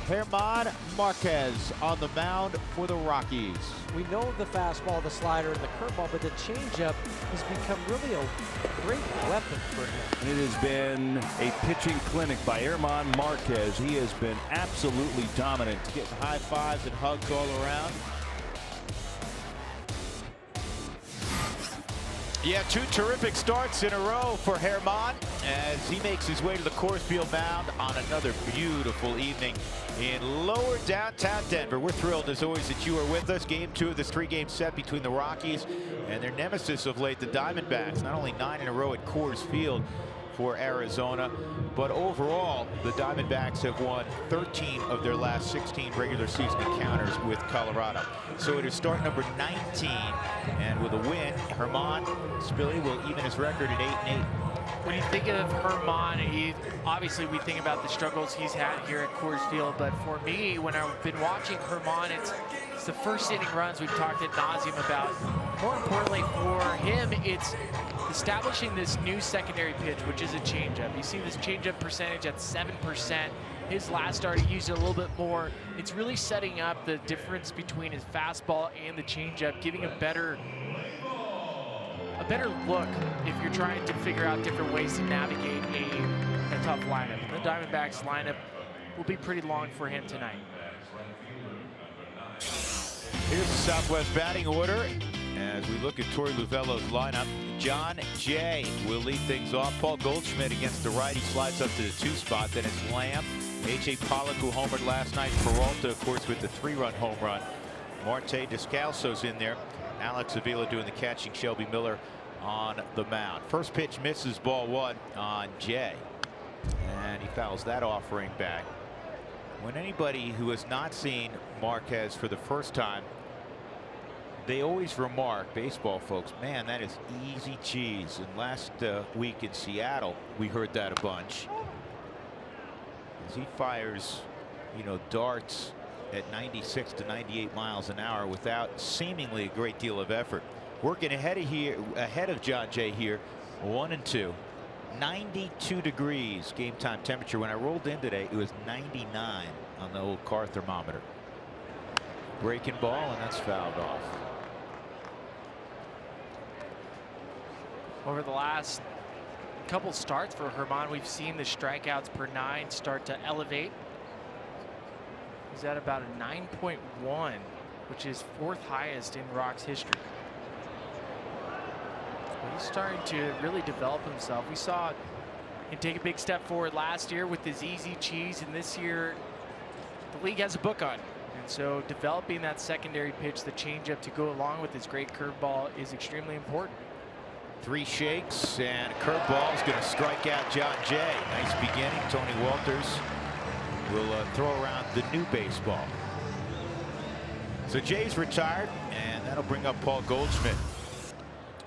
German Marquez on the mound for the Rockies. We know the fastball, the slider, and the curveball, but the changeup has become really a great weapon for him. It has been a pitching clinic by German Marquez. He has been absolutely dominant. Getting high fives and hugs all around. Yeah, two terrific starts in a row for German as he makes his way to the Coors Field mound on another beautiful evening in lower downtown Denver. We're thrilled as always that you are with us. Game 2 of this 3-game set between the Rockies and their nemesis of late, the Diamondbacks. Not only 9 in a row at Coors Field for Arizona, but overall the Diamondbacks have won 13 of their last 16 regular season encounters with Colorado. So it is start number 19, and with a win, German Spilly will even his record at 8-8. When you think of German, obviously we think about the struggles he's had here at Coors Field, but for me, when I've been watching German, it's the first inning runs we've talked ad nauseum about. More importantly for him, it's establishing this new secondary pitch, which is a changeup. You see this changeup percentage at 7%. His last start, he used it a little bit more. It's really setting up the difference between his fastball and the changeup, giving a better look if you're trying to figure out different ways to navigate a tough lineup. The Diamondbacks lineup will be pretty long for him tonight. Here's the Southwest batting order as we look at Torey Luvello's lineup. John Jay will lead things off. Paul Goldschmidt against the righty slides up to the 2 spot. Then it's Lamb, A.J. Pollock, who homered last night. Peralta, of course, with the 3-run home run. Marte Descalso's in there. Alex Avila doing the catching. Shelby Miller on the mound. First pitch misses, ball 1 on Jay. And he fouls that offering back. When anybody who has not seen Marquez for the first time, they always remark, baseball folks, man, that is easy cheese. And last week in Seattle, we heard that a bunch. As he fires, darts at 96 to 98 miles an hour without seemingly a great deal of effort. Working ahead of John Jay here, 1-2. 92 degrees game time temperature. When I rolled in today, it was 99 on the old car thermometer. Breaking ball, and that's fouled off. Over the last couple starts for German, we've seen the strikeouts per 9 start to elevate. He's at about a 9.1, which is 4th highest in Rock's history. He's starting to really develop himself. We saw him take a big step forward last year with his easy cheese, and this year the league has a book on him. And so developing that secondary pitch, the changeup to go along with his great curveball, is extremely important. 3 shakes and a curveball is going to strike out John Jay. Nice beginning. Tony Walters will throw around the new baseball. So Jay's retired, and that'll bring up Paul Goldschmidt.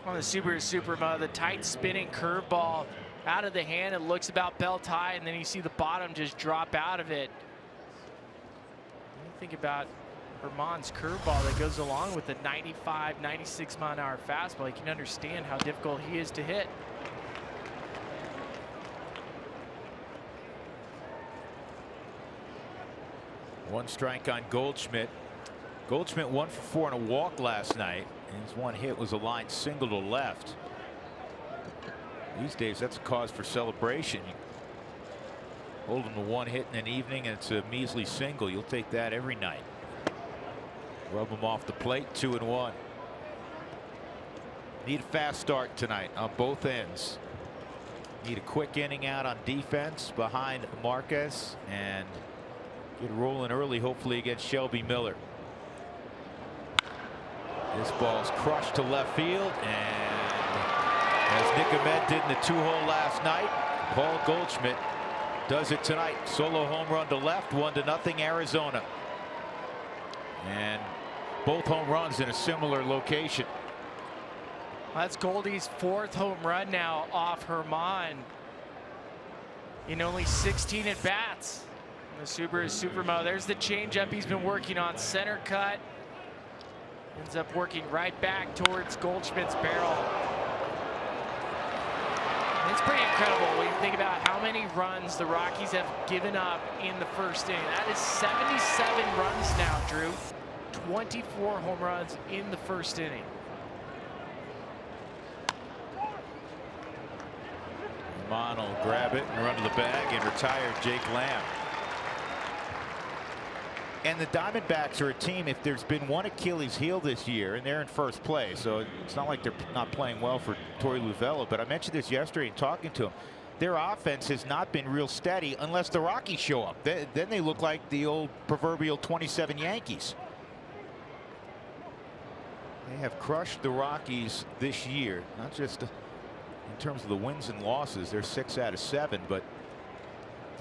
On the Subaru Supremo, the tight spinning curveball out of the hand. It looks about belt high, and then you see the bottom just drop out of it. When you think about German's curveball that goes along with the 95, 96 mile an hour fastball, you can understand how difficult he is to hit. One strike on Goldschmidt. Goldschmidt 1 for 4 on a walk last night. And his one hit was a line single to left. These days, that's a cause for celebration. You hold him to 1 hit in an evening, and it's a measly single. You'll take that every night. Rub him off the plate, 2-1. Need a fast start tonight on both ends. Need a quick inning out on defense behind Marquez and get rolling early, hopefully against Shelby Miller. This ball's crushed to left field, and as Nick Ahmed did in the 2-hole last night, Paul Goldschmidt does it tonight. Solo home run to left, 1-0 Arizona. And both home runs in a similar location. That's Goldie's 4th home run now off German in only 16 at bats. The Subaru Supremo. There's the changeup he's been working on, center cut. Ends up working right back towards Goldschmidt's barrel. It's pretty incredible when you think about how many runs the Rockies have given up in the first inning. That is 77 runs now, Drew. 24 home runs in the first inning. Mon will grab it and run to the bag and retire Jake Lamb. And the Diamondbacks are a team, if there's been one Achilles heel this year, and they're in first place, so it's not like they're not playing well for Torey Lovullo, but I mentioned this yesterday in talking to him. Their offense has not been real steady unless the Rockies show up. Then they look like the old proverbial 27 Yankees. They have crushed the Rockies this year, not just in terms of the wins and losses. They're 6 out of 7, but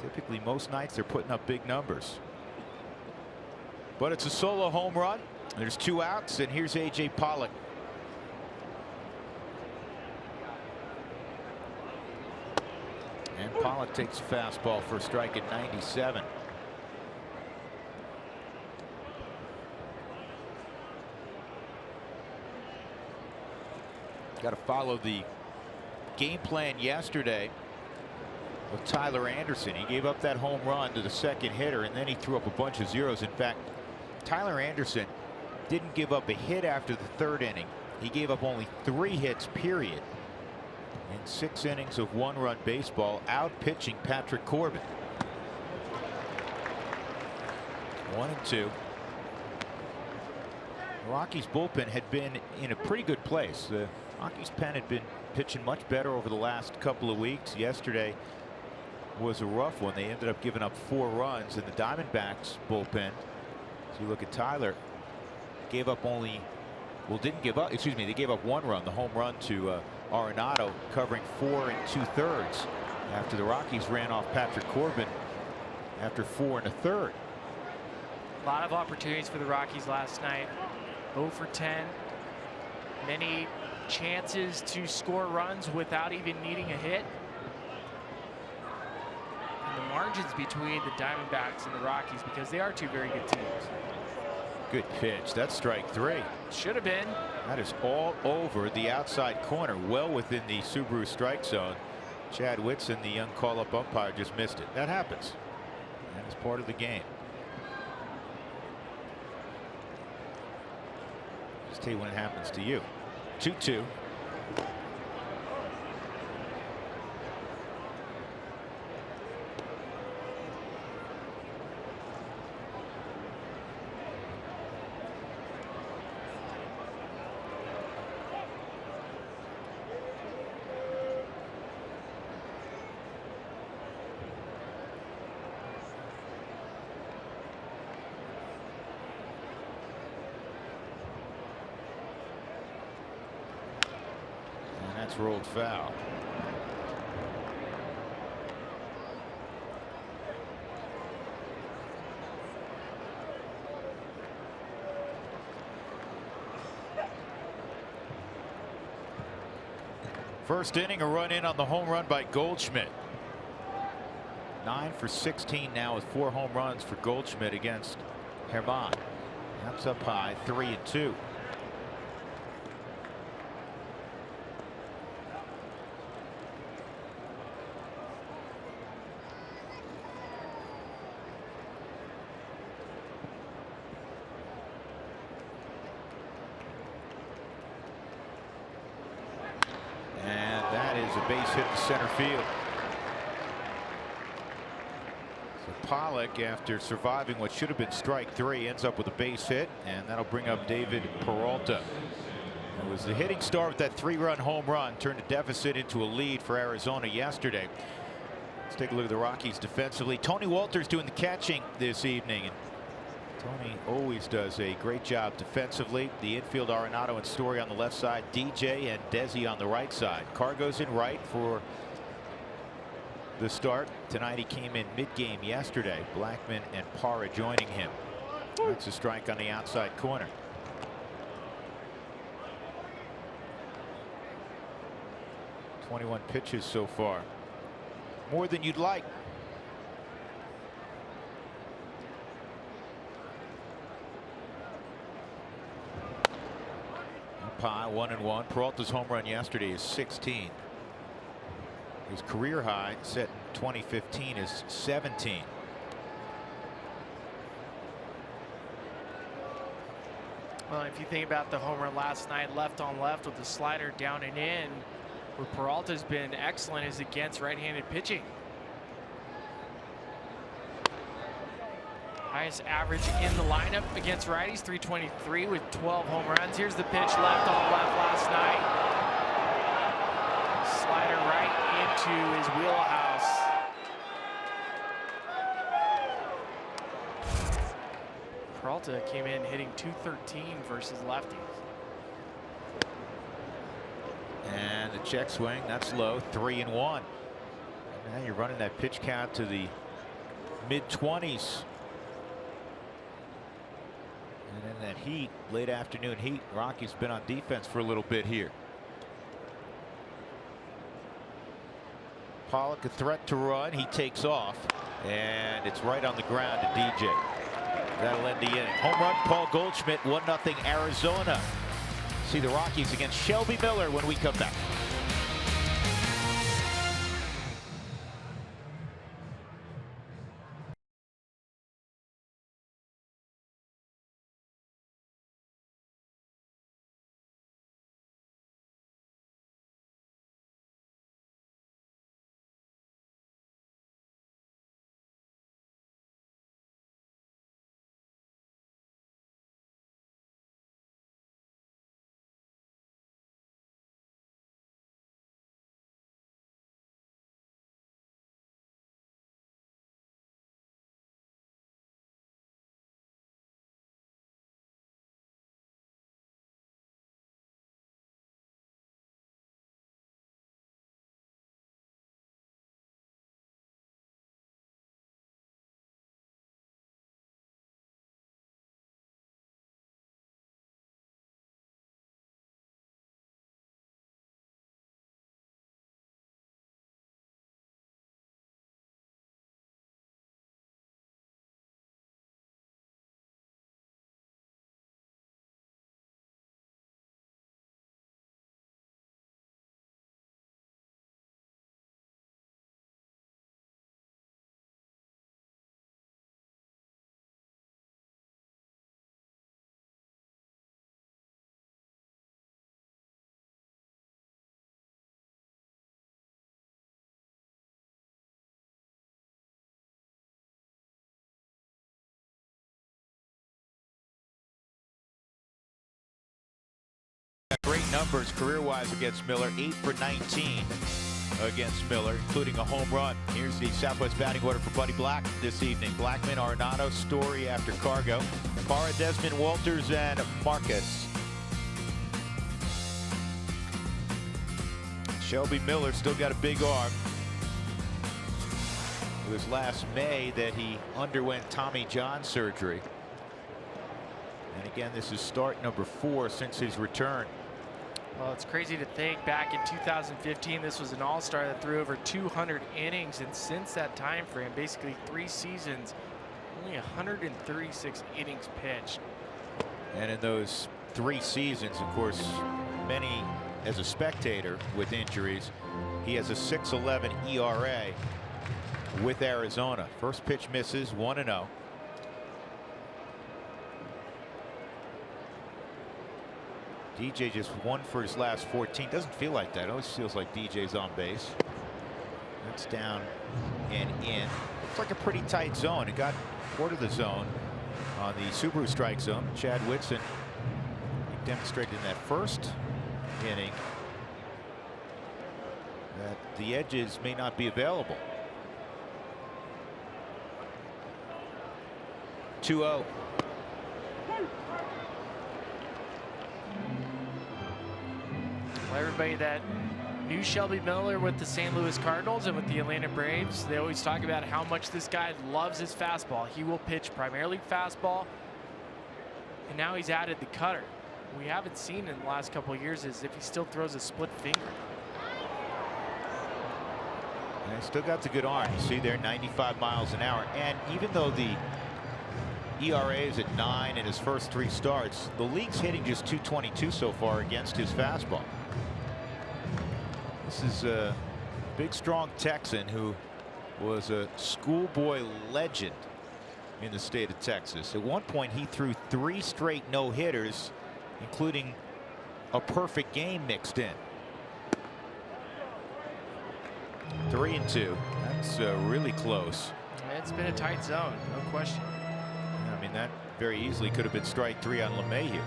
typically most nights they're putting up big numbers. But it's a solo home run. There's 2 outs, and here's A.J. Pollock. And Pollock takes a fastball for a strike at 97. Got to follow the game plan yesterday with Tyler Anderson. He gave up that home run to the second hitter, and then he threw up a bunch of zeros. In fact, Tyler Anderson didn't give up a hit after the 3rd inning. He gave up only 3 hits, period, in 6 innings of 1-run baseball, out pitching Patrick Corbin. 1-2. The Rockies bullpen had been in a pretty good place. The Rockies pen had been pitching much better over the last couple of weeks. Yesterday was a rough one. They ended up giving up 4 runs, and the Diamondbacks bullpen, so you look at Tyler, gave up only, well, didn't give up, excuse me, they gave up 1 run, the home run to Arenado, covering 4 2/3 after the Rockies ran off Patrick Corbin after 4 1/3. A lot of opportunities for the Rockies last night. 0 for 10. Many chances to score runs without even needing a hit. And the margins between the Diamondbacks and the Rockies, because they are 2 very good teams. Good pitch. That's strike 3. Should have been. That is all over the outside corner, well within the Subaru strike zone. Chad Whitson, the young call-up umpire, just missed it. That happens. That is part of the game. Just tell you when it happens to you. 2-2. Rolled foul. First inning, a run in on the home run by Goldschmidt. 9 for 16 now with 4 home runs for Goldschmidt against Herman. That's up high, 3-2. A base hit to center field. So Pollock, after surviving what should have been strike 3, ends up with a base hit, and that'll bring up David Peralta. It was the hitting star with that 3-run home run, turned a deficit into a lead for Arizona yesterday. Let's take a look at the Rockies defensively. Tony Walters doing the catching this evening. And Tony always does a great job defensively. The infield, Arenado and Story on the left side, DJ and Desi on the right side. Cargo's in right for the start. Tonight he came in mid-game yesterday. Blackman and Parra joining him. That's a strike on the outside corner. .21 pitches so far. More than you'd like. Pie 1-1. Peralta's home run yesterday is 16. His career high set in 2015 is 17. Well, if you think about the homer last night, left on left with the slider down and in, where Peralta's been excellent is against right-handed pitching. Highest average in the lineup against righties, 323 with 12 home runs. Here's the pitch left on left last night. Slider right into his wheelhouse. Peralta came in hitting 213 versus lefties. And the check swing, that's low, 3-1. Now you're running that pitch count to the mid-20s. And in that heat, late afternoon heat, Rocky's been on defense for a little bit here. Pollock a threat to run. He takes off, and it's right on the ground to DJ. That'll end the inning. Home run, Paul Goldschmidt, 1-0 Arizona. See the Rockies against Shelby Miller when we come back. Great numbers career-wise against Miller, 8 for 19 against Miller, including a home run. Here's the Southwest batting order for Buddy Black this evening. Blackman, Arenado, Story after Cargo, Parra, Desmond, Walters, and Marcus. Shelby Miller still got a big arm. It was last May that he underwent Tommy John surgery. And again, this is start number 4 since his return. Well, it's crazy to think back in 2015, this was an all-star that threw over 200 innings, and since that time frame, basically 3 seasons, only 136 innings pitched. And in those 3 seasons, of course, many as a spectator with injuries, he has a 6.11 ERA with Arizona. First pitch misses, 1-0. DJ just 1 for his last 14. Doesn't feel like that. It always feels like DJ's on base. That's down and in. It's like a pretty tight zone. It got toward the zone on the Subaru strike zone. Chad Whitson, he demonstrated in that first inning that the edges may not be available. 2-0. Everybody that knew Shelby Miller with the St. Louis Cardinals and with the Atlanta Braves, they always talk about how much this guy loves his fastball. He will pitch primarily fastball, and now he's added the cutter. We haven't seen in the last couple of years is if he still throws a split finger. And he still got the good arm. You see there, 95 miles an hour. And even though the ERA is at 9 in his first 3 starts, the league's hitting just .222 so far against his fastball. This has big, strong Texan who was a schoolboy legend in the state of Texas. At one point, he threw 3 straight no-hitters, including a perfect game mixed in. 3-2. That's really close. It's been a tight zone, no question. I mean, that very easily could have been strike 3 on LeMahieu.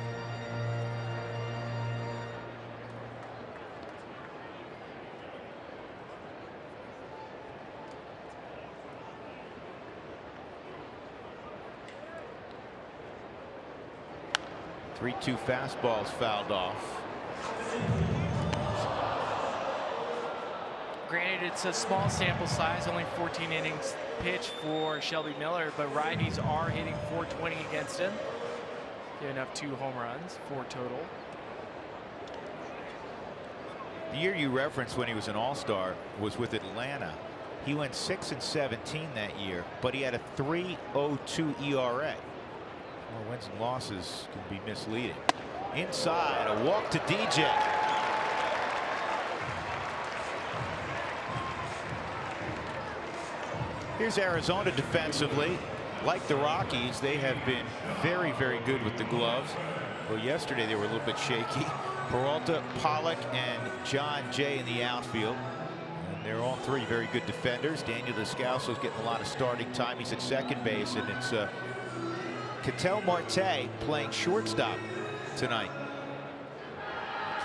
Three-2 fastballs fouled off. Granted, it's a small sample size, only 14 innings pitched for Shelby Miller, but righties are hitting .420 against him, giving up 2 home runs, 4 total. The year you referenced when he was an all-star was with Atlanta. He went 6-17 that year, but he had a 3.02 ERA. Well, wins and losses can be misleading. Inside, a walk to DJ. Here's Arizona defensively. Like the Rockies, they have been very, very good with the gloves. Well, yesterday they were a little bit shaky. Peralta, Pollock, and John Jay in the outfield. And they're all 3 very good defenders. Daniel Descalso's getting a lot of starting time. He's at second base, and it's Ketel Marte playing shortstop tonight.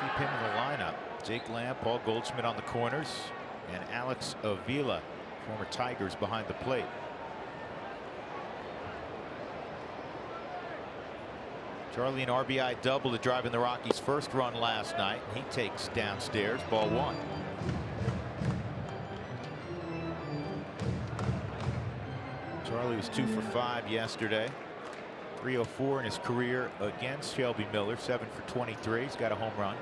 Keep him in the lineup. Jake Lamb, Paul Goldschmidt on the corners, and Alex Avila, former Tigers, behind the plate. Charlie, an RBI double to drive in the Rockies' first run last night. He takes downstairs, ball 1. Charlie was 2 for 5 yesterday. 304 in his career against Shelby Miller, 7 for 23. He's got a home run.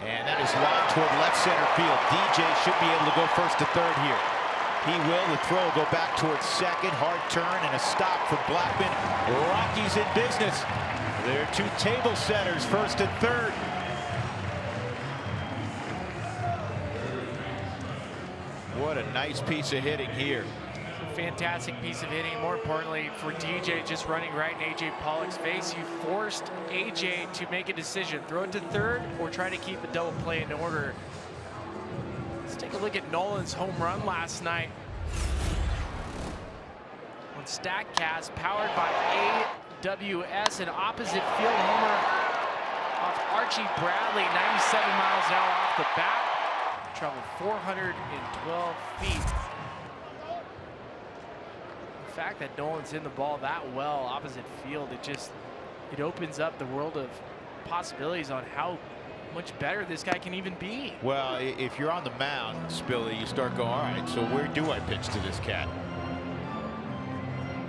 And that is lined toward left center field. DJ should be able to go first to third here. He will. The throw will go back towards second. Hard turn and a stop for Blackman. Rockies in business. They're 2 table setters, first and third. What a nice piece of hitting here. A fantastic piece of hitting. More importantly, for DJ, just running right in AJ Pollock's face, you forced AJ to make a decision. Throw it to third or try to keep a double play in order. Let's take a look at Nolan's home run last night on StatCast, powered by AWS, an opposite field homer off Archie Bradley, 97 miles an hour off the bat. Traveled 412 feet. The fact that Nolan's hitting the ball that well opposite field, it opens up the world of possibilities on how much better this guy can even be. Well, if you're on the mound, Spilly, you start going, all right, so where do I pitch to this cat?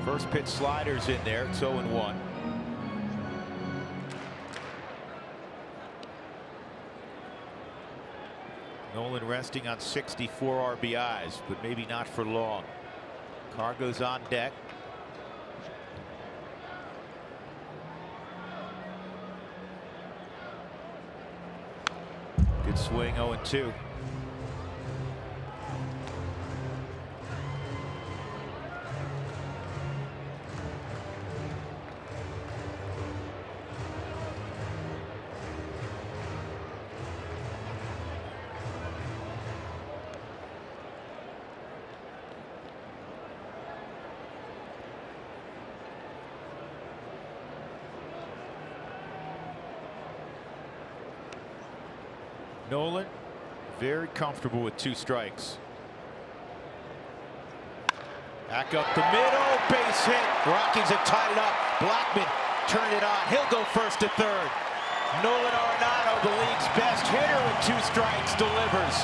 First pitch sliders in there. It's 0-1. Nolan resting on 64 RBIs, but maybe not for long. Carr goes on deck. Good swing, 0-2. Nolan very comfortable with 2 strikes. Back up the middle, base hit. Rockies have tied it up. Blackman turned it on. He'll go first to third. Nolan Arenado, the league's best hitter with 2 strikes, delivers.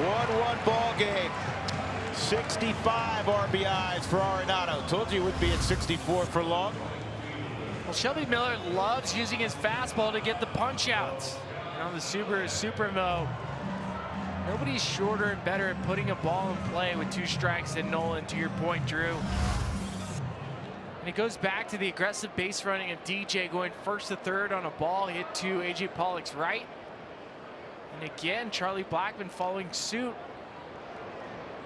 1-1 ball game. 65 RBIs for Arenado. Told you it would be at 64 for long. Well, Shelby Miller loves using his fastball to get the punch outs. And on the Subaru Supremo, nobody's shorter and better at putting a ball in play with 2 strikes than Nolan, to your point, Drew. And it goes back to the aggressive base running of DJ going first to third on a ball hit to AJ Pollock's right. And again, Charlie Blackmon following suit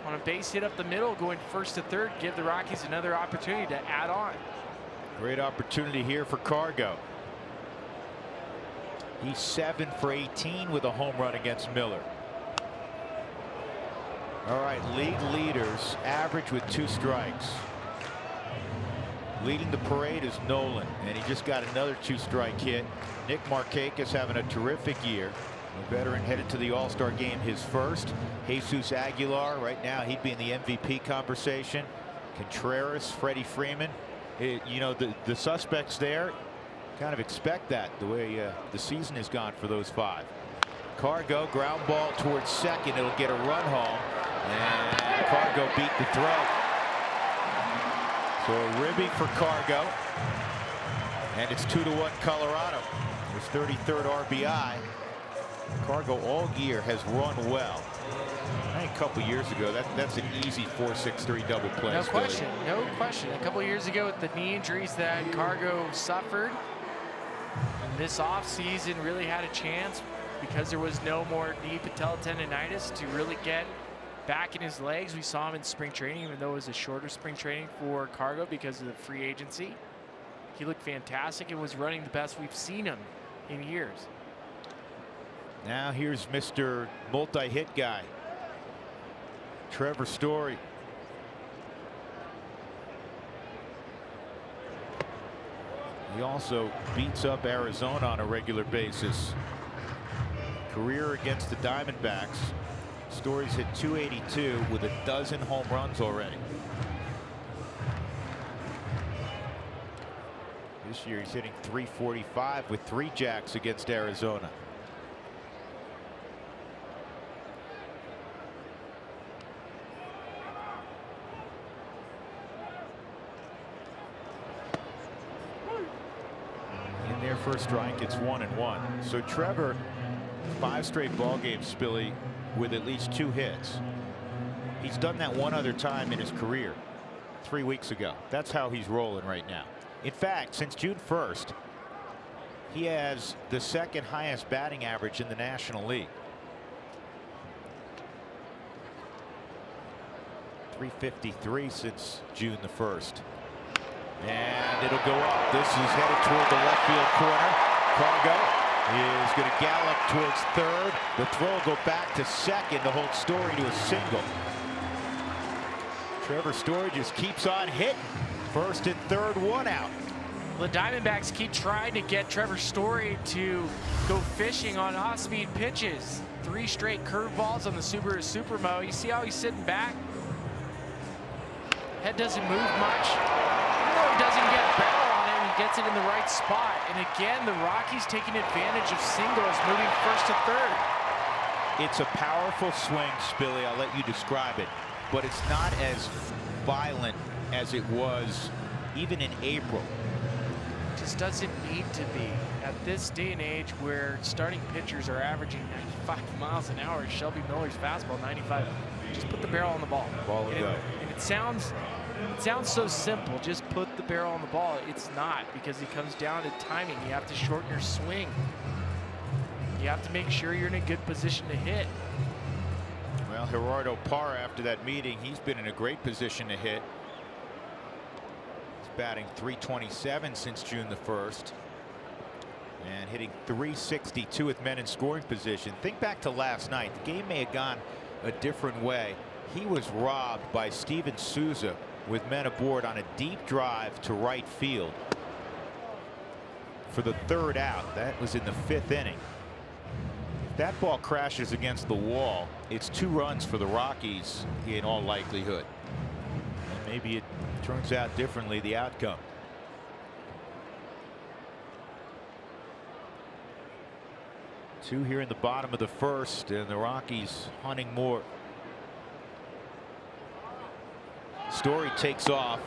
on a base hit up the middle, going first to third, give the Rockies another opportunity to add on. Great opportunity here for Cargo. He's 7 for 18 with a home run against Miller. All right, league leaders average with 2 strikes. Leading the parade is Nolan, and he just got another 2-strike hit. Nick Markakis having a terrific year. A veteran headed to the All-Star game, his first. Jesus Aguilar, right now he'd be in the MVP conversation. Contreras, Freddie Freeman. You know, the suspects there kind of expect that the way the season has gone for those 5. Cargo, ground ball towards second. It'll get a run home, and Cargo beat the throw. So a ribby for Cargo, and it's 2-1 Colorado. His 33rd RBI. Cargo all year has run well. I think a couple years ago, that's an easy 4-6-3 double play. No question, no question. A couple years ago with the knee injuries that Cargo suffered, and this offseason really had a chance because there was no more knee patella tendonitis to really get back in his legs. We saw him in spring training, even though it was a shorter spring training for Cargo because of the free agency. He looked fantastic and was running the best we've seen him in years. Now here's Mr. multi-hit guy, Trevor Story. He also beats up Arizona on a regular basis. Career against the Diamondbacks. Story's hit .282 with a dozen home runs already. This year he's hitting .345 with 3 jacks against Arizona. In their first strike, it's 1-1. So Trevor, 5 straight ball games, Spilly, with at least 2 hits. He's done that one other time in his career 3 weeks ago. That's how he's rolling right now. In fact, since June 1st, he has the 2nd highest batting average in the National League. .353 since June the 1st. And it'll go up. This is headed toward the left field corner. Cargo is going to gallop towards third. The throw will go back to second to hold Story to a single. Trevor Story just keeps on hitting. First and third, 1 out. The Diamondbacks keep trying to get Trevor Story to go fishing on off-speed pitches. 3 straight curveballs on the Subaru Supermo. You see how he's sitting back? Head doesn't move much. He doesn't get barrel on it. He gets it in the right spot. And again, the Rockies taking advantage of singles, moving first to third. It's a powerful swing, Spilly. I'll let you describe it. But it's not as violent as it was even in April. Just doesn't need to be. At this day and age where starting pitchers are averaging 95 miles an hour, Shelby Miller's fastball 95. Just put the barrel on the ball. Ball will go. And it sounds so simple. Just put the barrel on the ball. It's not, because it comes down to timing. You have to shorten your swing. You have to make sure you're in a good position to hit. Well, Gerardo Parra, after that meeting, he's been in a great position to hit. He's batting .327 since June the 1st. And hitting .362 with men in scoring position. Think back to last night. The game may have gone a different way. He was robbed by Steven Souza with men aboard on a deep drive to right field for the 3rd out. That was in the 5th inning. If that ball crashes against the wall, it's 2 runs for the Rockies in all likelihood. And maybe it turns out differently, the outcome. Two here in the bottom of the 1st, and the Rockies hunting more. Story takes off,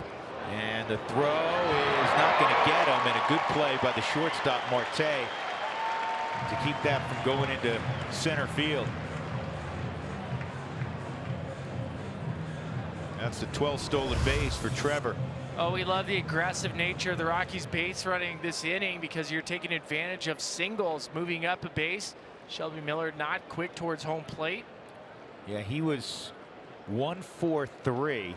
and the throw is not going to get him, and a good play by the shortstop Marte to keep that from going into center field. That's the 12th stolen base for Trevor. Oh, we love the aggressive nature of the Rockies base running this inning because you're taking advantage of singles moving up a base. Shelby Miller not quick towards home plate. Yeah, he was 1 for 3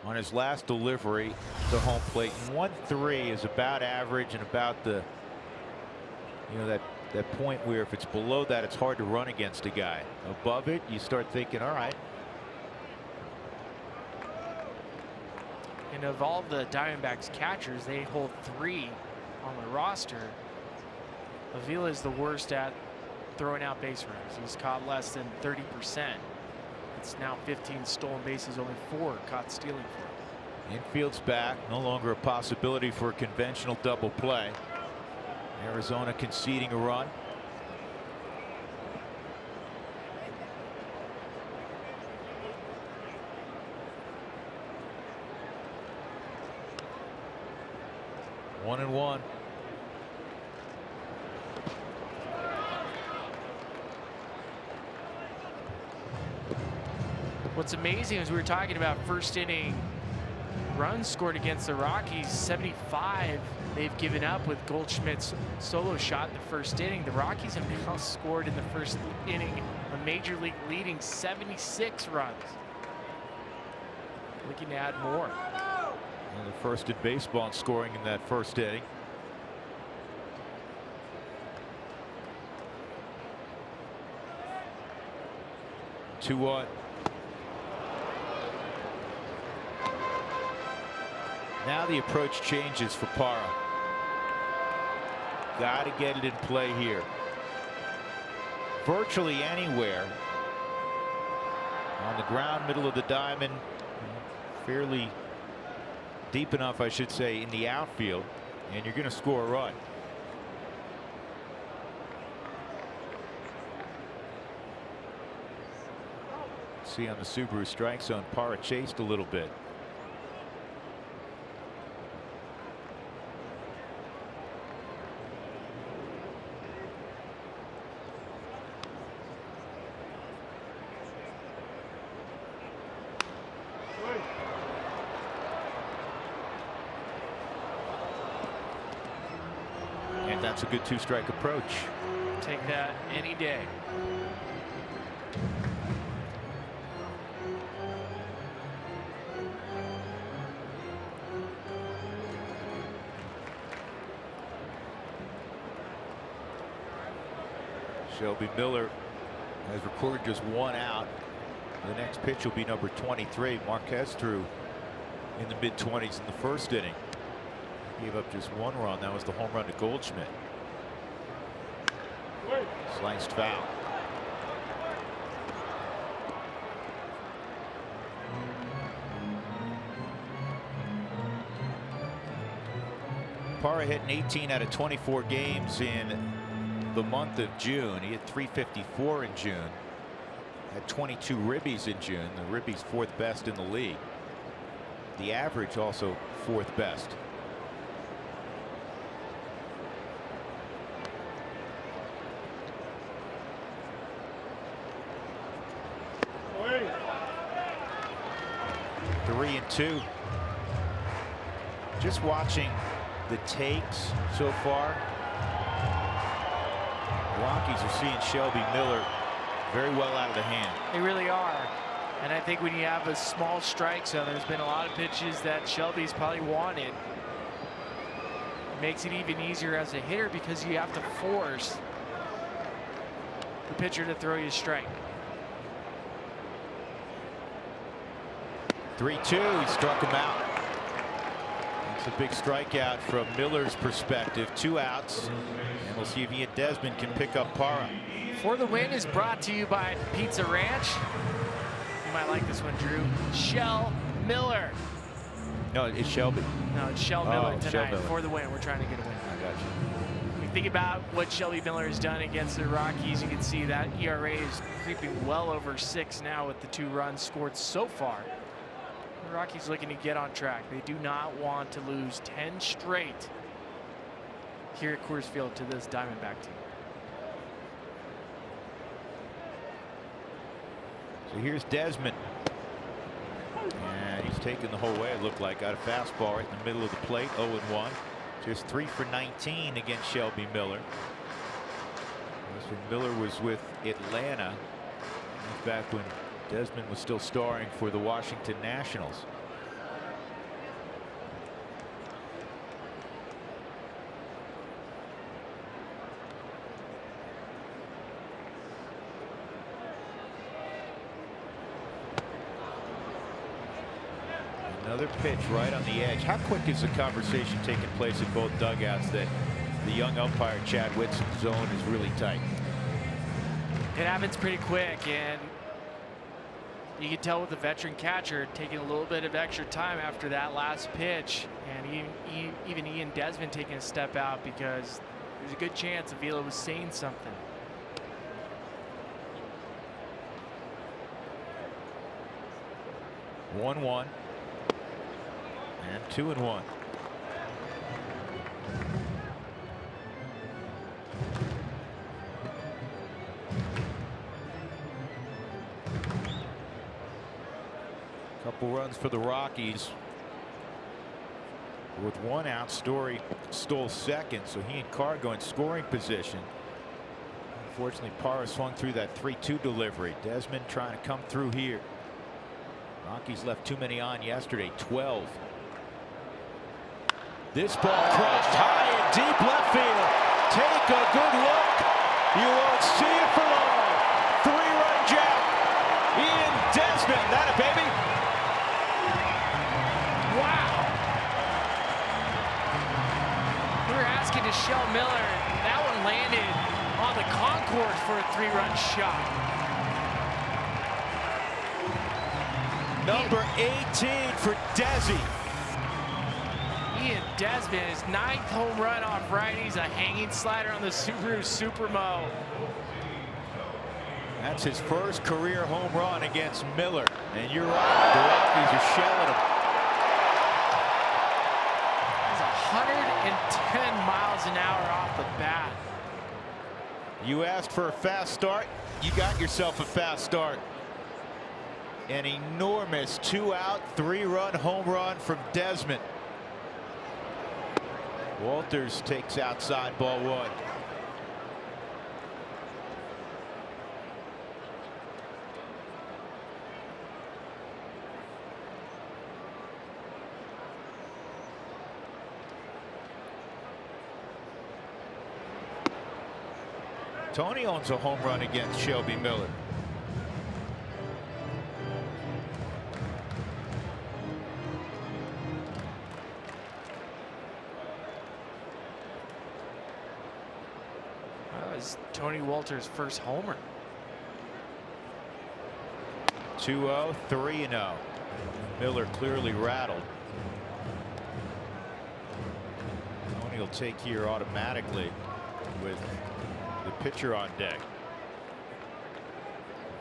on his last delivery to home plate. 1-3 is about average and about the, you know, that point where if it's below that, it's hard to run against a guy. Above it, you start thinking, all right. And of all the Diamondbacks catchers, they hold 3 on the roster. Avila is the worst at throwing out base runners. He's caught less than 30%. It's now 15 stolen bases, only 4 caught stealing for him. Infield's back, no longer a possibility for a conventional double play. Arizona conceding a run. One and one. What's amazing is we were talking about first inning runs scored against the Rockies. 75 they've given up with Goldschmidt's solo shot in the first inning. The Rockies have now scored in the first inning a major league leading 76 runs. Looking to add more. And the first in baseball in scoring in that first inning. Two one. Now the approach changes for Parra. Got to get it in play here. Virtually anywhere on the ground, middle of the diamond, fairly deep enough, I should say, in the outfield, and you're going to score a run. See on the Subaru strike zone, Parra chased a little bit. And that's a good two-strike approach. Take that any day. Shelby Miller has recorded just 1 out. The next pitch will be number 23. Marquez threw in the mid-20s in the first inning. Gave up just 1 run. That was the home run to Goldschmidt. Sliced foul. Parra hitting 18 out of 24 games in the month of June. He had 354 in June. Had 22 ribbies in June. The ribbies 4th best in the league. The average also 4th best. Three and two. Just watching the takes so far. Rockies are seeing Shelby Miller very well out of the hand. They really are. And I think when you have a small strike zone, there's been a lot of pitches that Shelby's probably wanted. It makes it even easier as a hitter because you have to force the pitcher to throw you a strike. 3-2. He struck him out. It's a big strikeout from Miller's perspective. 2 outs. And we'll see if Ian Desmond can pick up Parra. For the Win is brought to you by Pizza Ranch. You might like this one, Drew. Shell Miller. No, it's Shelby. No, it's Shell Miller tonight. Shell Miller. For the Win. We're trying to get a win. I got you. You think about what Shelby Miller has done against the Rockies. You can see that ERA is creeping well over 6 now with the 2 runs scored so far. The Rockies looking to get on track. They do not want to lose 10 straight here at Coors Field to this Diamondback team. So here's Desmond. And he's taken the whole way, it looked like. Got a fastball right in the middle of the plate, 0-1. Just 3 for 19 against Shelby Miller. Miller was with Atlanta back when Desmond was still starring for the Washington Nationals. Another pitch right on the edge. How quick is the conversation taking place in both dugouts that the young umpire Chad Whitson's zone is really tight? It happens pretty quick, and you can tell with the veteran catcher taking a little bit of extra time after that last pitch, and even Ian Desmond taking a step out because there's a good chance Avila was saying something. One and 2-1. Couple runs for the Rockies. With 1 out, Story stole second, so he and Carr go in scoring position. Unfortunately, Parra swung through that 3-2 delivery. Desmond trying to come through here. Rockies left too many on yesterday, 12. This ball crushed high and deep left field. Take a good look. You won't see it for long. 3-run jack. Ian Desmond, that a baby. Wow. We were asking to Shell Miller. That one landed on the concourse for a 3-run shot. Number 18 for Desi. Ian Desmond, his 9th home run off righties, a hanging slider on the Subaru Supermo. That's his first career home run against Miller. And you're right, the Rockies are shelling him. He's 110 miles an hour off the bat. You asked for a fast start, you got yourself a fast start. An enormous 2-out, 3-run home run from Desmond. Walters takes outside, ball 1. Tony owns a home run against Shelby Miller. Tony Walter's first homer. 2-0, 3-0. Miller clearly rattled. Tony will take here automatically with the pitcher on deck.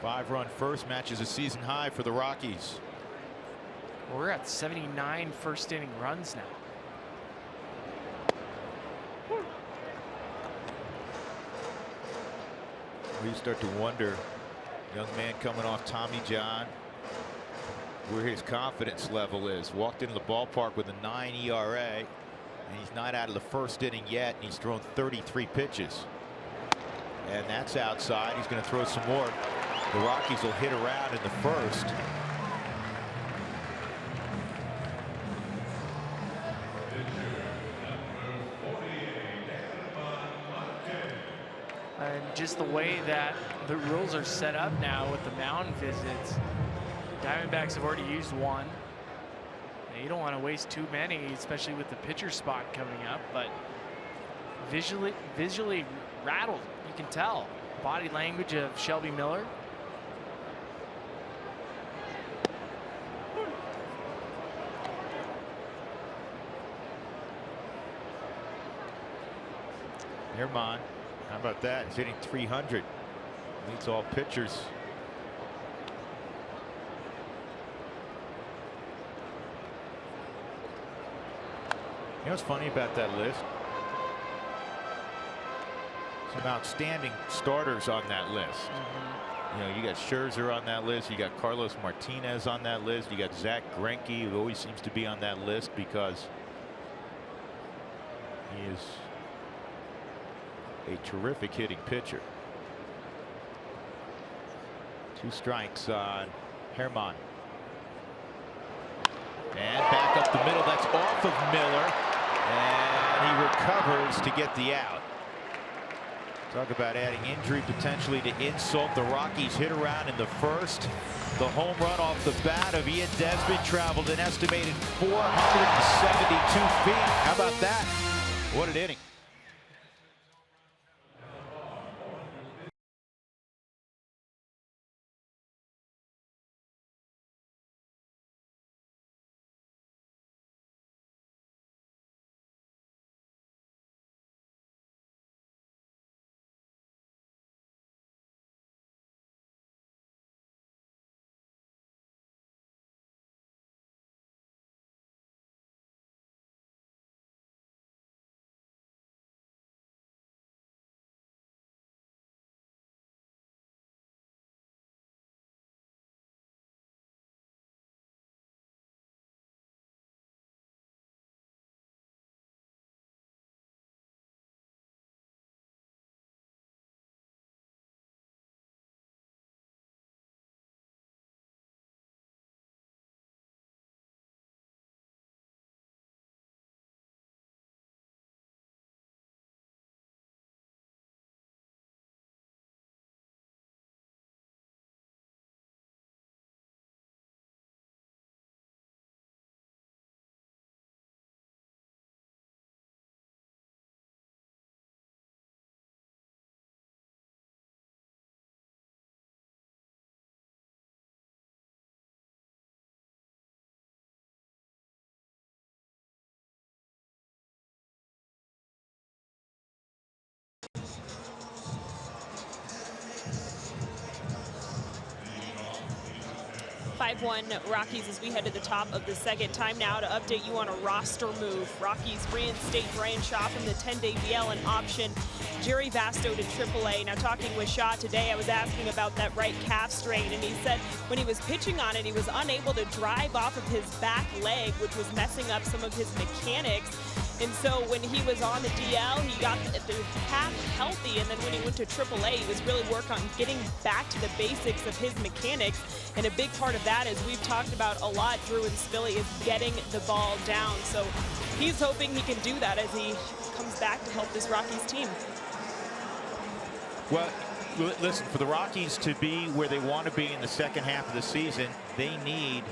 5-run first matches a season high for the Rockies. We're at 79 first inning runs now. We start to wonder, young man coming off Tommy John, where his confidence level is. Walked into the ballpark with a 9 ERA, and he's not out of the first inning yet, and he's thrown 33 pitches. And that's outside. He's going to throw some more. The Rockies will hit around in the first. And just the way that the rules are set up now with the mound visits, Diamondbacks have already used 1. And you don't want to waste too many, especially with the pitcher spot coming up, but visually rattled, you can tell. Body language of Shelby Miller. Herman, how about that? He's hitting 300. Leads all pitchers. You know what's funny about that list? Some outstanding starters on that list. You know, you got Scherzer on that list. You got Carlos Martinez on that list. You got Zach Greinke, who always seems to be on that list because he is a terrific hitting pitcher. 2 strikes on Herman. And back up the middle. That's off of Miller. And he recovers to get the out. Talk about adding injury potentially to insult. The Rockies hit around in the first. The home run off the bat of Ian Desmond traveled an estimated 472 feet. How about that? What an inning. Rockies as we head to the top of the second. Time now to update you on a roster move. Rockies reinstate Brian Shaw from the 10-day VL and option Jerry Vasto to AAA. Now, talking with Shaw today, I was asking about that right calf strain, and he said when he was pitching on it, he was unable to drive off of his back leg, which was messing up some of his mechanics. And so when he was on the DL, he got the calf healthy, and then when he went to AAA, he was really working on getting back to the basics of his mechanics. And a big part of that, as we've talked about a lot, Drew and Spilly, is getting the ball down. So he's hoping he can do that as he comes back to help this Rockies team. Well, listen, for the Rockies to be where they want to be in the second half of the season, they need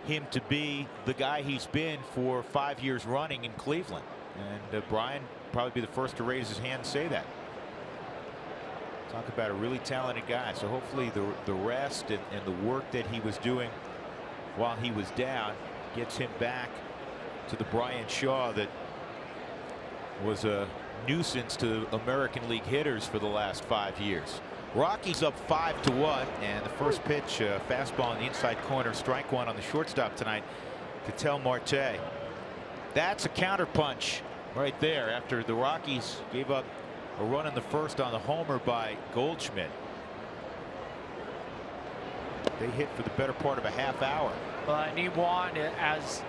him to be the guy he's been for 5 years running in Cleveland. And Brian probably be the first to raise his hand and say that. Talk about a really talented guy. So hopefully the rest and the work that he was doing while he was down gets him back to the Brian Shaw that was a nuisance to American League hitters for the last 5 years. Rockies up 5-1, and the first pitch, fastball in the inside corner, strike one on the shortstop tonight, Ketel Marte. That's a counterpunch right there after the Rockies gave up a run in the first on the homer by Goldschmidt. They hit for the better part of a half hour. Well, and you want, as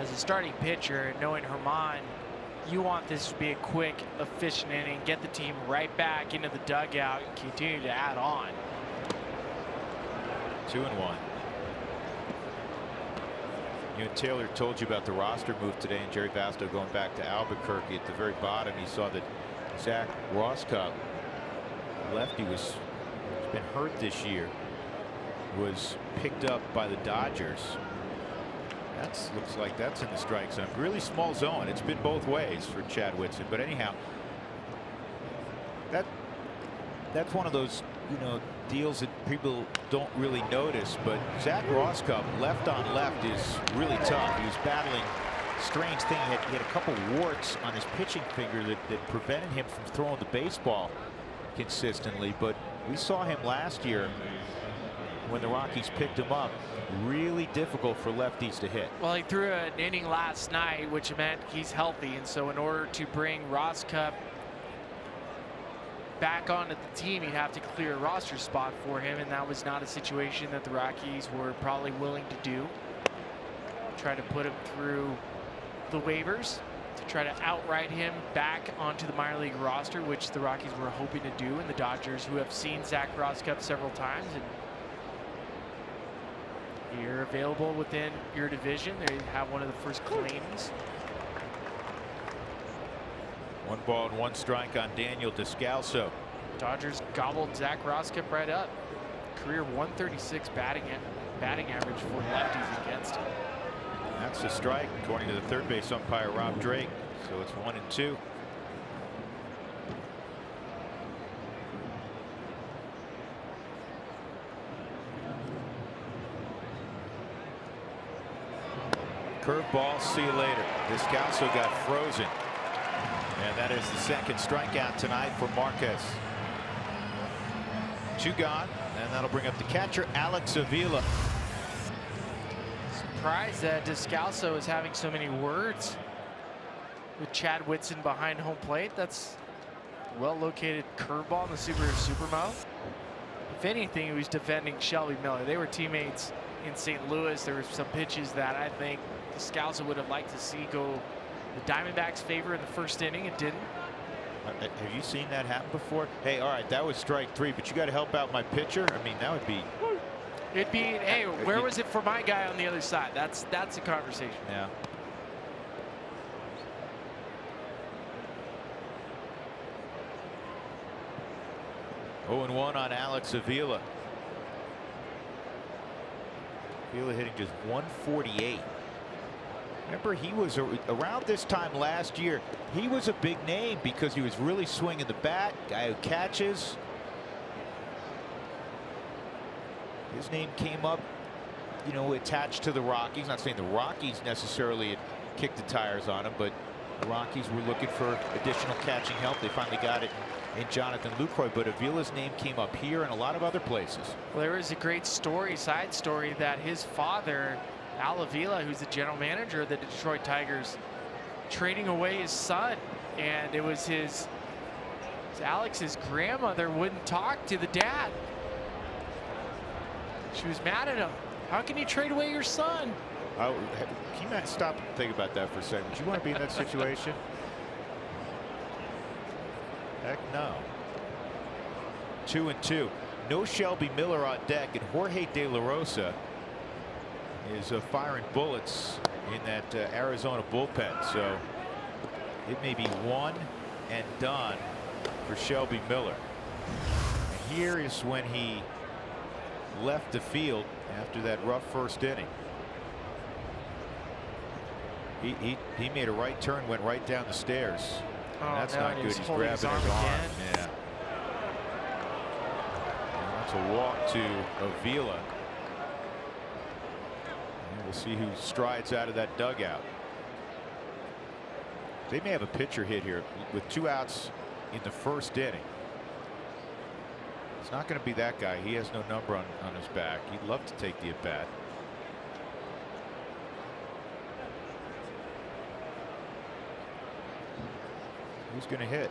a starting pitcher, knowing Herman, you want this to be a quick, efficient inning, get the team right back into the dugout and continue to add on. 2-1. You know, Taylor told you about the roster move today, and Jerry Vasto going back to Albuquerque. At the very bottom, he saw that Zach Roscup, lefty, has been hurt this year, was picked up by the Dodgers. That looks like that's in the strike zone. Really small zone. It's been both ways for Chad Whitson. But anyhow, that's one of those, you know, deals that people don't really notice. But Zach Roscup, left on left, is really tough. He was battling a strange thing. He had a couple warts on his pitching finger that prevented him from throwing the baseball consistently. But we saw him last year when the Rockies picked him up. Really difficult for lefties to hit. Well, he threw an inning last night, which meant he's healthy, and so in order to bring Roscup back onto the team, you'd have to clear a roster spot for him, and that was not a situation that the Rockies were probably willing to do. Try to put him through the waivers to try to outright him back onto the minor league roster, which the Rockies were hoping to do, and the Dodgers, who have seen Zach Rosscup several times, and you're available within your division. They have one of the first claims. 1 ball and 1 strike on Daniel Descalso. Dodgers gobbled Zach Rosscup right up. Career 136 batting average for lefties against him. That's a strike, according to the third base umpire Rob Drake. So it's 1-2. Curveball, see you later. Descalso got frozen. And that is the second strikeout tonight for Marquez. 2 gone, and that'll bring up the catcher, Alex Avila. Surprised that Descalso is having so many words with Chad Whitson behind home plate. That's well-located curveball in the super mouth. If anything, he was defending Shelby Miller. They were teammates in St. Louis. There were some pitches that I think Descalso would have liked to see go the Diamondbacks' favor in the first inning. It didn't. Have you seen that happen before? Hey, all right, that was strike 3, but you got to help out my pitcher. I mean, that would be. It'd be, hey, where was it for my guy on the other side? That's a conversation. Yeah. Oh, and 1 on Alex Avila. Avila hitting just 148. Remember, he was around this time last year. He was a big name because he was really swinging the bat. Guy who catches. His name came up, you know, attached to the Rockies. Not saying the Rockies necessarily had kicked the tires on him, but the Rockies were looking for additional catching help. They finally got it in Jonathan Lucroy, but Avila's name came up here and a lot of other places. Well, there was a great story, side story, that his father, Al Avila, who's the general manager of the Detroit Tigers, trading away his son, and it was Alex's grandmother wouldn't talk to the dad. She was mad at him. How can you trade away your son? Can you not stop and think about that for a second? Would you want to be in that situation? Heck no. 2-2. No Shelby Miller on deck, and Jorge De La Rosa is firing bullets in that Arizona bullpen. So it may be one and done for Shelby Miller. And here is when he left the field after that rough first inning. He made a right turn, went right down the stairs. Oh, that's no, not good. He's grabbing his arm. Yeah. And that's a walk to Avila. And we'll see who strides out of that dugout. They may have a pitcher hit here with 2 outs in the first inning. It's not going to be that guy. He has no number on his back. He'd love to take the at bat. Who's going to hit?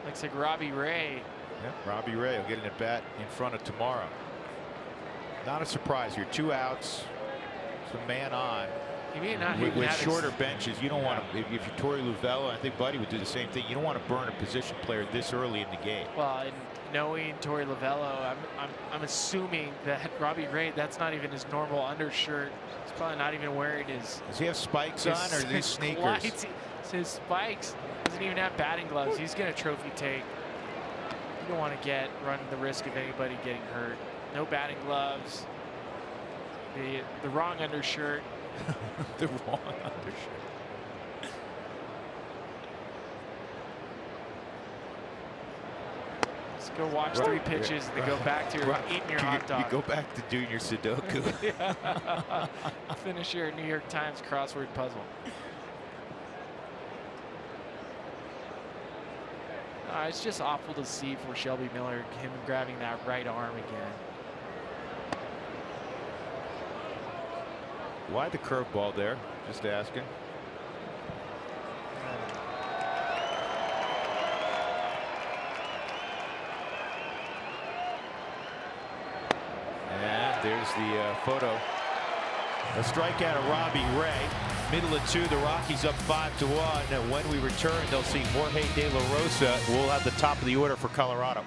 Looks like Robbie Ray. Yep, Robbie Ray will get an at bat in front of tomorrow. Not a surprise here. 2 outs, some man on. He may not with shorter benches, you don't want to. If you're Torey Lovullo, I think Buddy would do the same thing. You don't want to burn a position player this early in the game. Well, and knowing Torey Lovullo, I'm assuming that Robbie Ray, that's not even his normal undershirt. He's probably not even wearing his. Does he have spikes on, or are these sneakers? His spikes. Doesn't even have batting gloves. He's going to trophy take. You don't want to run the risk of anybody getting hurt. No batting gloves. The wrong undershirt. The wrong undershirt. Let's go watch 3 pitches and then go back to eating your hot dog. You go back to doing your Sudoku. Finish your New York Times crossword puzzle. It's just awful to see for Shelby Miller, him grabbing that right arm again. Why the curveball there? Just asking. There's the photo. A strikeout of Robbie Ray. Middle of 2, the Rockies up 5-1. And when we return, they'll see Jorge De La Rosa. We'll have the top of the order for Colorado.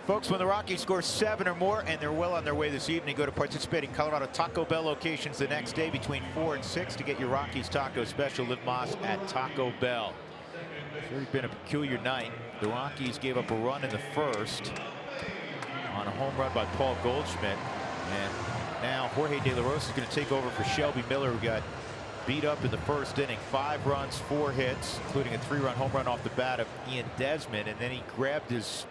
Folks, when the Rockies score 7 or more, and they're well on their way this evening, go to participating Colorado Taco Bell locations the next day between 4 and 6 to get your Rockies taco special. Liv Moss at Taco Bell. It's really been a peculiar night. The Rockies gave up a run in the first on a home run by Paul Goldschmidt. And now Jorge De La Rosa is going to take over for Shelby Miller, who got beat up in the first inning. 5 runs, 4 hits, including a 3-run home run off the bat of Ian Desmond. And then he grabbed his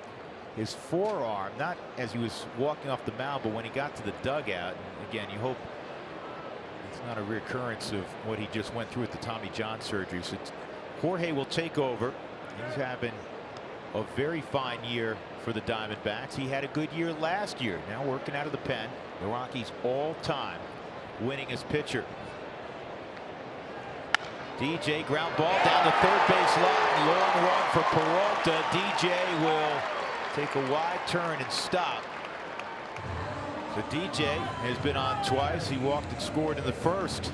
forearm, not as he was walking off the mound, but when he got to the dugout. And again, you hope it's not a reoccurrence of what he just went through with the Tommy John surgery. So Jorge will take over. He's having a very fine year for the Diamondbacks. He had a good year last year. Now working out of the pen. The Rockies all-time winningest pitcher. DJ ground ball down the third base line. Long run for Peralta. DJ will take a wide turn and stop. So DJ has been on twice. He walked and scored in the first.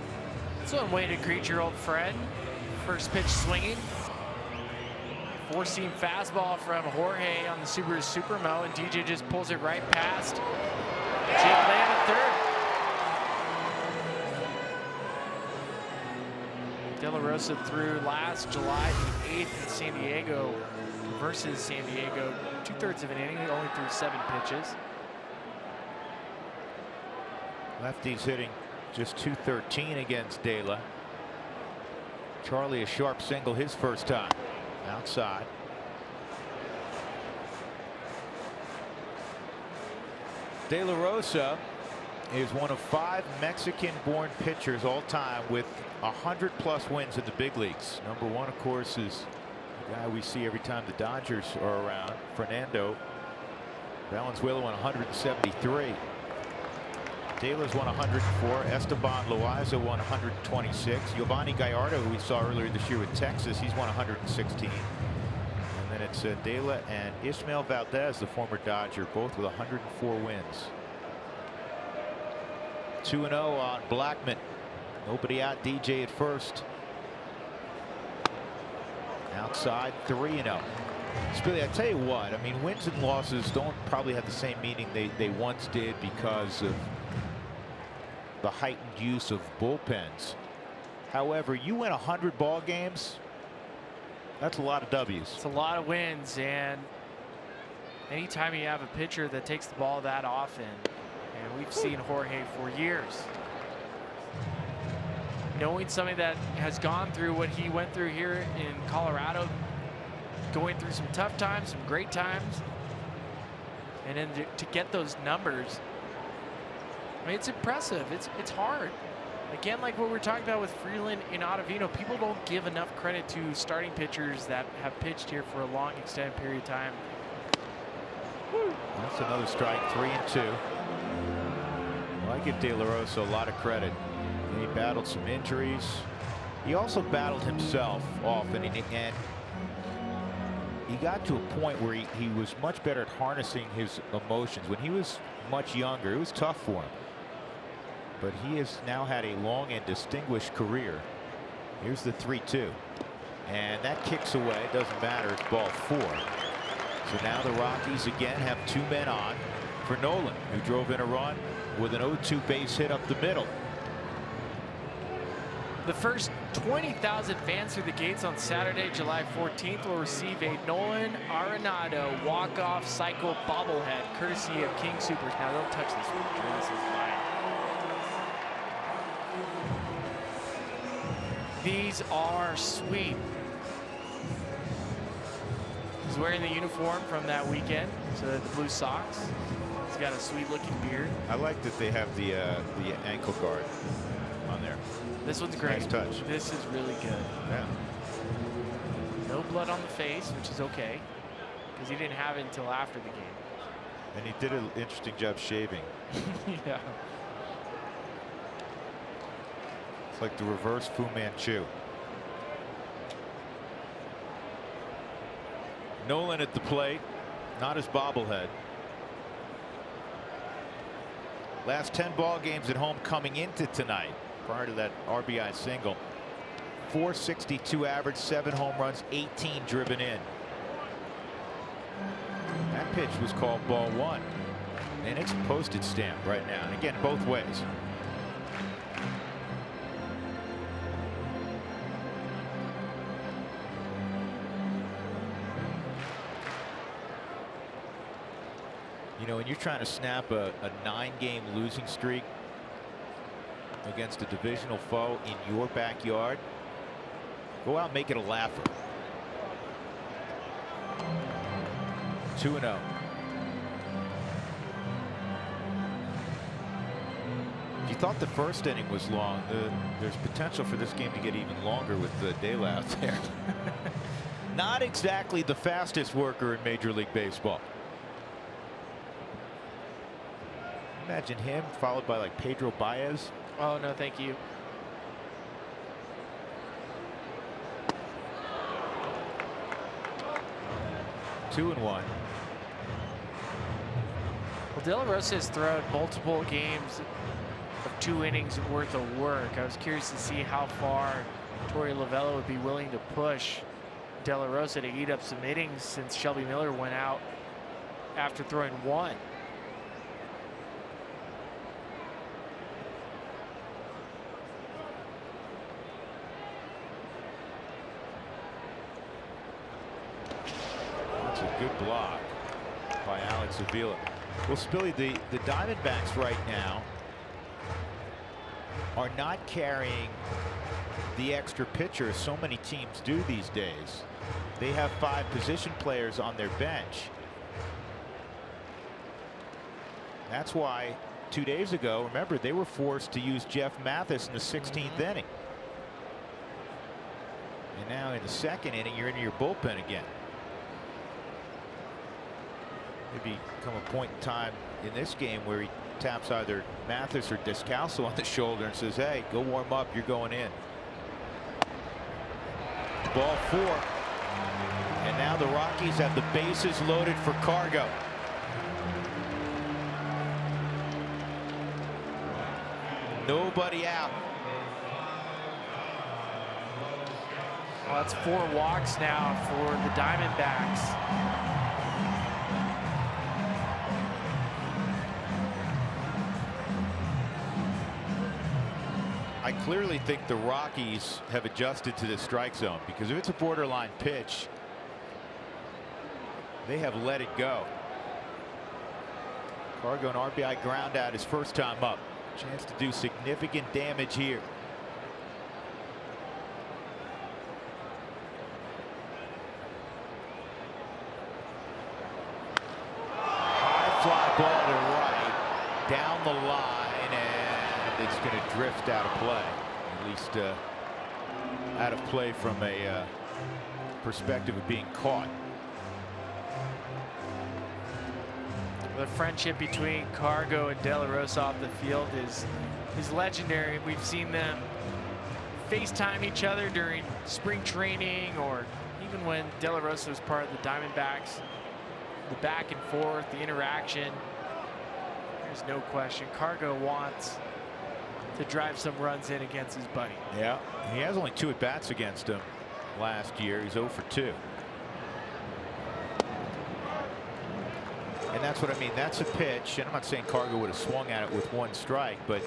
That's one way to greet your old friend. First pitch swinging. 4-seam fastball from Jorge on the Subaru Supermo, and DJ just pulls it right past Jake Lamb at third. De La Rosa threw last July 8th in San Diego versus San Diego. 2/3 of an inning. He only threw 7 pitches. Lefties hitting just .213 against De La. Charlie a sharp single his first time. Outside. De La Rosa is one of 5 Mexican-born pitchers all time with 100+ wins in the big leagues. Number 1, of course, is the guy we see every time the Dodgers are around, Fernando Valenzuela won 173. De La's won 104. Esteban Loaiza won 126. Giovanni Gallardo, who we saw earlier this year with Texas, he's won 116. And then it's De La and Ismael Valdez, the former Dodger, both with 104 wins. 2-0 on Blackman. Nobody out. DJ at first. Outside, 3-0. Spilly, I tell you what, I mean, wins and losses don't probably have the same meaning they once did because of the heightened use of bullpens. However, you win 100 ball games, that's a lot of W's. It's a lot of wins, and anytime you have a pitcher that takes the ball that often, and we've seen Jorge for years, knowing somebody that has gone through what he went through here in Colorado, going through some tough times, some great times. And then to get those numbers, I mean, it's impressive. It's hard. Again, like what we're talking about with Freeland and Ottavino, people don't give enough credit to starting pitchers that have pitched here for a long extended period of time. That's another strike, 3-2. Well, I give De La Rosa a lot of credit. He battled some injuries. He also battled himself often, and he got to a point where he was much better at harnessing his emotions. When he was much younger, it was tough for him. But he has now had a long and distinguished career. Here's the 3-2. And that kicks away. It doesn't matter. It's ball 4. So now the Rockies again have 2 men on for Nolan, who drove in a run with an 0-2 base hit up the middle. The first 20,000 fans through the gates on Saturday, July 14th, will receive a Nolan Arenado walk-off cycle bobblehead, courtesy of King Supers. Now, don't touch this one. This is mine. These are sweet. He's wearing the uniform from that weekend, so the blue socks. He's got a sweet-looking beard. I like that they have the ankle guard on there. This one's great. Nice touch. This is really good. Yeah. No blood on the face, which is okay, because he didn't have it until after the game. And he did an interesting job shaving. Yeah. It's like the reverse Fu Manchu. Nolan at the plate, not his bobblehead. Last 10 ball games at home coming into tonight, prior to that RBI single. .462 average, 7 home runs, 18 driven in. That pitch was called ball 1, and it's a postage stamp right now. And again, both ways. You know, when you're trying to snap a 9-game losing streak against a divisional foe in your backyard, go out and make it a laugher. 2-0. If you thought the first inning was long, there's potential for this game to get even longer with De La out there. Not exactly the fastest worker in Major League Baseball. Imagine him followed by like Pedro Baez. Oh, no, thank you. Two and 1. Well, De La Rosa has thrown multiple games of 2 innings worth of work. I was curious to see how far Torey Lovullo would be willing to push De La Rosa to eat up some innings since Shelby Miller went out after throwing 1. Good block by Alex Avila. Well, Spilly, the Diamondbacks right now are not carrying the extra pitcher so many teams do these days. They have 5 position players on their bench. That's why 2 days ago, remember, they were forced to use Jeff Mathis in the 16th inning. And now in the 2nd inning, you're into your bullpen again. Maybe come a point in time in this game where he taps either Mathis or Descalso on the shoulder and says, hey, go warm up, you're going in. Ball 4. And now the Rockies have the bases loaded for Cargo. Nobody out. Well, that's 4 walks now for the Diamondbacks. I clearly think the Rockies have adjusted to the strike zone, because if it's a borderline pitch, they have let it go. Cargo, an RBI ground out his first time up. Chance to do significant damage here. down the line, and it's going to drift out of play. At least out of play from a perspective of being caught. The friendship between Cargo and De La Rosa off the field is legendary. We've seen them FaceTime each other during spring training, or even when De La Rosa was part of the Diamondbacks. The back and forth, the interaction. There's no question. Cargo wants to drive some runs in against his buddy. Yeah, he has only 2 at-bats against him last year. He's 0 for 2. And that's what I mean. That's a pitch, and I'm not saying Cargo would have swung at it with 1 strike, but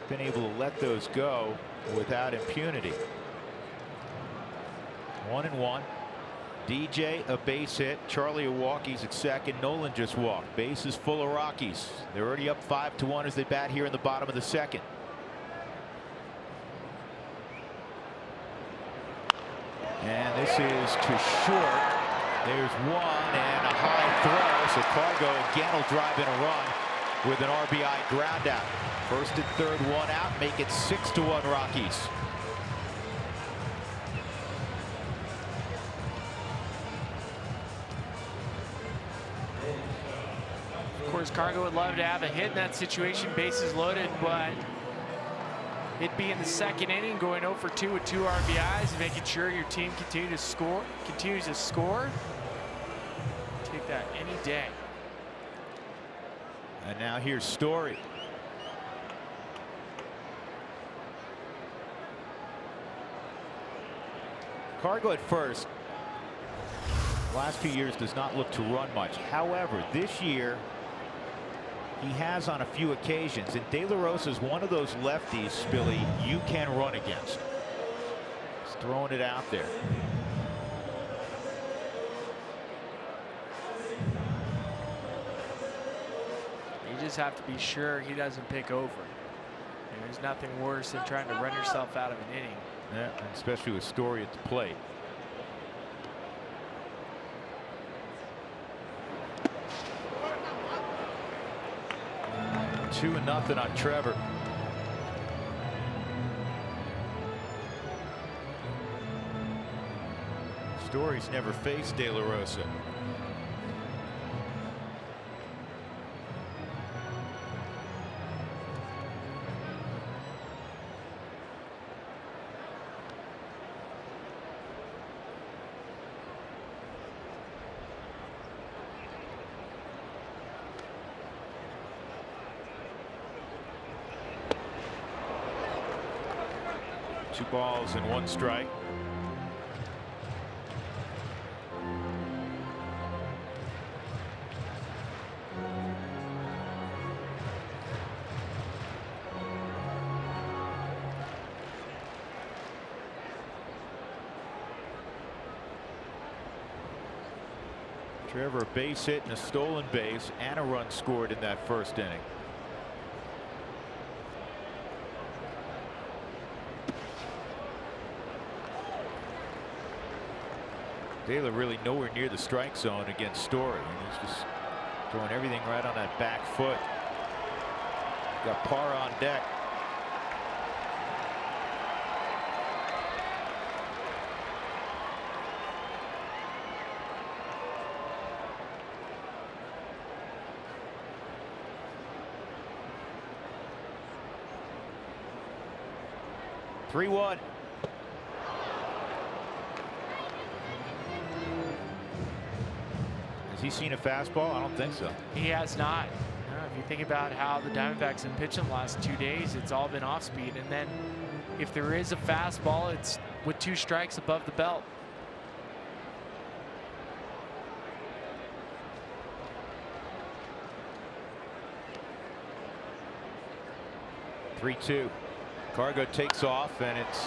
been able to let those go without impunity. 1-1. DJ a base hit. Charlie a walk. He's at second. Nolan just walked. Base is full of Rockies. They're already up 5-1 as they bat here in the bottom of the second. And this is too short. There's one and a high throw. So Cargo again will drive in a run with an RBI ground out. First and third, 1 out. Make it 6-1 Rockies. Of course, Cargo would love to have a hit in that situation, bases loaded, but it be in the second inning, going 0 for 2 with 2 RBIs, making sure your team continues to score. Take that any day. And now here's Story. Cargo at first. Last few years does not look to run much. However, this year he has on a few occasions, and De La Rosa is one of those lefties, Spilly, you can run against. Just throwing it out there. You just have to be sure he doesn't pick over. And there's nothing worse than trying to run yourself out of an inning. Yeah, and especially with Story at the plate. 2-0 on Trevor. Story's never faced De La Rosa. Two balls and 1 strike. Trevor, a base hit and a stolen base and a run scored in that first inning. Taylor really nowhere near the strike zone against Story, and he's just throwing everything right on that back foot. Got par on deck. Three-1. Has he seen a fastball? I don't think so. He has not. No, if you think about how the Diamondbacks have pitched in the last 2 days, it's all been off speed. And then if there is a fastball, it's with 2 strikes above the belt. Three-2. Cargo takes off, and it's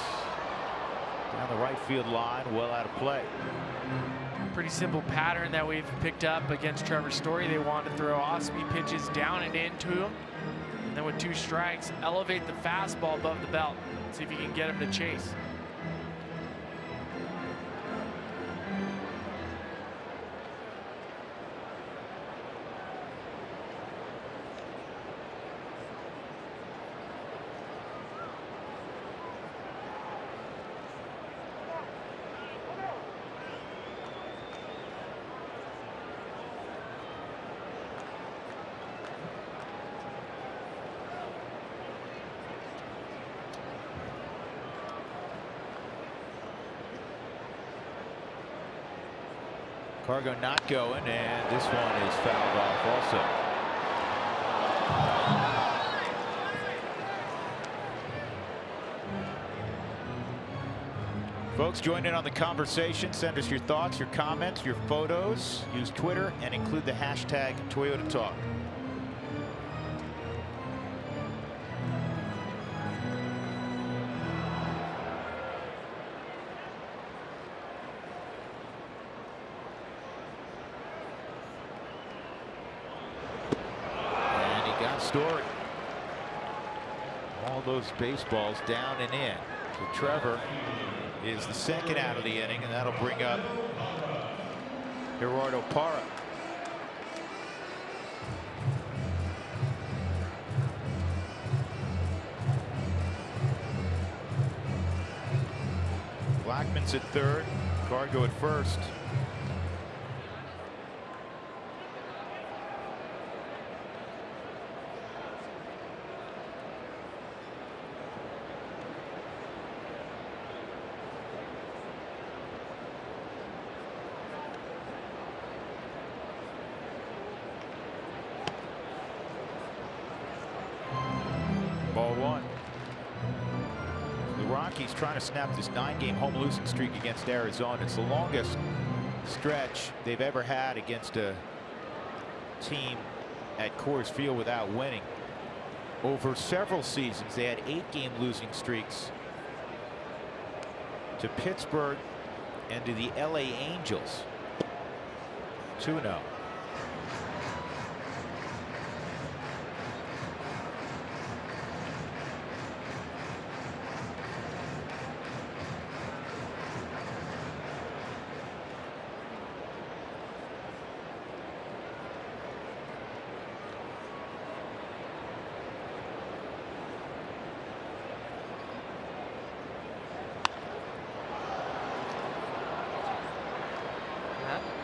down the right field line, well out of play. Pretty simple pattern that we've picked up against Trevor Story. They want to throw off-speed pitches down and into him, and then with 2 strikes, elevate the fastball above the belt. See if you can get him to chase. Cargo not going, and this one is fouled off also. Folks, join in on the conversation. Send us your thoughts, your comments, your photos. Use Twitter and include the hashtag Toyota Talk. And he got Story. All those baseballs down and in. So Trevor is the second out of the inning, and that'll bring up Gerardo Parra. Blackman's at third, Cargo at first. Ball one. The Rockies trying to snap this 9-game home losing streak against Arizona. It's the longest stretch they've ever had against a team at Coors Field without winning. Over several seasons, they had 8-game losing streaks to Pittsburgh and to the LA Angels. 2-0.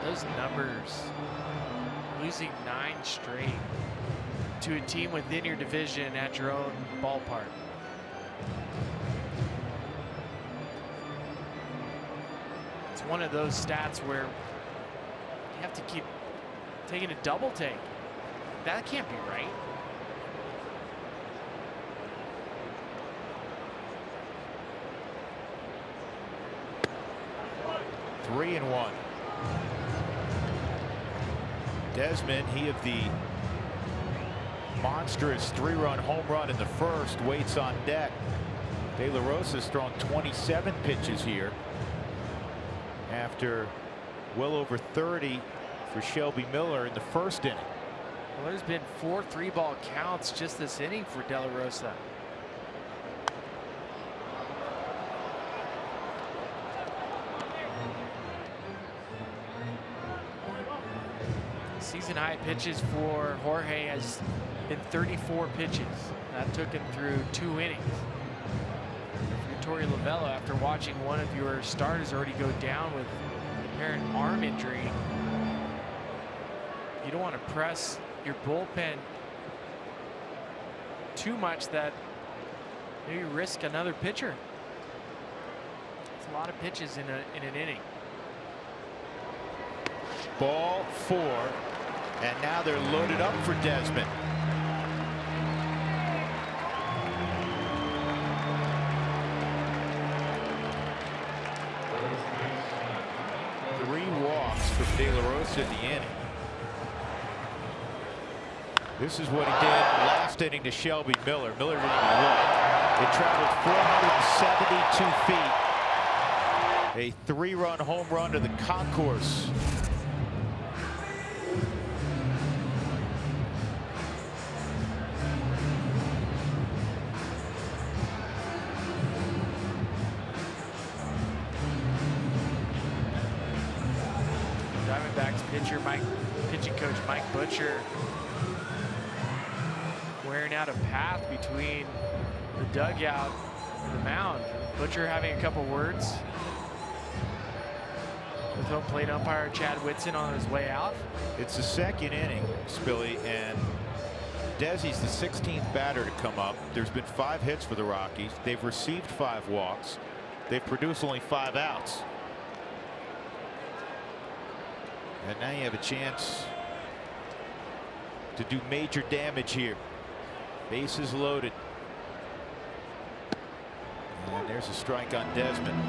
Those numbers, losing 9 straight to a team within your division at your own ballpark. It's one of those stats where you have to keep taking a double take. That can't be right. Three and one. Desmond, he of the monstrous 3-run home run in the first, waits on deck. De La Rosa's thrown 27 pitches here after well over 30 for Shelby Miller in the first inning. Well, there's been 4 3-ball counts just this inning for De La Rosa. Season high pitches for Jorge has been 34 pitches. That took him through 2 innings. For Torey Lovullo, after watching one of your starters already go down with an apparent arm injury, you don't want to press your bullpen too much that maybe risk another pitcher. It's a lot of pitches in an inning. Ball 4, and now they're loaded up for Desmond. Three walks for De La Rosa in the inning. This is what he did last inning to Shelby Miller. Miller didn't even look. It traveled 472 feet. A 3-run home run to the concourse. Diamondbacks pitching coach Mike Butcher wearing out a path between the dugout and the mound. Butcher having a couple words with home plate umpire Chad Whitson on his way out. It's the second inning, Spilly, and Desi's the 16th batter to come up. There's been 5 hits for the Rockies. They've received 5 walks. They've produced only 5 outs. And now you have a chance to do major damage here. Bases loaded. And there's a strike on Desmond.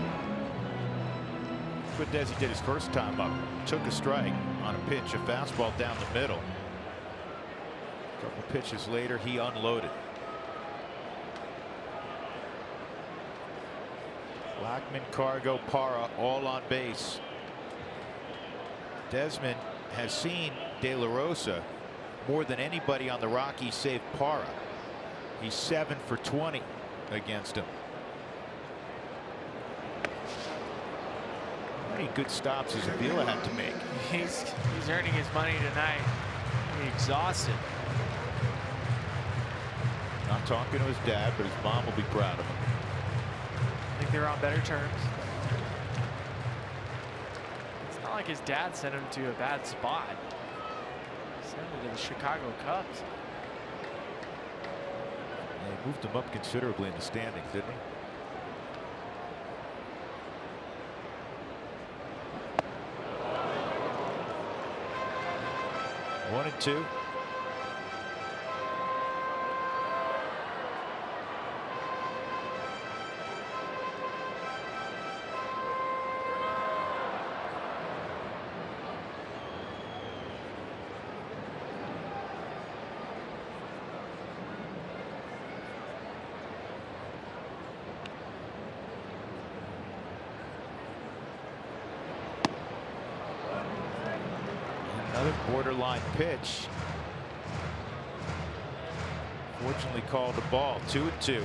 That's what Desi did his first time up. Took a strike on a pitch, a fastball down the middle. A couple pitches later, he unloaded. Blackman, Cargo, Parra all on base. Desmond has seen De La Rosa more than anybody on the Rockies save Parra. He's 7 for 20 against him. How many good stops has Avila had to make? He's earning his money tonight. He's exhausted. Not talking to his dad, but his mom will be proud of him. I think they're on better terms. It's not like his dad sent him to a bad spot. He sent him to the Chicago Cubs. They moved him up considerably in the standings, didn't he? One and two. Another borderline pitch. Fortunately called the ball. 2-2.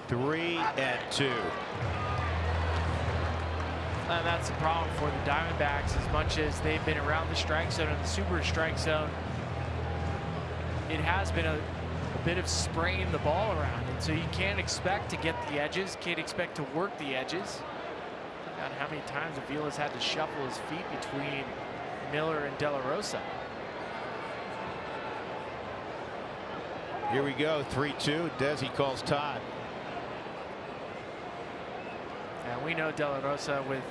Three and two. And that's the problem for the Diamondbacks. As much as they've been around the strike zone and the super strike zone, it has been a bit of spraying the ball around. And so you can't expect to get the edges, can't expect to work the edges. Forgot how many times Avila's had to shuffle his feet between Miller and De La Rosa. Here we go. 3-2. Desi calls time. And we know De La Rosa with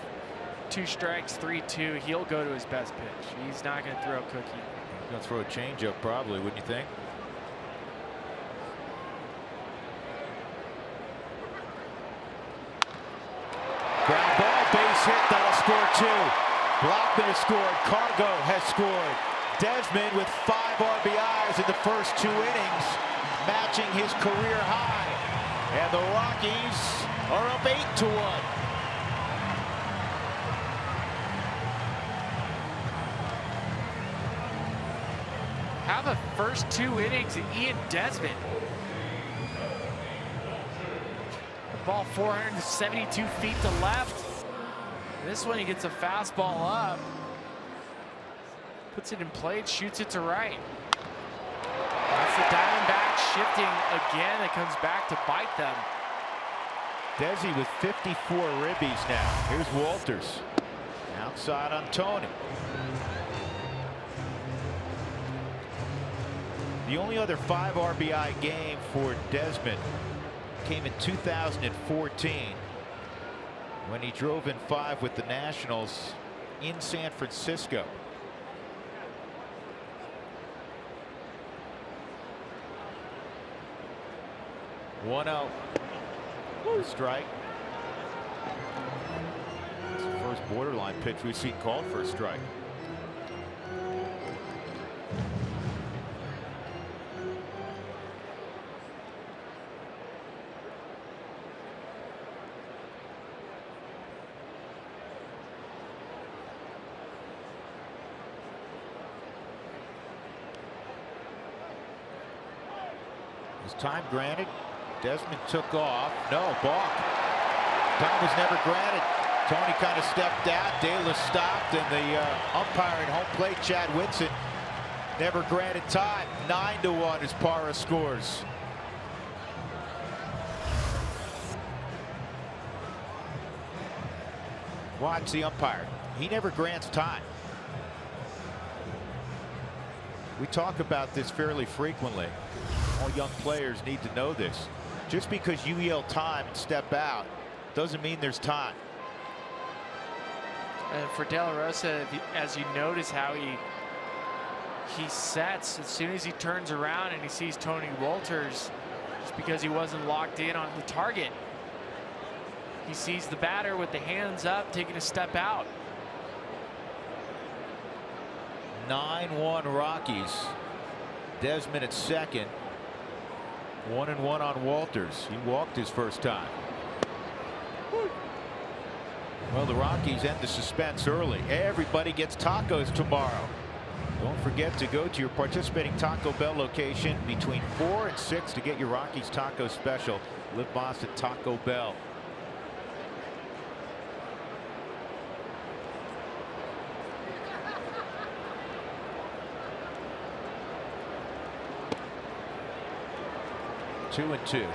2 strikes, 3-2, he'll go to his best pitch. He's not going to throw a cookie. He's going to throw a changeup probably, wouldn't you think? Ground ball, base hit, that'll score 2. Blackman has scored. Cargo has scored. Desmond with 5 RBIs in the first 2 innings, matching his career high. And the Rockies are up 8-1. How the first 2 innings of Ian Desmond? The ball 472 feet to left. This one he gets a fastball up. Puts it in play, shoots it to right. That's the Diamondbacks shifting again. It comes back to bite them. Desi with 54 ribbies now. Here's Walters. Outside on Tony. The only other 5 RBI game for Desmond came in 2014 when he drove in 5 with the Nationals in San Francisco. One out. Strike. It's the first borderline pitch we've seen called for a strike. Was time granted? Desmond took off. No, balk. Time was never granted. Tony kind of stepped out. De La stopped, and the umpire at home plate, Chad Whitson, never granted time. 9-1 as Parra scores. Watch the umpire. he never grants time. We talk about this fairly frequently. All young players need to know this. Just because you yell time and step out doesn't mean there's time. And for De La Rosa, as you notice how he sets as soon as he turns around and he sees Tony Wolters, just because he wasn't locked in on the target. He sees the batter with the hands up, taking a step out. 9-1 Rockies. Desmond at second. 1-1 on Walters. He walked his first time. Well, the Rockies end the suspense early. Everybody gets tacos tomorrow. Don't forget to go to your participating Taco Bell location between 4 and 6 to get your Rockies taco special. Live Boston Taco Bell. Two and two.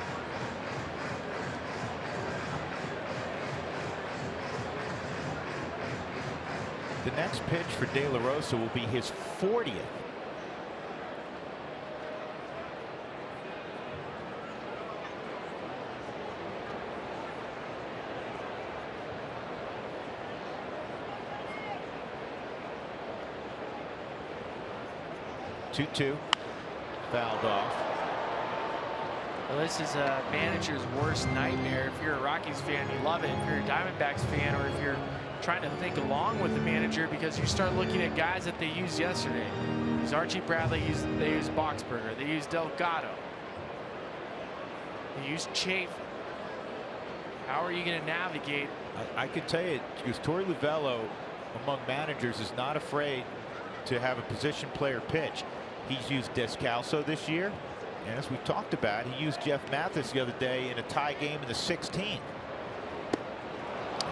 The next pitch for De La Rosa will be his 40th. Two fouled off. Well, this is a manager's worst nightmare. If you're a Rockies fan, you love it. If you're a Diamondbacks fan, or if you're trying to think along with the manager, because you start looking at guys that they used yesterday. Use Archie Bradley, they used Boxberger, they used Delgado, they used Chafe. How are you going to navigate? I could tell you, because Torey Lovullo, among managers, is not afraid to have a position player pitch. He's used Descalso this year, and as we talked about, he used Jeff Mathis the other day in a tie game in the 16th.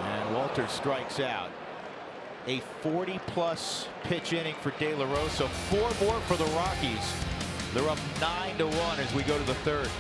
And Walters strikes out. A 40-plus pitch inning for De La Rosa. 4 more for the Rockies. They're up 9-1 as we go to the third.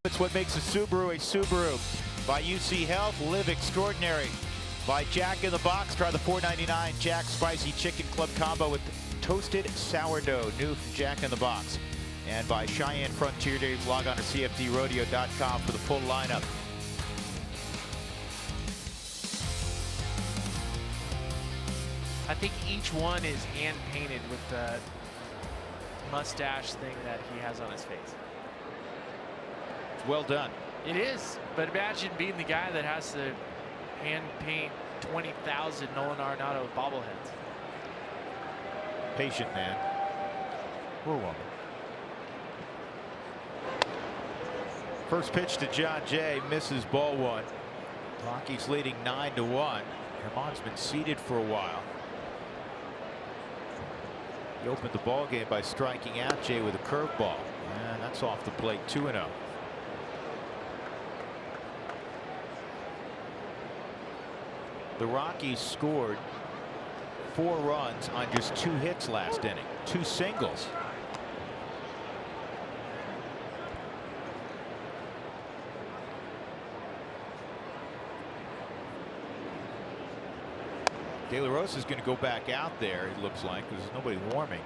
It's what makes a Subaru by UC Health. Live extraordinary. By Jack in the Box. Try the $4.99 Jack Spicy Chicken Club combo with toasted sourdough. New from Jack in the Box. And by Cheyenne Frontier Days. Log on to CFDrodeo.com for the full lineup. I think each one is hand painted with the mustache thing that he has on his face. Well done. It is, but imagine being the guy that has to hand paint 20,000 Nolan Arenado bobbleheads. Patient man. Or woman. First pitch to John Jay, misses, ball one. Rockies leading 9-1. Herman's been seated for a while. He opened the ball game by striking out Jay with a curveball, and that's off the plate. 2-0. The Rockies scored 4 runs on just 2 hits last inning, 2 singles. De La Rosa is going to go back out there, it looks like, because there's nobody warming.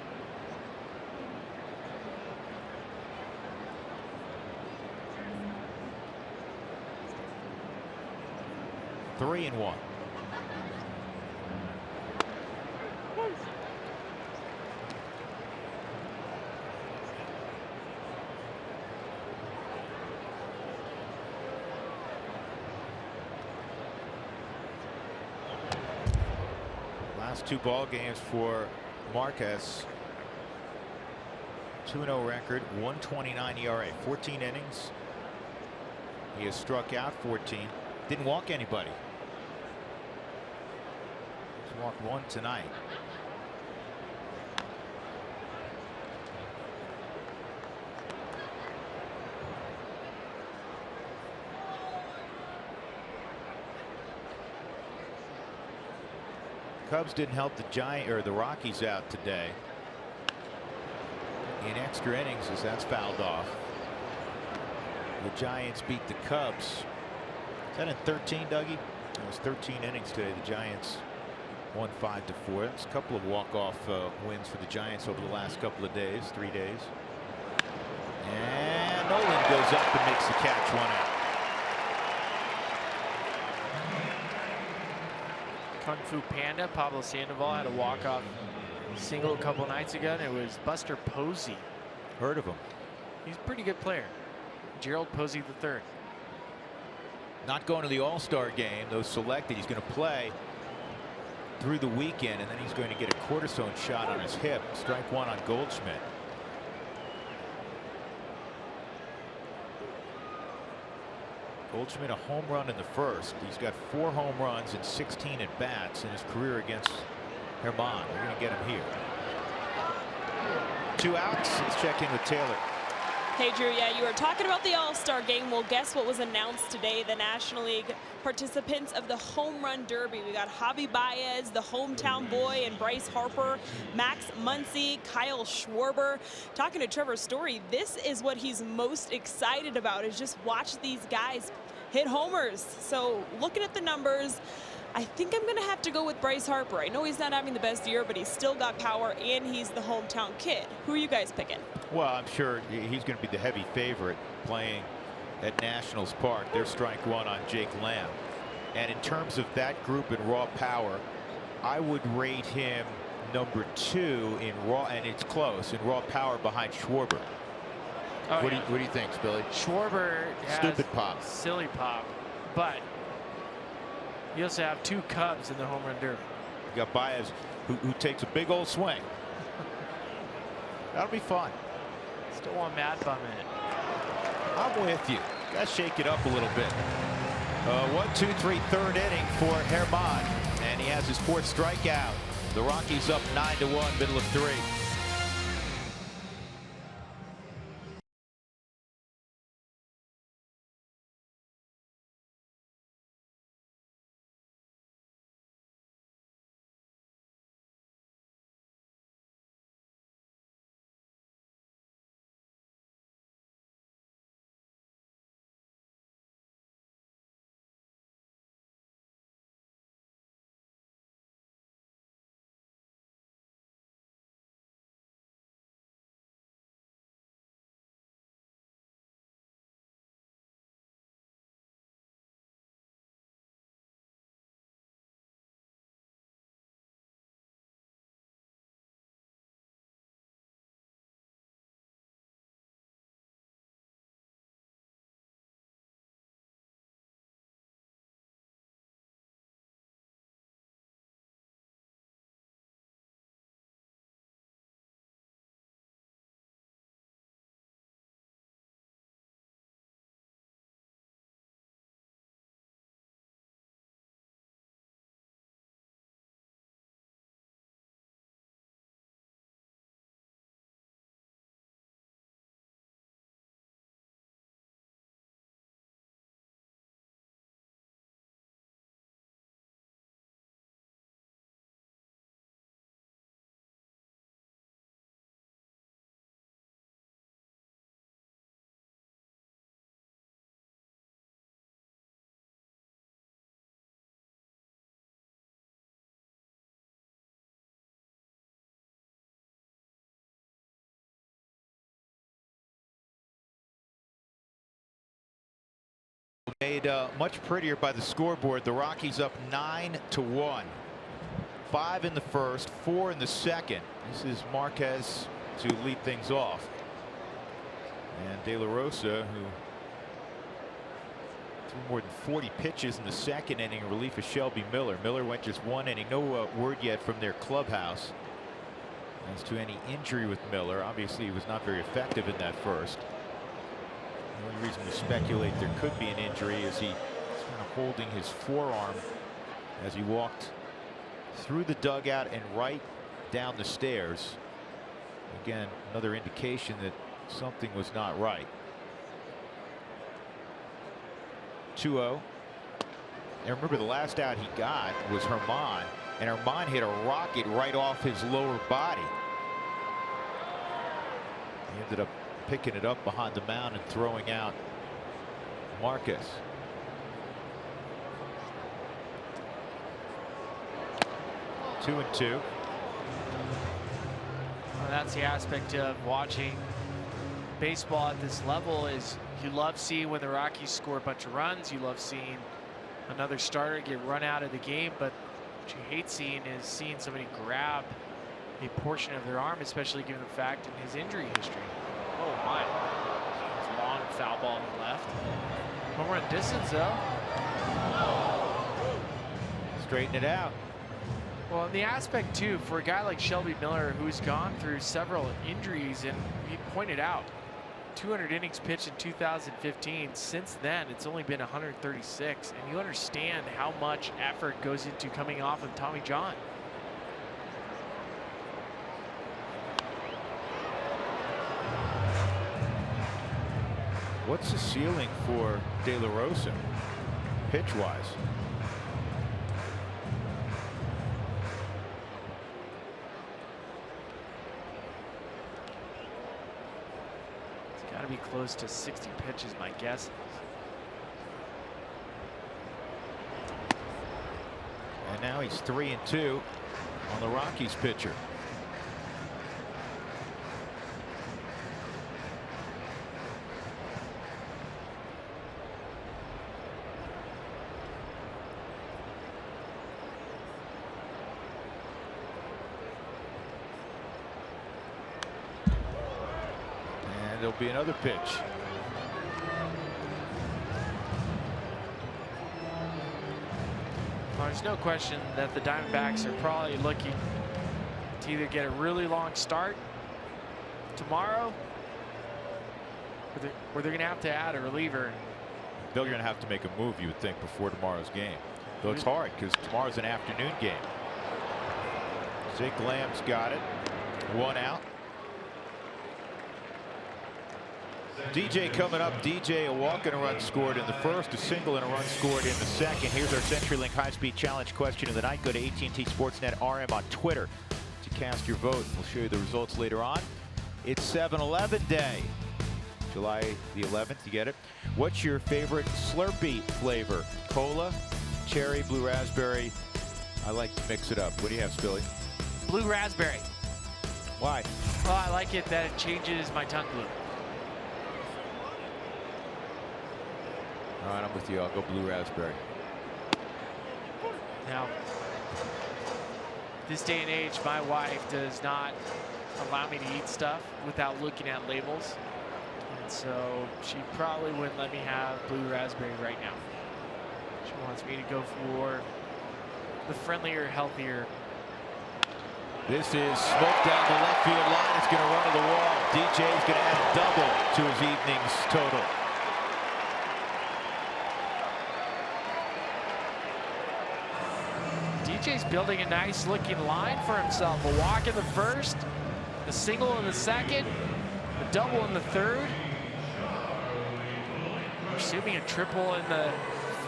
Three and 1. Last 2 ball games for Marquez. 2-0 record, 1.29 ERA, 14 innings. He has struck out 14. Didn't walk anybody. He's walked 1 tonight. Cubs didn't help the Rockies out today in extra innings as that's fouled off. The Giants beat the Cubs. Is that in 13, Dougie? It was 13 innings today. The Giants won 5-4. It's a couple of walk-off wins for the Giants over the last couple of days, 3 days. And Nolan goes up and makes the catch, 1 out. Kung Fu Panda, Pablo Sandoval had a walk-off single a couple nights ago, and it was Buster Posey. Heard of him. He's a pretty good player. Gerald Posey III. Not going to the All-Star game. Those selected. He's going to play through the weekend, and then he's going to get a cortisone shot on his hip. Strike 1 on Goldschmidt. Goldschmidt a home run in the first. He's got 4 home runs and 16 at bats in his career against Herman. We're going to get him here. 2 outs. Let's check in with Taylor. Hey, Drew, yeah, you were talking about the All-Star game. Well, guess what was announced today? The National League participants of the Home Run Derby. We got Javi Baez, the hometown boy, and Bryce Harper, Max Muncy, Kyle Schwarber. Talking to Trevor Story, this is what he's most excited about, is just watch these guys hit homers. So looking at the numbers, I think I'm going to have to go with Bryce Harper. I know he's not having the best year, but he's still got power, and he's the hometown kid. Who are you guys picking? Well, I'm sure he's going to be the heavy favorite playing at Nationals Park. They're strike 1 on Jake Lamb. And in terms of that group in raw power, I would rate him number 2 in raw, and it's close, in raw power behind Schwarber. Oh, what do you think, Billy? Schwarber has stupid pop, silly pop, but you also have 2 Cubs in the Home Run Derby. You got Baez who takes a big old swing. That'll be fun. Still want Mad Bum in it. I'm with you. Got to shake it up a little bit. 1, 2, 3, third inning for Herman, and he has his 4th strikeout. The Rockies up 9-1, middle of 3. much prettier by the scoreboard. The Rockies up 9-1. 5 in the first, 4 in the second. This is Marquez to lead things off. And De La Rosa, who threw more than 40 pitches in the second inning in relief of Shelby Miller. Miller went just 1 inning. No word yet from their clubhouse as to any injury with Miller. Obviously, he was not very effective in that first. The only reason to speculate there could be an injury is he was kind of holding his forearm as he walked through the dugout and right down the stairs. Again, another indication that something was not right. 2-0. And remember, the last out he got was Herman, and Herman hit a rocket right off his lower body. He ended up picking it up behind the mound and throwing out Marquez. 2-2. Well, that's the aspect of watching baseball at this level, is you love seeing when the Rockies score a bunch of runs. You love seeing another starter get run out of the game, but what you hate seeing is seeing somebody grab a portion of their arm, especially given the fact in his injury history. Oh my, it's a long foul ball to the left. Home run distance though. Straighten it out. Well, and the aspect too, for a guy like Shelby Miller, who's gone through several injuries, and he pointed out 200 innings pitched in 2015. Since then, it's only been 136, and you understand how much effort goes into coming off of Tommy John. What's the ceiling for De La Rosa, pitch-wise? It's got to be close to 60 pitches, my guess. And now he's 3-2 on the Rockies pitcher. There'll be another pitch. Well, there's no question that the Diamondbacks are probably looking to either get a really long start tomorrow, or they're going to have to add a reliever. They're going to have to make a move, you would think, before tomorrow's game. Though it's hard because tomorrow's an afternoon game. Zach Lamb's got it. 1 out. DJ coming up. DJ, a walk and a run scored in the first, a single and a run scored in the second. Here's our CenturyLink high-speed challenge question of the night. Go to AT&T Sportsnet RM on Twitter to cast your vote. We'll show you the results later on. It's 7-Eleven Day, July the 11th. You get it? What's your favorite Slurpee flavor? Cola, cherry, blue raspberry? I like to mix it up. What do you have, Spilly? Blue raspberry. Why? Well, I like it that it changes my tongue blue. All right, I'm with you. I'll go blue raspberry. Now, this day and age, my wife does not allow me to eat stuff without looking at labels. And so she probably wouldn't let me have blue raspberry right now. She wants me to go for the friendlier, healthier. This is smoke down the left field line. It's going to run to the wall. DJ's going to add a double to his evening's total. DJ's building a nice looking line for himself. A walk in the first, a single in the second, a double in the third. Assuming a triple in the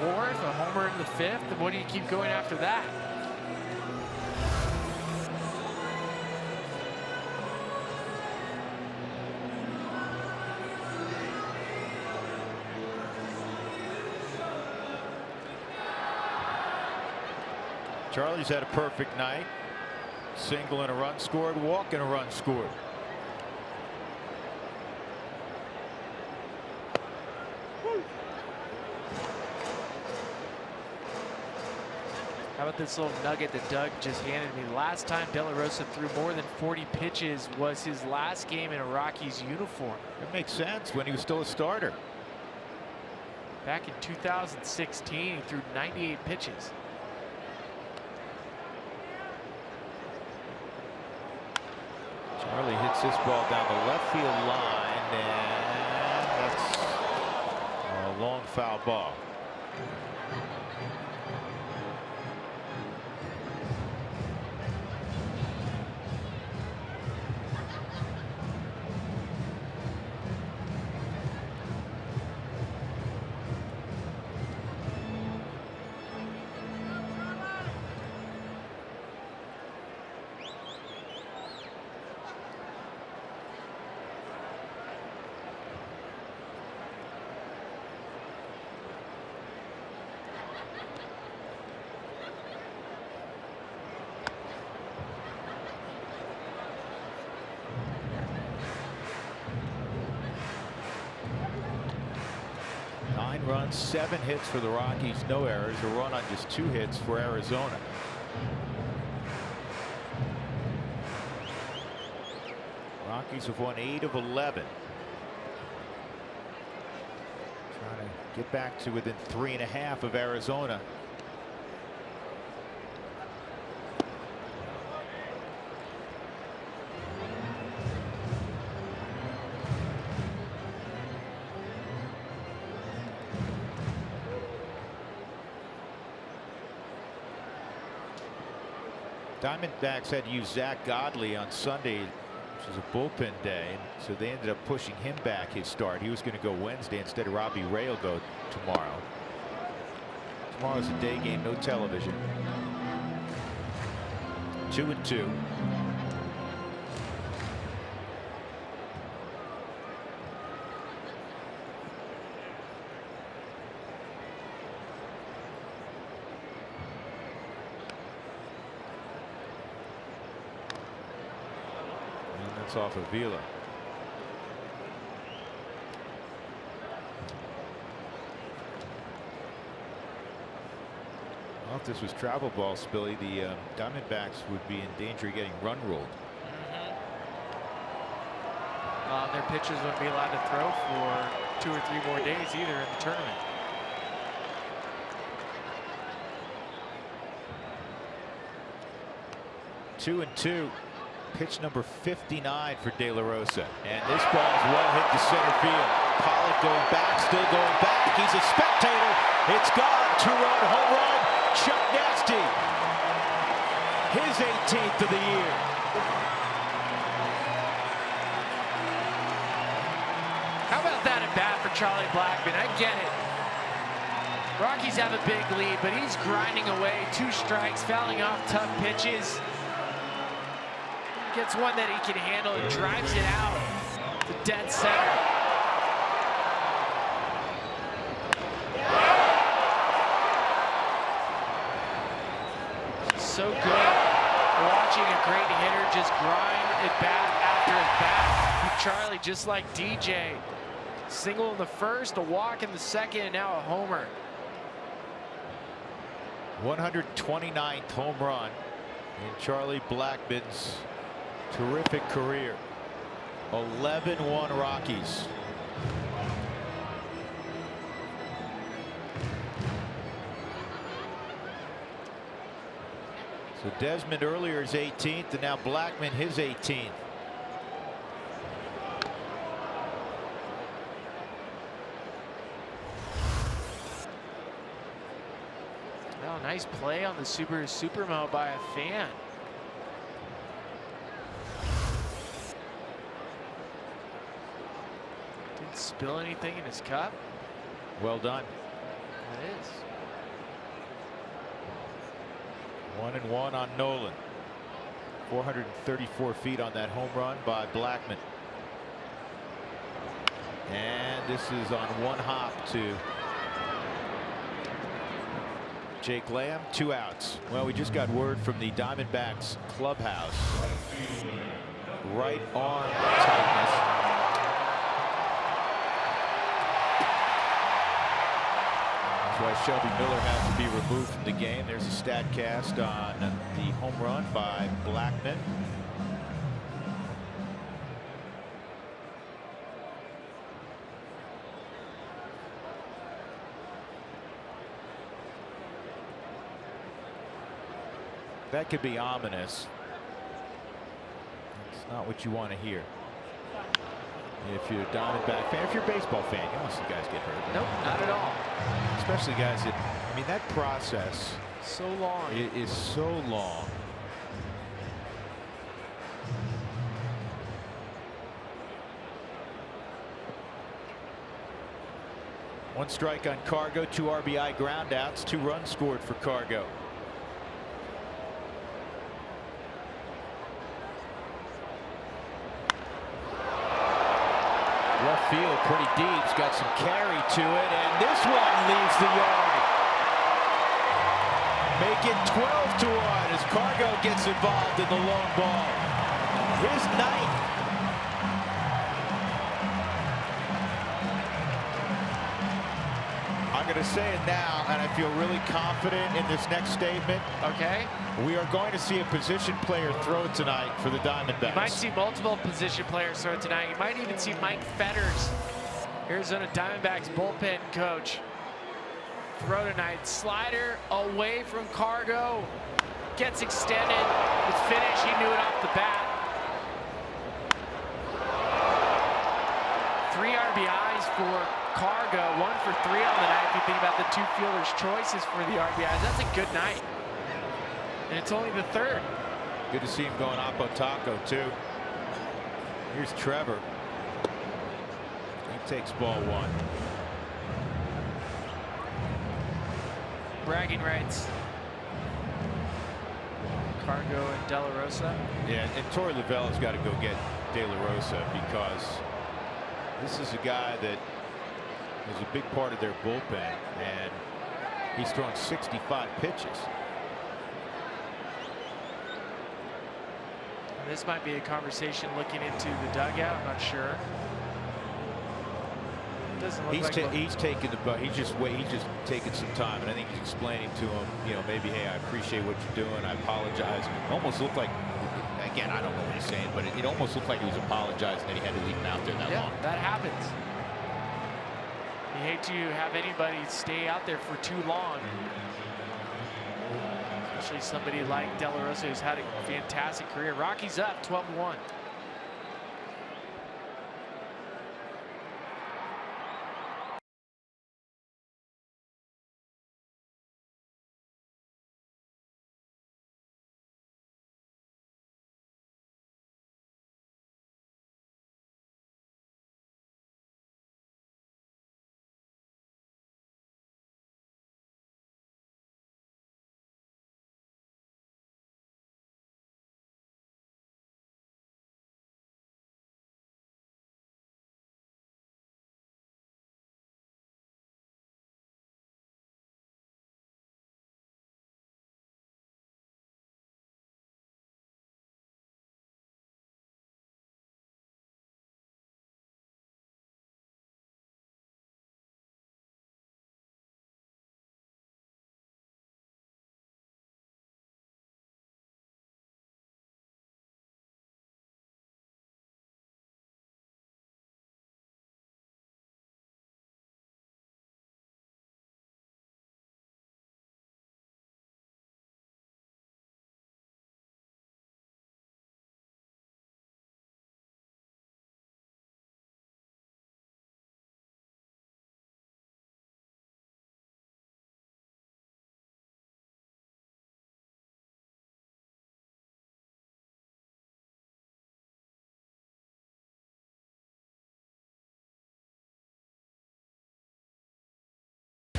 fourth, a homer in the fifth. And what do you keep going after that? Charlie's had a perfect night. Single and a run scored, walk and a run scored. How about this little nugget that Doug just handed me? Last time De La Rosa threw more than 40 pitches was his last game in a Rockies uniform. It makes sense, when he was still a starter. Back in 2016, he threw 98 pitches. Charlie hits this ball down the left field line, and that's a long foul ball. Runs, 7 hits for the Rockies, no errors, a run on just 2 hits for Arizona. Rockies have won 8 of 11. Trying to get back to within 3.5 of Arizona. Diamondbacks had to use Zach Godley on Sunday, which was a bullpen day, so they ended up pushing him back his start. He was going to go Wednesday instead of Robbie Ray will go tomorrow. Tomorrow's a day game, no television. 2-2. Off of Vila. Well, if this was travel ball, Spilly, the Diamondbacks would be in danger of getting run ruled. Their pitchers wouldn't be allowed to throw for 2 or 3 more days either in the tournament. Two and two. Pitch number 59 for De La Rosa, and this ball is well hit to center field. Pollock going back, still going back. He's a spectator. It's gone. 2-run home run. Chuck Nasty, his 18th of the year. How about that at bat for Charlie Blackmon? I get it. Rockies have a big lead, but he's grinding away. 2 strikes, fouling off tough pitches. Gets one that he can handle and drives it out to dead center. So good. Watching a great hitter just grind at bat after at bat. Charlie, just like DJ. Single in the first, a walk in the second, and now a homer. 129th home run in Charlie Blackmon's terrific career. 11-1 Rockies. So Desmond earlier is 18th, and now Blackmon his 18th. Oh, nice play on the Subaru Supermo by a fan. Didn't spill anything in his cup. Well done. That is. 1-1 on Nolan. 434 feet on that home run by Blackmon. And this is on one hop to Jake Lamb. 2 outs. Well, we just got word from the Diamondbacks clubhouse. Right arm tightness. That's why Shelby Miller has to be removed from the game. There's a stat cast on the home run by Blackman. That could be ominous. It's not what you want to hear. If you're a Diamondback fan, if you're a baseball fan, you don't want to see guys get hurt. Nope, not at all. Especially guys that, I mean, that process So long. it is so long. One strike on Cargo, 2 RBI groundouts, 2 runs scored for Cargo. Left field pretty deep. It's got some carry to it, and this one leaves the yard. Make it 12-1 as Cargo gets involved in the long ball. His night. I'm going to say it now, and I feel really confident in this next statement. Okay. We are going to see a position player throw tonight for the Diamondbacks. You might see multiple position players throw tonight. You might even see Mike Fetters, Arizona Diamondbacks bullpen coach, throw tonight. Slider away from Cargo. Gets extended. It's finished. He knew it off the bat. 3 RBIs for Cargo. 1 for 3 on the night. If you think about the 2 fielders' choices for the RBIs, that's a good night. And it's only the 3rd. Good to see him going Oppo Taco too. Here's Trevor. He takes ball 1. Bragging rights. Cargo and De La Rosa. Yeah, and Torey Lovullo's got to go get De La Rosa because this is a guy that is a big part of their bullpen, and he's thrown 65 pitches. This might be a conversation looking into the dugout. I'm not sure. Doesn't look like he's taking he's just taking some time, and I think he's explaining to him, you know, maybe, hey, I appreciate what you're doing. I apologize. It almost looked like, again, I don't know what he's saying, but it almost looked like he was apologizing that he had to leave him out there that long. That happens. You hate to have anybody stay out there for too long. Especially somebody like De La Rosa, who's had a fantastic career. Rockies up 12-1.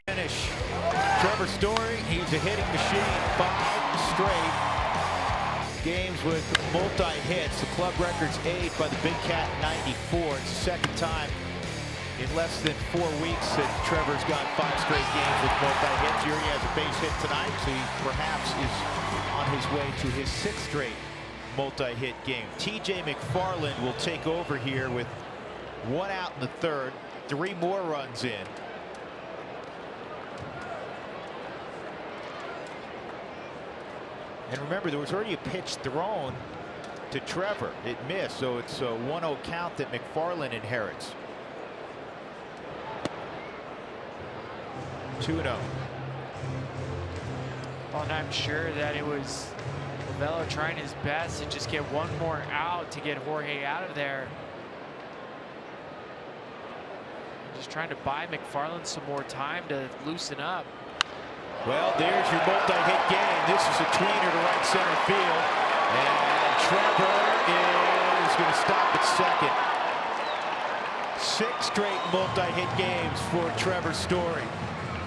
Finish. Trevor Story, he's a hitting machine. 5 straight games with multi-hits. The club record's 8 by the Big Cat in '94. It's the second time in less than 4 weeks that Trevor's got 5 straight games with multi-hits. Here he has a base hit tonight, so he perhaps is on his way to his 6th straight multi-hit game. TJ McFarland will take over here with 1 out in the 3rd. 3 more runs in. And remember, there was already a pitch thrown to Trevor. It missed, so it's a 1-0 count that McFarland inherits. 2-0. Well, and I'm sure that it was Lovello trying his best to just get one more out to get Jorge out of there. Just trying to buy McFarland some more time to loosen up. Well, there's your multi-hit game. This is a tweener to right center field. And Trevor is going to stop at second. 6 straight multi-hit games for Trevor Story.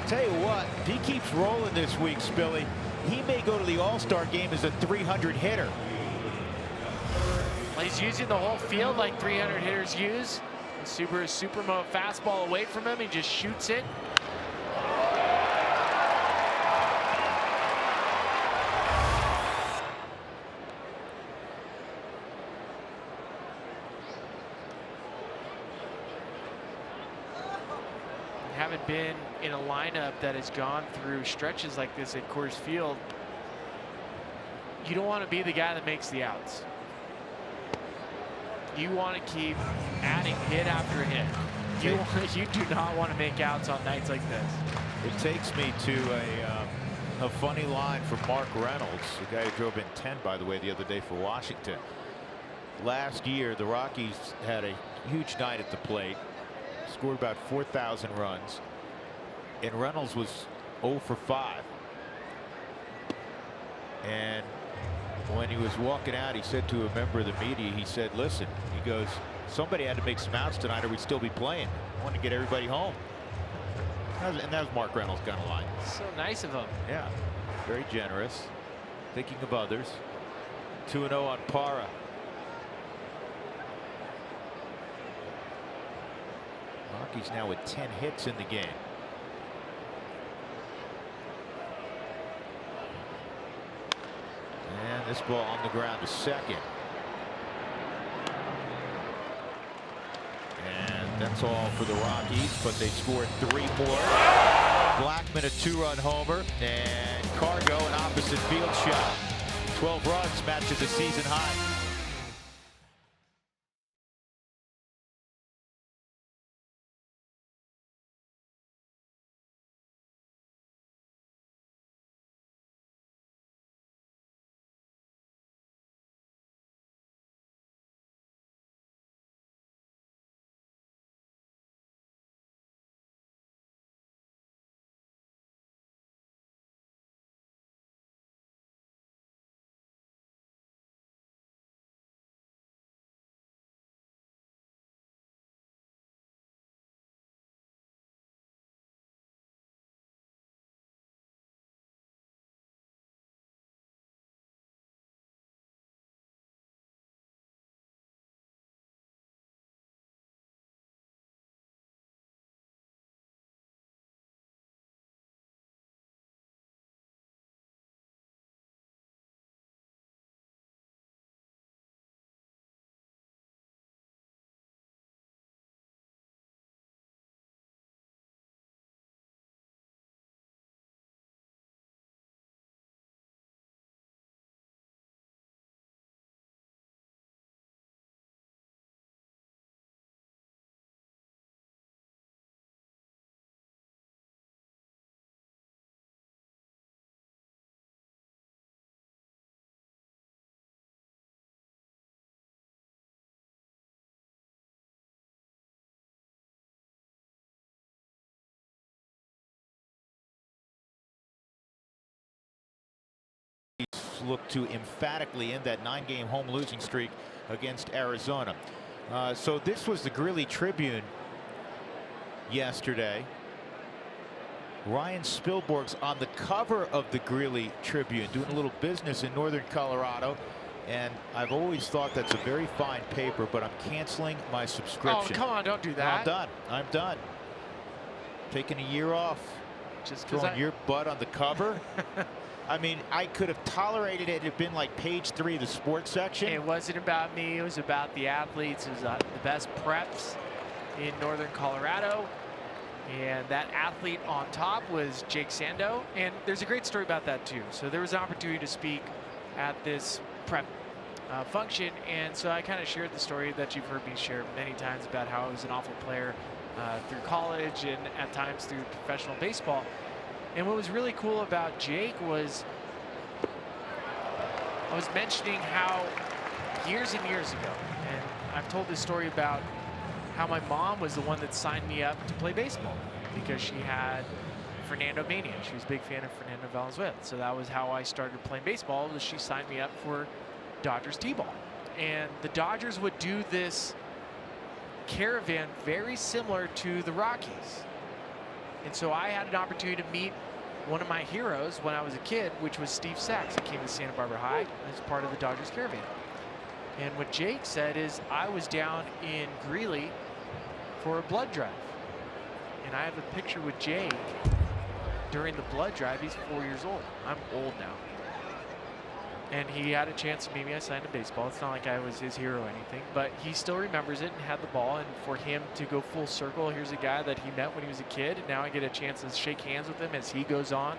Tell you what, if he keeps rolling this week, Spilly, he may go to the All-Star game as a 300 hitter. Well, he's using the whole field like 300 hitters use. The Subaru Supermo fastball away from him. He just shoots it. Haven't been in a lineup that has gone through stretches like this at Coors Field. You don't want to be the guy that makes the outs. You want to keep adding hit after hit. You do not want to make outs on nights like this. It takes me to a funny line from Mark Reynolds, the guy who drove in 10, by the way, the other day for Washington. Last year, the Rockies had a huge night at the plate, scored about 4,000 runs, and Reynolds was 0 for 5. And when he was walking out, he said to a member of the media, he said, listen, he goes, somebody had to make some outs tonight or we'd still be playing. I want to get everybody home. And that was Mark Reynolds' kind of line. So nice of him. Yeah, very generous, thinking of others. 2-0 on Parra. Rockies now with 10 hits in the game. And this ball on the ground to second. And that's all for the Rockies, but they scored 3 more. Blackman a 2-run homer, and Cargo an opposite field shot. 12 runs matches a season high. Look to emphatically end that 9-game home losing streak against Arizona. So this was the Greeley Tribune yesterday. Ryan Spilborg's on the cover of the Greeley Tribune doing a little business in northern Colorado, and I've always thought that's a very fine paper, but I'm canceling my subscription. Oh, come on, don't do that. I'm done. I'm done. Taking a year off. Just throwing your butt on the cover. I mean, I could have tolerated it. It had been like page 3 of the sports section. It wasn't about me. It was about the athletes. It was the best preps in northern Colorado. And that athlete on top was Jake Sando. And there's a great story about that, too. So there was an opportunity to speak at this prep function, and so I kind of shared the story that you've heard me share many times about how I was an awful player through college and at times through professional baseball. And what was really cool about Jake was I was mentioning how years and years ago, and I've told this story about how my mom was the one that signed me up to play baseball because she had Fernando Mania. She was a big fan of Fernando Valenzuela. So that was how I started playing baseball, was she signed me up for Dodgers T-ball. And the Dodgers would do this caravan very similar to the Rockies. And so I had an opportunity to meet one of my heroes when I was a kid, which was Steve Sachs. He came to Santa Barbara High as part of the Dodgers caravan. And what Jake said is I was down in Greeley for a blood drive. And I have a picture with Jake during the blood drive. He's 4 years old. I'm old now. And he had a chance to meet me. I signed a baseball. It's not like I was his hero or anything, but he still remembers it and had the ball. And for him to go full circle, here's a guy that he met when he was a kid. And now I get a chance to shake hands with him as he goes on.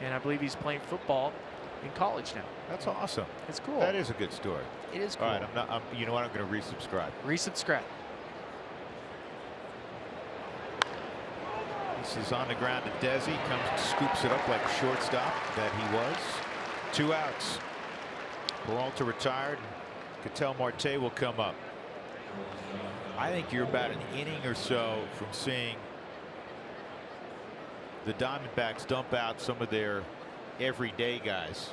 And I believe he's playing football in college now. That's awesome. It's cool. That is a good story. It is cool. All right, you know what? I'm going to resubscribe. Resubscribe. This is on the ground to Desi. Comes, scoops it up like a shortstop that he was. 2 outs. Peralta retired. Ketel Marte will come up. I think you're about an inning or so from seeing the Diamondbacks dump out some of their everyday guys.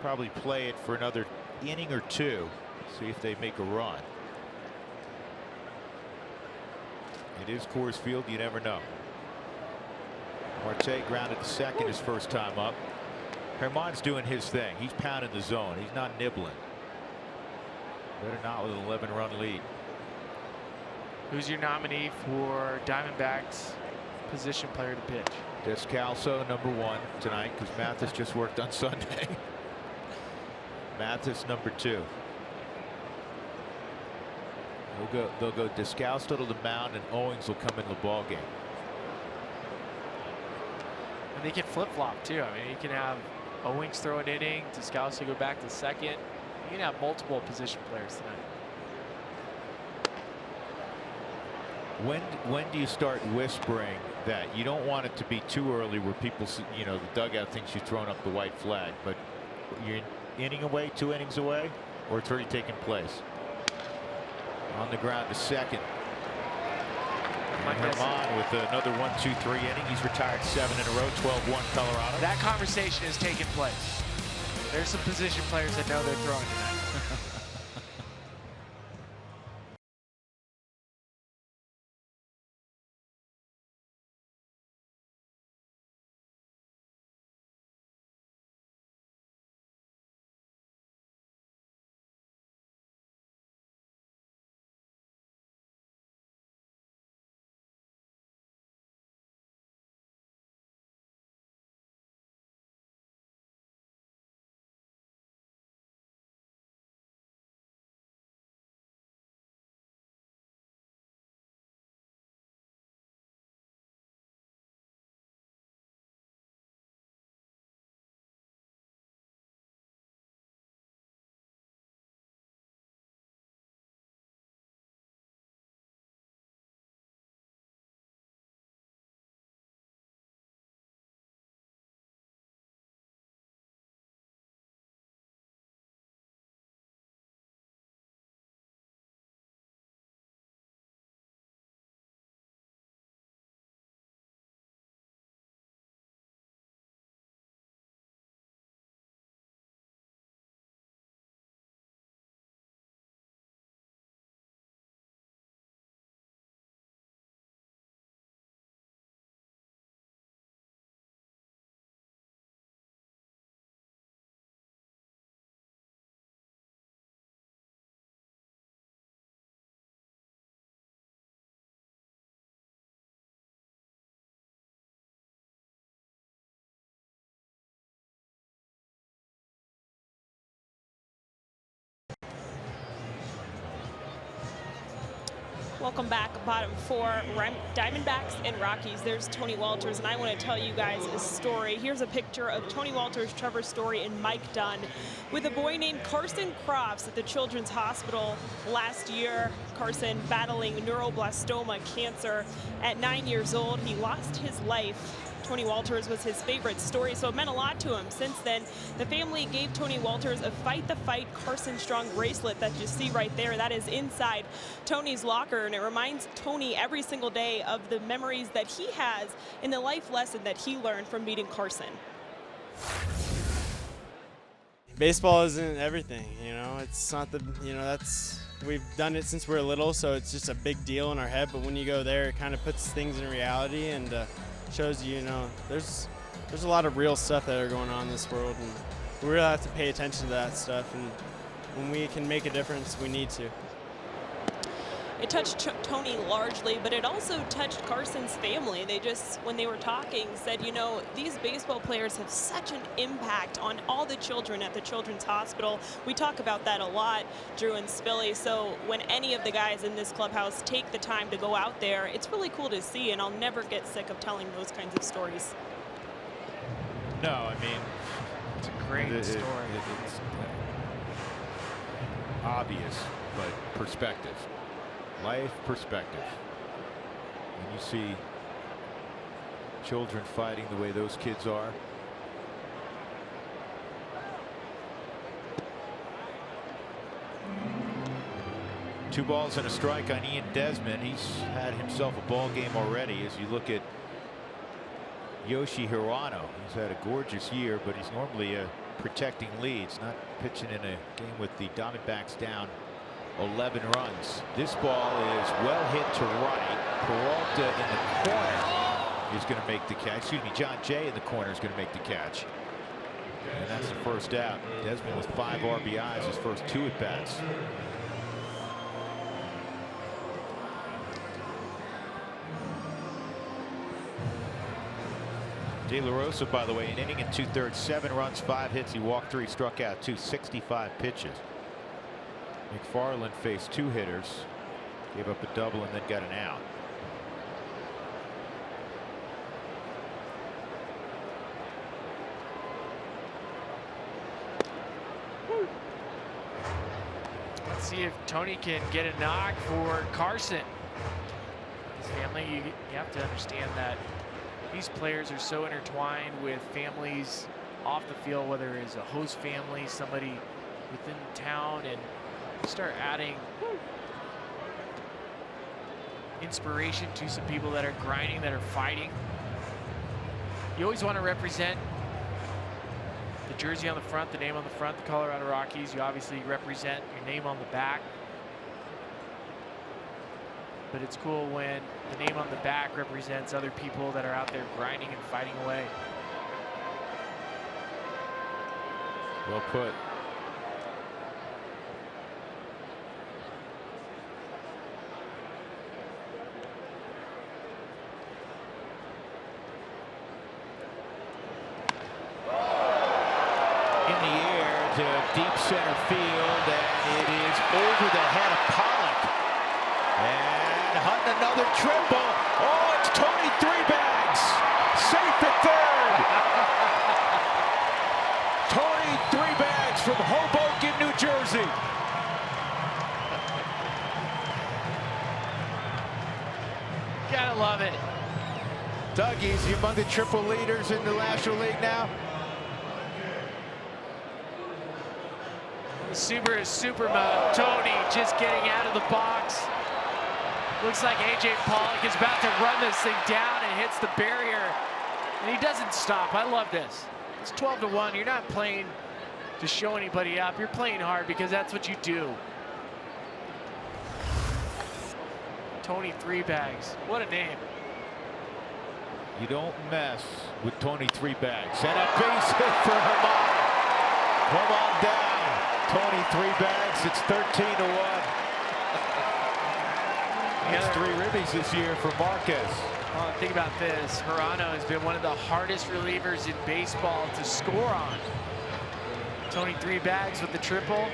Probably play it for another inning or two. See if they make a run. It is Coors Field. You never know. Marte grounded to second his first time up. Herman's doing his thing. He's pounding the zone. He's not nibbling. Better not with an 11-run lead. Who's your nominee for Diamondbacks position player to pitch? Descalso, #1 tonight, because Mathis just worked on Sunday. Mathis, #2. They'll go Descalso to the mound, and Owings will come in the ball game. And they can flip-flop too. I mean, you can have Owings throw an inning, Descalso go back to second. You can have multiple position players tonight. When do you start whispering that you don't want it to be too early where people, you know, the dugout thinks you've thrown up the white flag, but you're an inning away, 2 innings away, or it's already taken place? On the ground to second. And Herman with another 1-2-3 inning. He's retired 7 in a row, 12-1 Colorado. That conversation has taken place. There's some position players that know they're throwing tonight. Welcome back, bottom four, Diamondbacks and Rockies. There's Tony Walters, and I want to tell you guys a story. Here's a picture of Tony Walters, Trevor Story, and Mike Dunn with a boy named Carson Crofts at the Children's Hospital last year. Carson battling neuroblastoma cancer. At 9 years old, he lost his life. Tony Walters was his favorite story, so it meant a lot to him. Since then, the family gave Tony Walters a Fight the Fight Carson Strong bracelet that you see right there. That is inside Tony's locker, and it reminds Tony every single day of the memories that he has and the life lesson that he learned from meeting Carson. Baseball isn't everything, you know. It's not the, we've done it since we were little, so it's just a big deal in our head. But when you go there, it kind of puts things in reality and shows you, there's a lot of real stuff that are going on in this world, and we really have to pay attention to that stuff. And when we can make a difference, we need to. It touched Tony largely, but it also touched Carson's family. They just, when they were talking, said, these baseball players have such an impact on all the children at the Children's Hospital. We talk about that a lot, Drew and Spilly. So when any of the guys in this clubhouse take the time to go out there, it's really cool to see, and I'll never get sick of telling those kinds of stories. No, I mean, It's a great story. It's obvious, but perspective. Life perspective. When you see children fighting the way those kids are. Two balls and a strike on Ian Desmond. He's had himself a ball game already. As you look at Yoshi Hirano, he's had a gorgeous year, but he's normally protecting leads, not pitching in a game with the Diamondbacks down 11 runs. This ball is well hit to right. Peralta in the corner is going to make the catch. Excuse me, John Jay in the corner is going to make the catch. And that's the first out. Desmond with 5 RBIs, his first 2 at bats. De La Rosa, by the way, an inning and 2/3, 7 runs, 5 hits. He walked 3, struck out 2, 65 pitches. McFarland faced 2 hitters, gave up a double, and then got an out. Let's see if Tony can get a knock for Carson. His family, you have to understand that these players are so intertwined with families off the field, whether it's a host family, somebody within town, and start adding inspiration to some people that are grinding, that are fighting. You always want to represent the jersey on the front, the name on the front, the Colorado Rockies. You obviously represent your name on the back. But it's cool when the name on the back represents other people that are out there grinding and fighting away. Well put. Deep center field, and it is over the head of Pollock. And hunting another triple. Oh, it's Tony 3-Bags. Safe at third. Tony 3-Bags from Hoboken, New Jersey. Gotta love it. Dougie's among the triple leaders in the National League now. Super mode. Tony just getting out of the box. Looks like AJ Pollock is about to run this thing down and hits the barrier. And he doesn't stop. I love this. It's 12-1. You're not playing to show anybody up. You're playing hard because that's what you do. Tony 3-Bags. What a name. You don't mess with Tony 3-Bags. And a base hit for Herman. Come on down. Tony 3-Bags, it's 13-1. It's 3 ribbies this year for Marquez. Well, think about this. Hirano has been one of the hardest relievers in baseball to score on. Tony 3-Bags with the triple.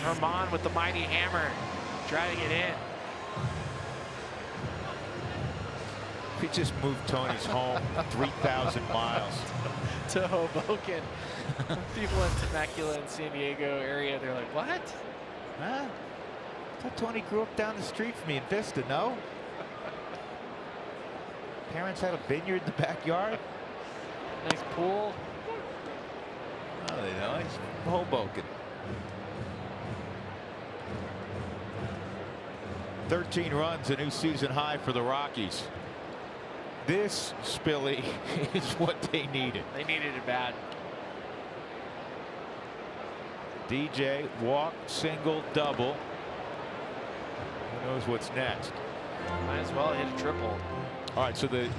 Herman with the mighty hammer, driving it in. just moved Tony's home 3,000 miles. To Hoboken. People in Temecula and San Diego area, they're like, what? Huh? I thought Tony grew up down the street from me in Vista, no? Parents had a vineyard in the backyard? Nice pool. Oh, they know. He's from Hoboken. 13 runs, a new season high for the Rockies. This, Spilly, is what they needed. They needed it bad. DJ, walk, single, double. Who knows what's next? Might as well hit a triple. All right, so the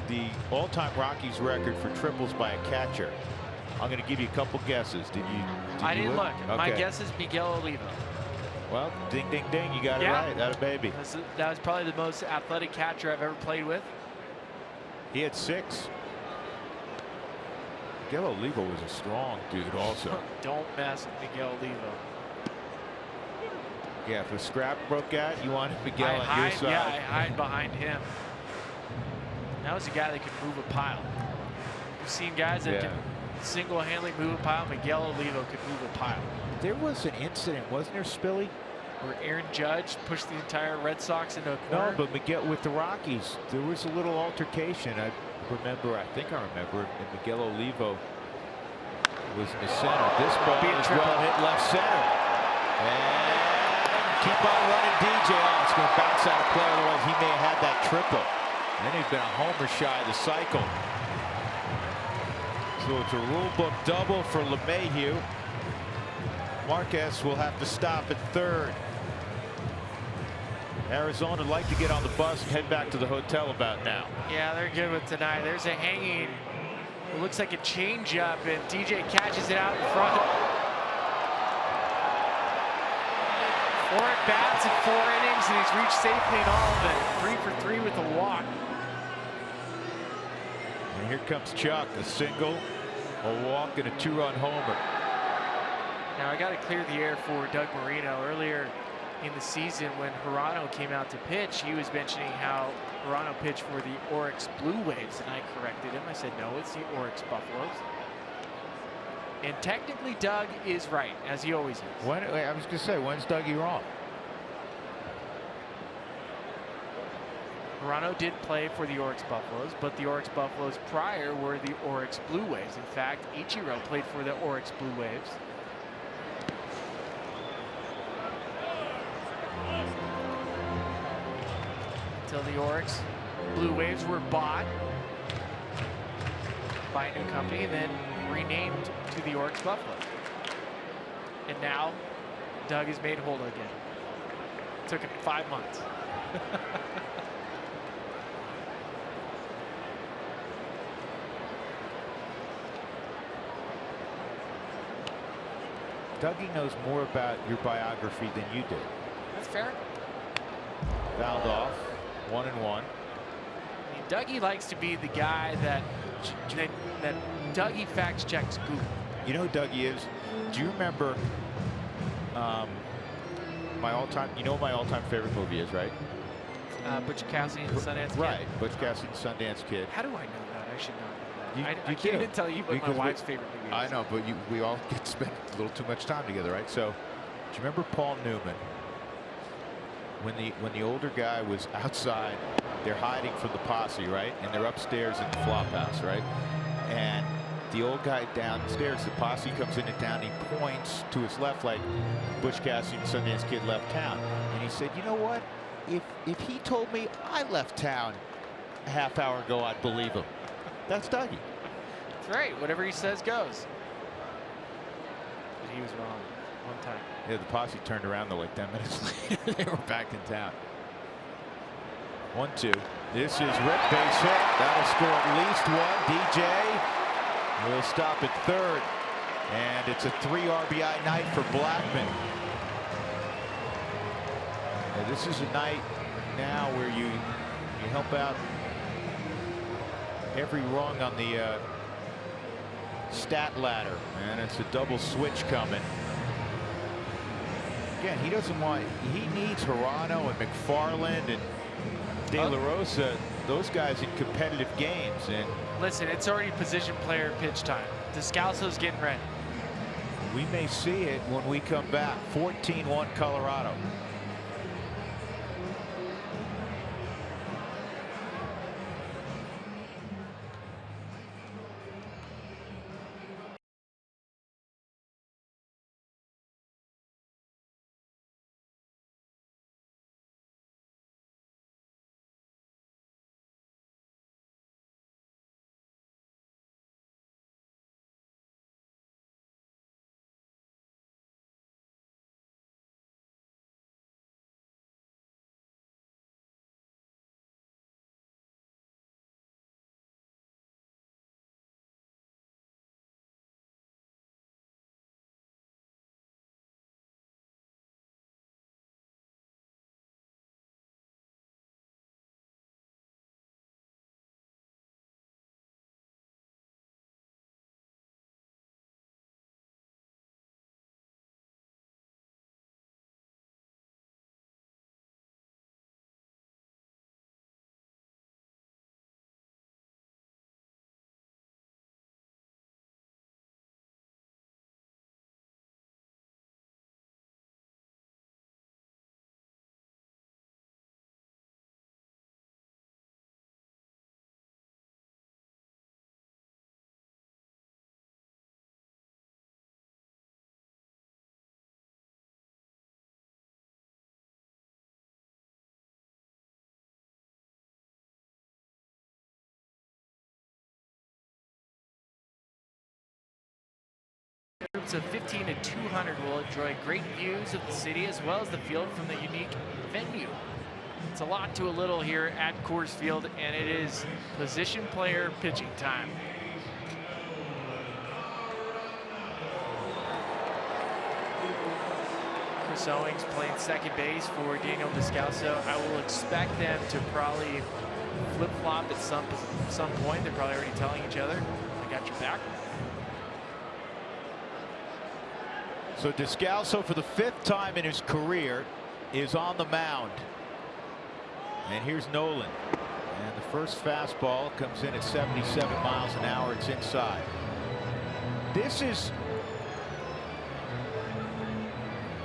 all-time Rockies record for triples by a catcher. I'm going to give you a couple guesses. I didn't look. Okay. My guess is Miguel Olivo. Well, ding, ding, ding. You got it right. That a baby. That was probably the most athletic catcher I've ever played with. He had 6. Miguel Olivo was a strong dude also. Don't mess with Miguel Olivo. Yeah, if a scrap broke out, you wanted Miguel on your side. Yeah, I hide behind him. That was a guy that could move a pile. You've seen guys that can single-handedly move a pile. Miguel Olivo could move a pile. There was an incident, wasn't there, Spilly? Where Aaron Judge pushed the entire Red Sox into a corner. No, but Miguel with the Rockies, there was a little altercation. I think I remember, and Miguel Olivo was in the center. This ball is well hit left center. And keep on running DJ. Oh, it's going to bounce out of play, otherwise he may have had that triple. And then he's been a homer shy of the cycle. So it's a rule book double for LeMahieu. Marquez will have to stop at third. Arizona would like to get on the bus and head back to the hotel about now. Yeah, they're good with tonight. There's a hanging. It looks like a changeup, and DJ catches it out in front. 4 at-bats in 4 innings, and he's reached safely in all of it. 3 for 3 with a walk. And here comes Chuck, a single, a walk, and a 2-run homer. Now I got to clear the air for Doug Marino. Earlier in the season, when Hirano came out to pitch, he was mentioning how Hirano pitched for the Oryx Blue Waves, and I corrected him. I said, no, it's the Oryx Buffaloes. And technically, Doug is right, as he always is. I was going to say, when's Dougie wrong? Hirano did play for the Oryx Buffaloes, but the Oryx Buffaloes prior were the Oryx Blue Waves. In fact, Ichiro played for the Oryx Blue Waves. Until the Oryx Blue Waves were bought by a new company and then renamed to the Oryx Buffaloes. And now Doug is made whole again. It took him 5 months. Dougie knows more about your biography than you did. That's fair. Fouled off, 1-1. I mean, Dougie likes to be the guy that Dougie fact checks Google. You know who Dougie is? Do you remember my all-time? You know what my all-time favorite movie is, right? Butch Cassidy and the Sundance Kid. Right, Butch Cassidy and Sundance Kid. How do I know that? I should know that. I You can't even tell you what my wife's favorite movie is. I know, but we all get to spend a little too much time together, right? So, do you remember Paul Newman? When the older guy was outside, they're hiding from the posse, right? And they're upstairs in the flop house, right? And the old guy downstairs, the posse comes into town, he points to his left like Butch Cassidy and Sundance Kid left town. And he said, you know what? If he told me I left town a half hour ago, I'd believe him. That's Dougie. That's right. Whatever he says goes. But he was wrong one time. Yeah, the posse turned around though like 10 minutes later. They were back in town. 1-2. This is Rick, base hit. That'll score at least one. DJ will stop at third. And it's a 3 RBI night for Blackman. Now, this is a night now where you help out every rung on the stat ladder. And it's a double switch coming. Again, he needs Hirano and McFarland and De La Rosa those guys in competitive games. And listen, it's already position player pitch time. Descalso's getting ready. we may see it when we come back. 14-1 Colorado. Groups of 15 to 200 will enjoy great views of the city as well as the field from the unique venue. It's a lot to a little here at Coors Field, and it is position player pitching time. Chris Owings playing second base for Daniel Descalso. I will expect them to probably flip-flop at some point. They're probably already telling each other, I got your back. So Descalso, for the 5th time in his career, is on the mound. And here's Nolan. And the first fastball comes in at 77 miles an hour. It's inside. This is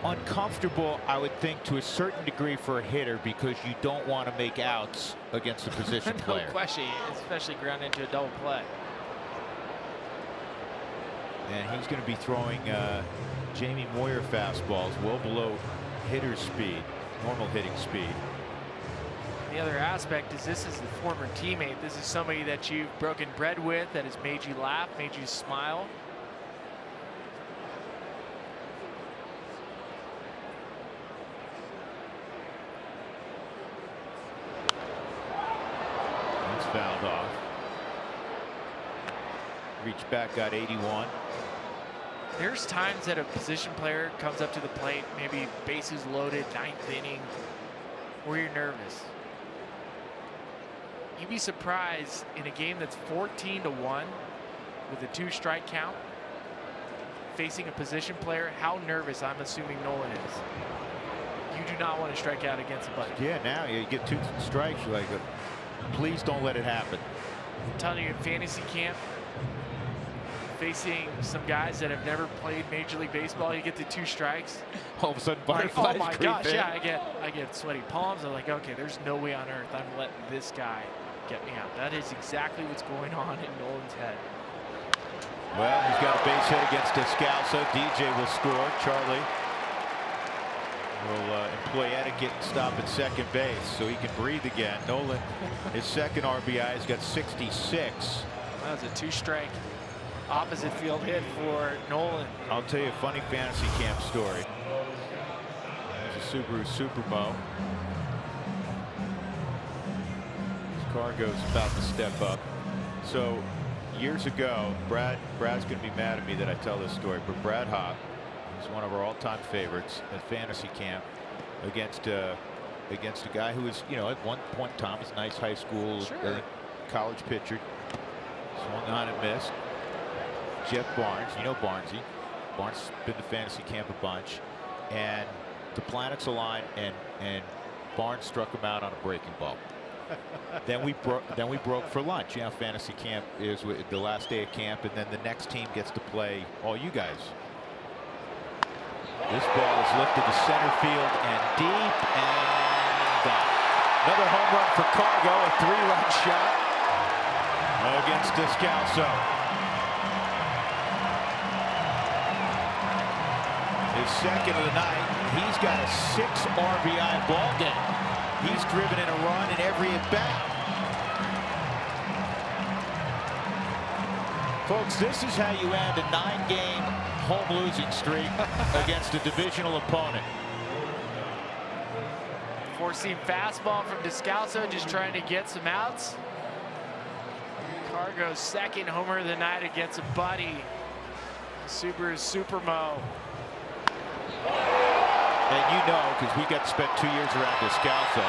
uncomfortable, I would think, to a certain degree for a hitter, because you don't want to make outs against a position player. No question, especially ground into a double play. And he's going to be throwing Jamie Moyer fastballs well below hitter's speed, normal hitting speed. The other aspect is this is a former teammate. This is somebody that you've broken bread with, that has made you laugh, made you smile. That's fouled off. Reached back, got 81. There's times that a position player comes up to the plate, maybe bases loaded, 9th inning, where you're nervous. You'd be surprised in a game that's 14-1 with a 2-strike count, facing a position player, how nervous I'm assuming Nolan is. You do not want to strike out against a buddy. Yeah, now you get 2 strikes, you're like, please don't let it happen. I'm telling you, in fantasy camp, facing some guys that have never played Major League Baseball, you get to 2 strikes. All of a sudden, butterflies like, oh my creep gosh, in. yeah, I get sweaty palms. I'm like, okay, there's no way on earth I'm letting this guy get me out. That is exactly what's going on in Nolan's head. Well, he's got a base hit against Descalso. DJ will score. Charlie will employ etiquette and stop at second base so he can breathe again. Nolan, his second RBI, has got 66. That was a 2-strike opposite field hit for Nolan. I'll tell you a funny fantasy camp story. There's a Subaru Supermo. His car goes about to step up. So years ago, Brad's going to be mad at me that I tell this story, but Brad Hopp, who's one of our all-time favorites at fantasy camp, against a guy who was, at one point in time was a nice high school, college pitcher. Swung on and missed. Jeff Barnes, Barnesy. Barnes has been to fantasy camp a bunch, and the planets aligned, and Barnes struck him out on a breaking ball. Then we broke for lunch. You know, fantasy camp is the last day of camp, and then the next team gets to play all you guys. This ball is lifted to center field and deep, and gone. Another home run for Cargo, a 3-run shot against Descalso. His second of the night. He's got a 6 RBI ball game. He's driven in a run in every at-bat. Folks, this is how you end a 9-game home losing streak against a divisional opponent. Four-seam fastball from Descalso, just trying to get some outs. Cargo's second homer of the night against a buddy, Subaru Supermo. And you know, because we got to spend 2 years around Descalso,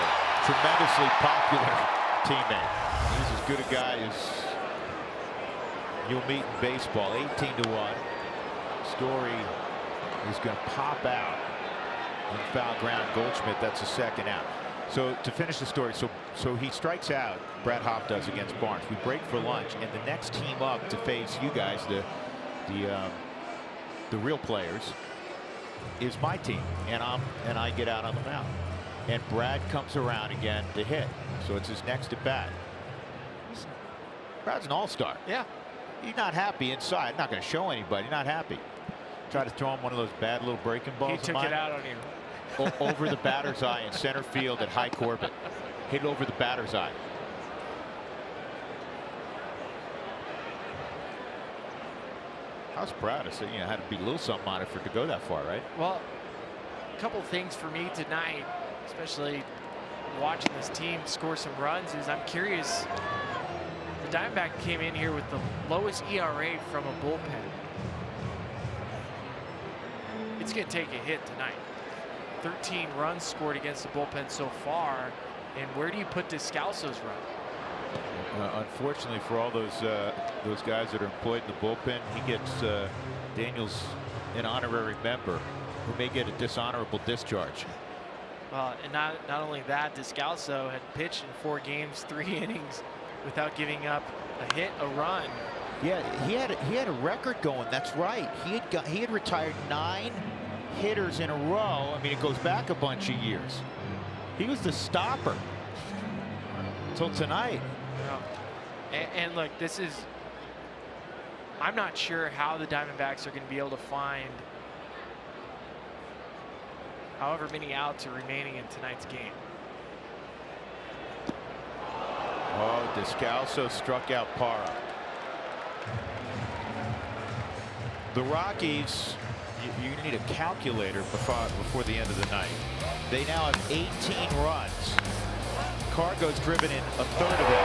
tremendously popular teammate. He's as good a guy as you'll meet in baseball. 18-1. Story is going to pop out on foul ground. Goldschmidt, that's a second out. So to finish the story, so he strikes out. Brad Hopp does against Barnes. We break for lunch, and the next team up to face you guys, the real players, is my team, and I get out on the mound, and Brad comes around again to hit, so it's his next at bat. Brad's an all-star. Yeah, He's not happy inside. Not going to show anybody. Not happy. Try to throw him one of those bad little breaking balls. he took it out on you. Over the batter's eye in center field at High Corbett. Hit it over the batter's eye. I was proud of it. You know, had to be a little something on it for it to go that far, right? Well, a couple things for me tonight, especially watching this team score some runs, is I'm curious. The Diamondback came in here with the lowest ERA from a bullpen. It's going to take a hit tonight. 13 runs scored against the bullpen so far, and where do you put Descalso's run? Unfortunately for all those guys that are employed in the bullpen, he gets Daniels an honorary member who may get a dishonorable discharge. And not only that, Descalso had pitched in 4 games, 3 innings without giving up a hit, a run. Yeah, he had a record going. That's right. He had retired 9 hitters in a row. I mean, it goes back a bunch of years. He was the stopper until tonight. And look, this is, I'm not sure how the Diamondbacks are going to be able to find however many outs are remaining in tonight's game. Oh, Descalso struck out Parra. The Rockies, you need a calculator before the end of the night. They now have 18 runs. Cargo's driven in a third of it.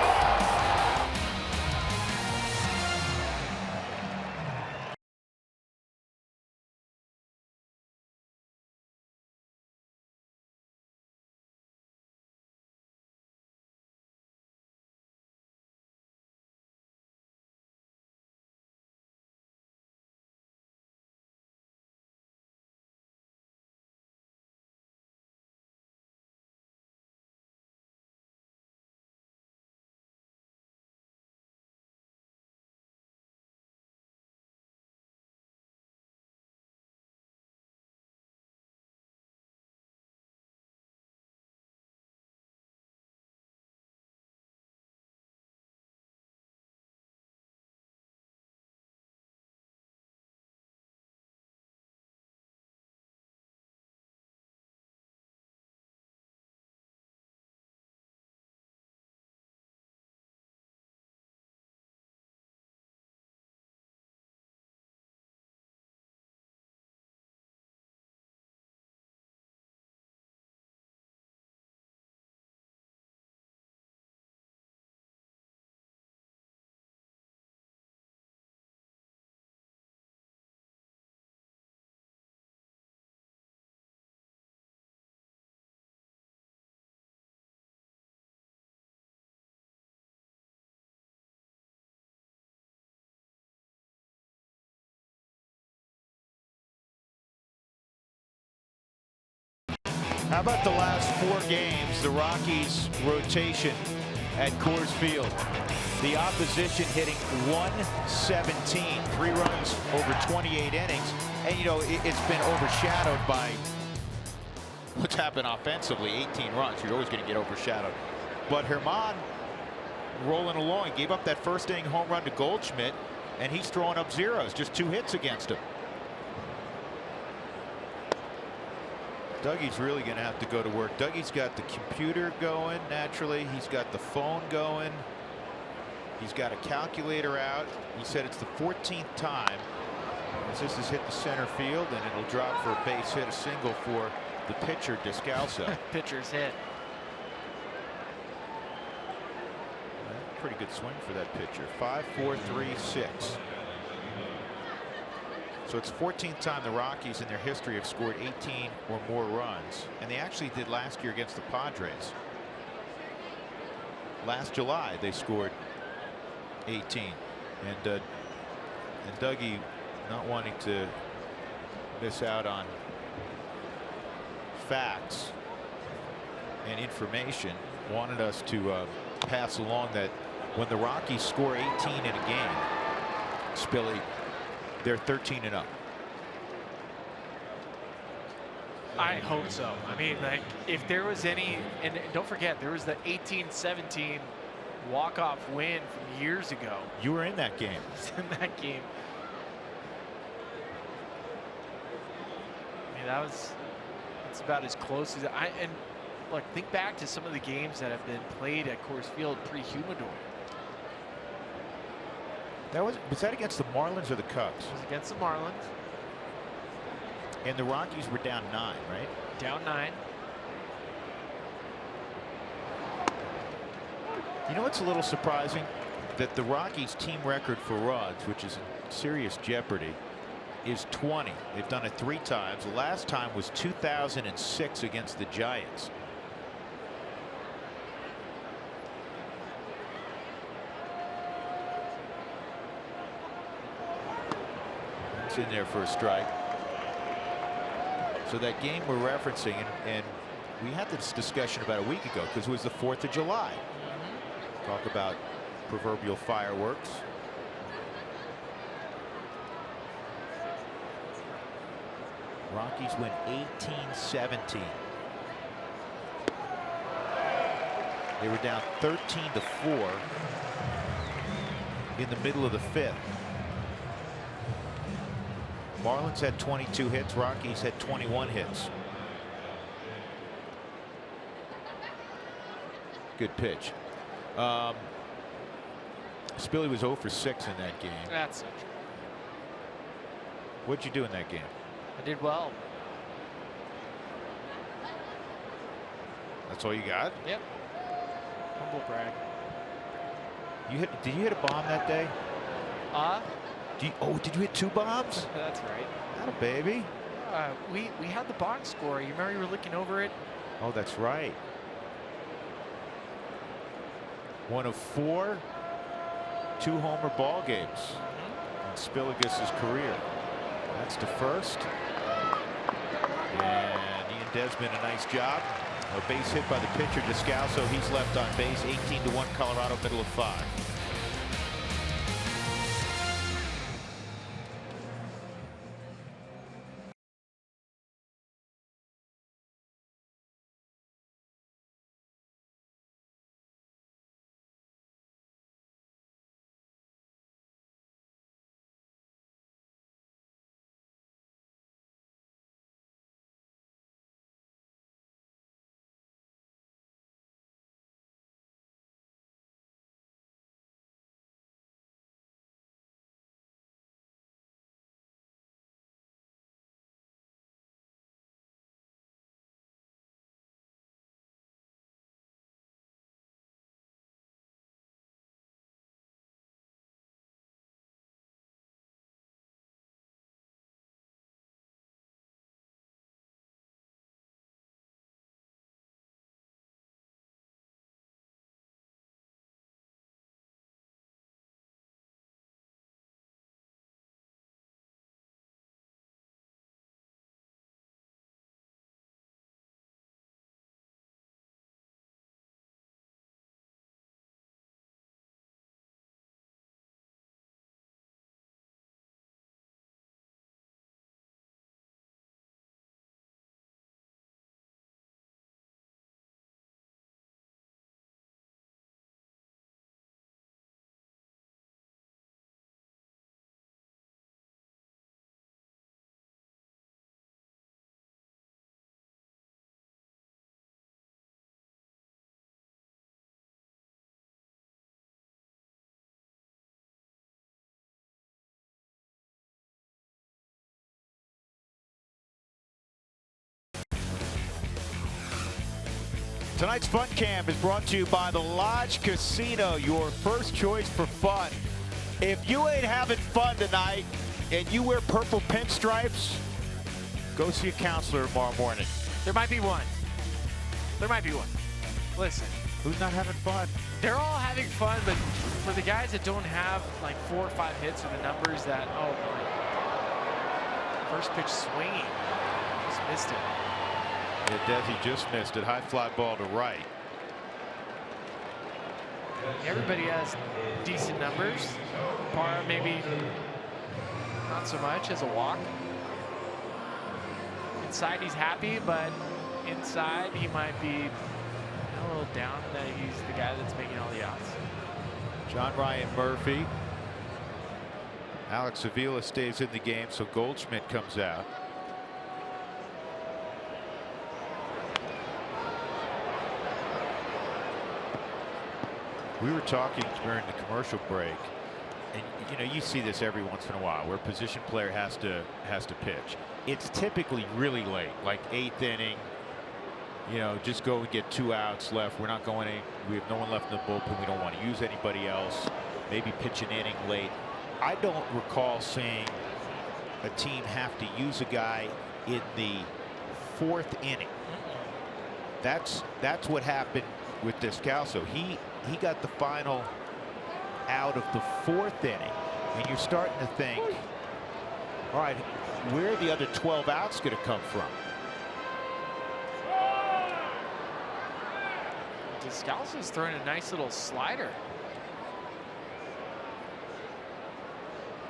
How about the last 4 games? The Rockies rotation at Coors Field. The opposition hitting 117, 3 runs over 28 innings. And, you know, it's been overshadowed by what's happened offensively. 18 runs. You're always going to get overshadowed. But Herman rolling along. He gave up that first inning home run to Goldschmidt, and he's throwing up zeros. Just 2 hits against him. Dougie's really going to have to go to work. Dougie's got the computer going naturally. He's got the phone going. He's got a calculator out. He said it's the 14th time as this has hit the center field, and it'll drop for a base hit, a single for the pitcher, Descalso. Pitcher's hit. Pretty good swing for that pitcher. 5-4-3-6. So it's 14th time the Rockies in their history have scored 18 or more runs, and they actually did last year against the Padres. Last July they scored 18, and Dougie, not wanting to miss out on facts and information, wanted us to pass along that when the Rockies score 18 in a game, Spilly, they're 13-0. I hope so. I mean, like, if there was any, and don't forget, there was the 18-17 walk-off win from years ago. You were in that game. In that game. I mean, that's about as close as and look, think back to some of the games that have been played at Coors Field pre-Humidor. Was that against the Marlins or the Cubs? It was against the Marlins. And the Rockies were down 9, right? Down 9. You know what's a little surprising? That the Rockies' team record for runs, which is in serious jeopardy, is 20. They've done it 3 times. The last time was 2006 against the Giants. It's in there for a strike. So that game we're referencing, and we had this discussion about a week ago because it was the 4th of July. Talk about proverbial fireworks. Rockies win 18-17. They were down 13-4 in the middle of the 5th. Marlins had 22 hits. Rockies had 21 hits. Good pitch. Spilly was 0 for 6 in that game. That's it. What'd you do in that game? I did well. That's all you got? Yep. Humble brag. Did you hit a bomb that day? Did you hit 2 bombs? That's right. Not a baby. We had the box score. You remember you were looking over it? Oh, that's right. 1 of 4 2-homer ball games in Spilligus' career. That's the first. And Ian Desmond, a nice job. A base hit by the pitcher, Descalso. He's left on base. 18-1 Colorado, middle of 5. Tonight's Fun Cam is brought to you by the Lodge Casino, your first choice for fun. If you ain't having fun tonight and you wear purple pinstripes, go see a counselor tomorrow morning. There might be one. There might be one. Listen. Who's not having fun? They're all having fun, but for the guys that don't have like 4 or 5 hits or the numbers that, oh my. First pitch swinging. Just missed it. Yeah, Desi just missed it. High fly ball to right. Everybody has decent numbers. Par maybe not so much as a walk. Inside he's happy, but inside he might be a little down that he's the guy that's making all the outs. John Ryan Murphy. Alex Avila stays in the game, so Goldschmidt comes out. We were talking during the commercial break, and you know, you see this every once in a while where a position player has to pitch. It's typically really late, like 8th inning. You know, just go and get 2 outs left. We're not going any. We have no one left in the bullpen. We don't want to use anybody else. Maybe pitch an inning late. I don't recall seeing a team have to use a guy in the 4th inning. That's what happened with Descalso. He got the final out of the 4th inning, and you're starting to think, all right, where are the other 12 outs going to come from? Descalso's throwing a nice little slider.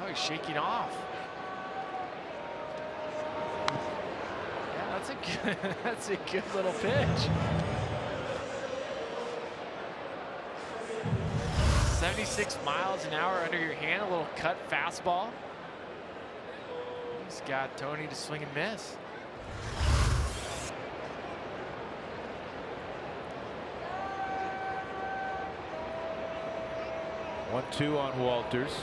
Oh, he's shaking off. Yeah, that's a good little pitch. 76 miles an hour under your hand, a little cut fastball. He's got Tony to swing and miss. One-two on Walters,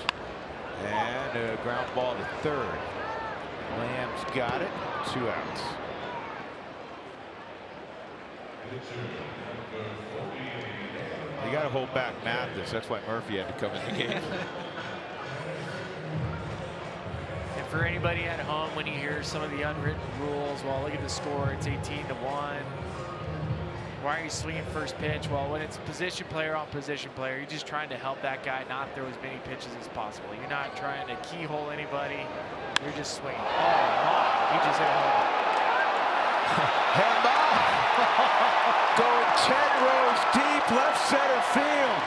and a ground ball to third. Lamb's got it. 2 outs. You got to hold back Mathis. That's why Murphy had to come in the game. And for anybody at home, when you hear some of the unwritten rules, well, look at the score, it's 18-1. Why are you swinging first pitch? Well, when it's position player on position player, you're just trying to help that guy not throw as many pitches as possible. You're not trying to keyhole anybody. You're just swinging. Oh, my. He just hit a home run. Going 10 rows deep, left center field.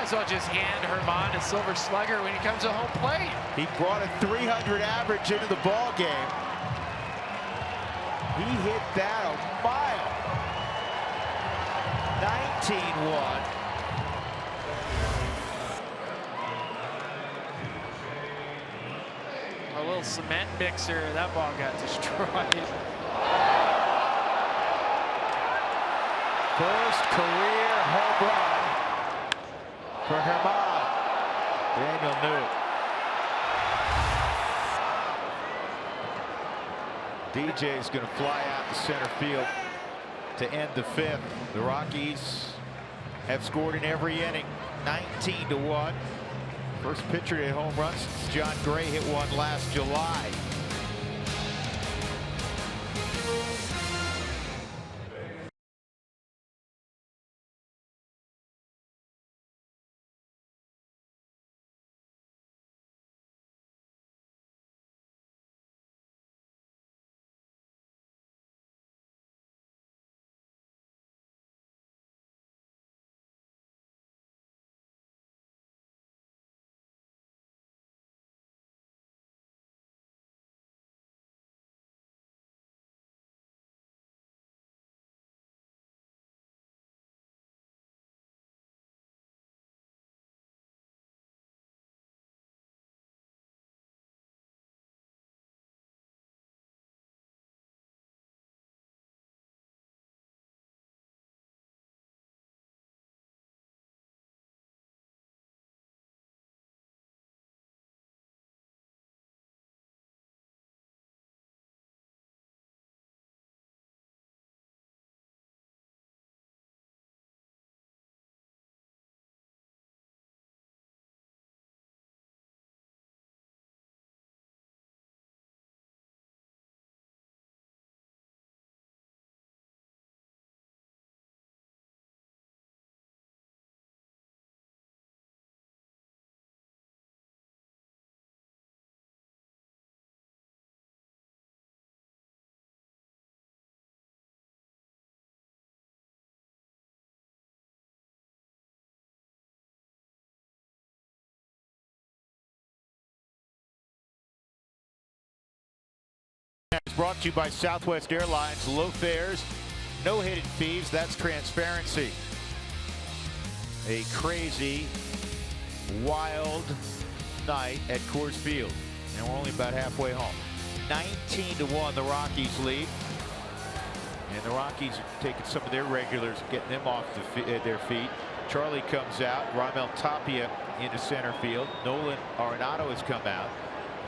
So just hand Herman a silver slugger when he comes to home plate. He brought a 300 average into the ball game. He hit that a mile. 19-1. A little cement mixer. That ball got destroyed. First career home run for Herman. Daniel Newt. DJ's going to fly out to center field to end the 5th. The Rockies have scored in every inning. 19-1. First pitcher to hit home runs since John Gray hit one last July. is brought to you by Southwest Airlines. Low fares, no hidden fees. That's transparency. A crazy, wild night at Coors Field, and we're only about halfway home. 19-1, the Rockies lead, and the Rockies are taking some of their regulars, getting them off their feet. Charlie comes out. Raimel Tapia into center field. Nolan Arenado has come out,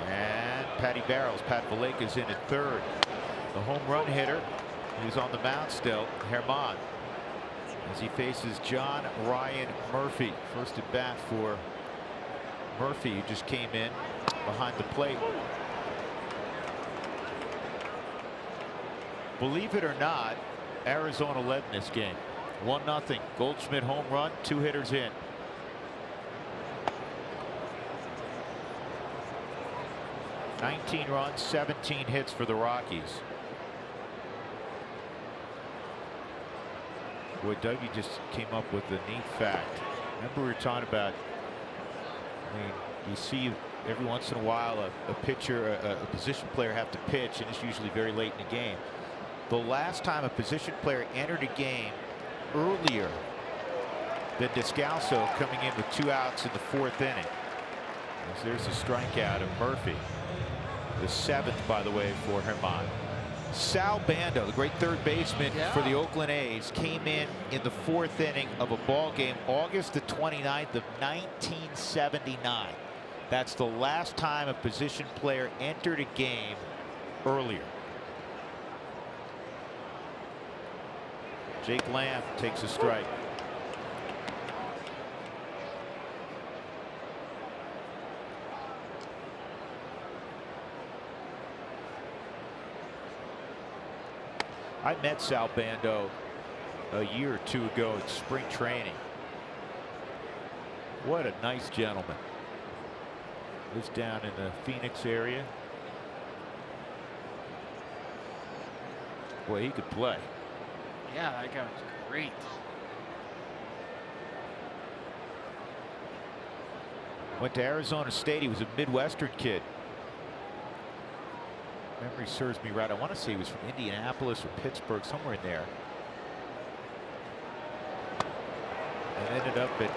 and Pat Valleca is in at third. The home run hitter, who's on the mound still, Herman, as he faces John Ryan Murphy. First at bat for Murphy, who just came in behind the plate. Believe it or not, Arizona led in this game. 1-0. Goldschmidt home run, 2 hitters in. $19 runs, 17 hits for the Rockies. Boy, Dougie just came up with a neat fact. Remember we were talking about, I mean, you see every once in a while a pitcher, a position player have to pitch, and it's usually very late in the game. The last time a position player entered a game earlier than Descalso, coming in with 2 outs in the 4th inning. As there's a strikeout of Murphy. The 7th, by the way, for Herman. Sal Bando, the great third baseman for the Oakland A's, came in the 4th inning of a ball game August the 29th of 1979. That's the last time a position player entered a game earlier. Jake Lamb takes a strike. I met Sal Bando a year or 2 ago at spring training. What a nice gentleman. Lives down in the Phoenix area. Boy, he could play. Yeah, that guy was great. Went to Arizona State. He was a Midwestern kid. Memory serves me right. I want to say he was from Indianapolis or Pittsburgh, somewhere in there. And ended up at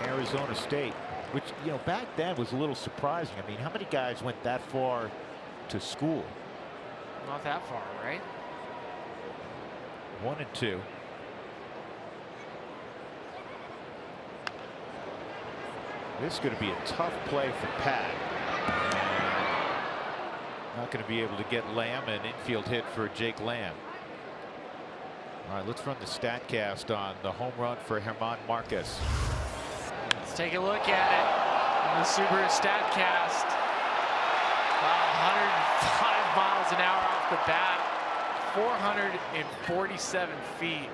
Arizona State, which, you know, back then was a little surprising. I mean, how many guys went that far to school? Not that far, right? 1 and 2. This is going to be a tough play for Pat. Not going to be able to get Lamb, an infield hit for Jake Lamb. All right, let's run the StatCast on the home run for Herman Marquez. Let's take a look at it on the Subaru StatCast. Wow, 105 miles an hour off the bat. 447 feet.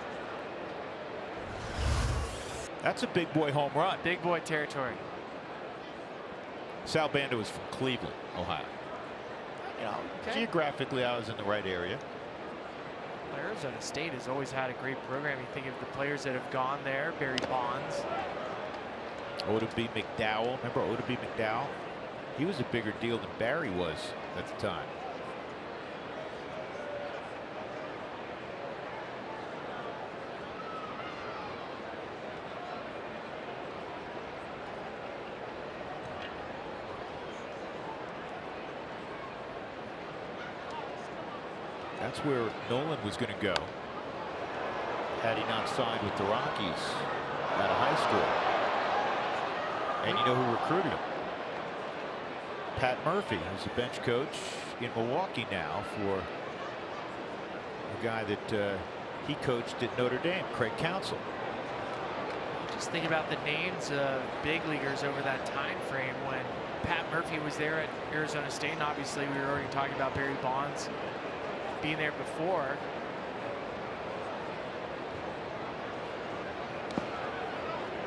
That's a big boy home run. Big boy territory. Sal Bando is from Cleveland, Ohio. You know, geographically, I was in the right area. Arizona State has always had a great program. You think of the players that have gone there: Barry Bonds, Oda B. McDowell. Remember Oda B. McDowell? He was a bigger deal than Barry was at the time. That's where Nolan was going to go had he not signed with the Rockies out of high school. And you know who recruited him? Pat Murphy, who's a bench coach in Milwaukee now for a guy that he coached at Notre Dame, Craig Counsell. Just think about the names of big leaguers over that time frame when Pat Murphy was there at Arizona State, and obviously we were already talking about Barry Bonds being there before.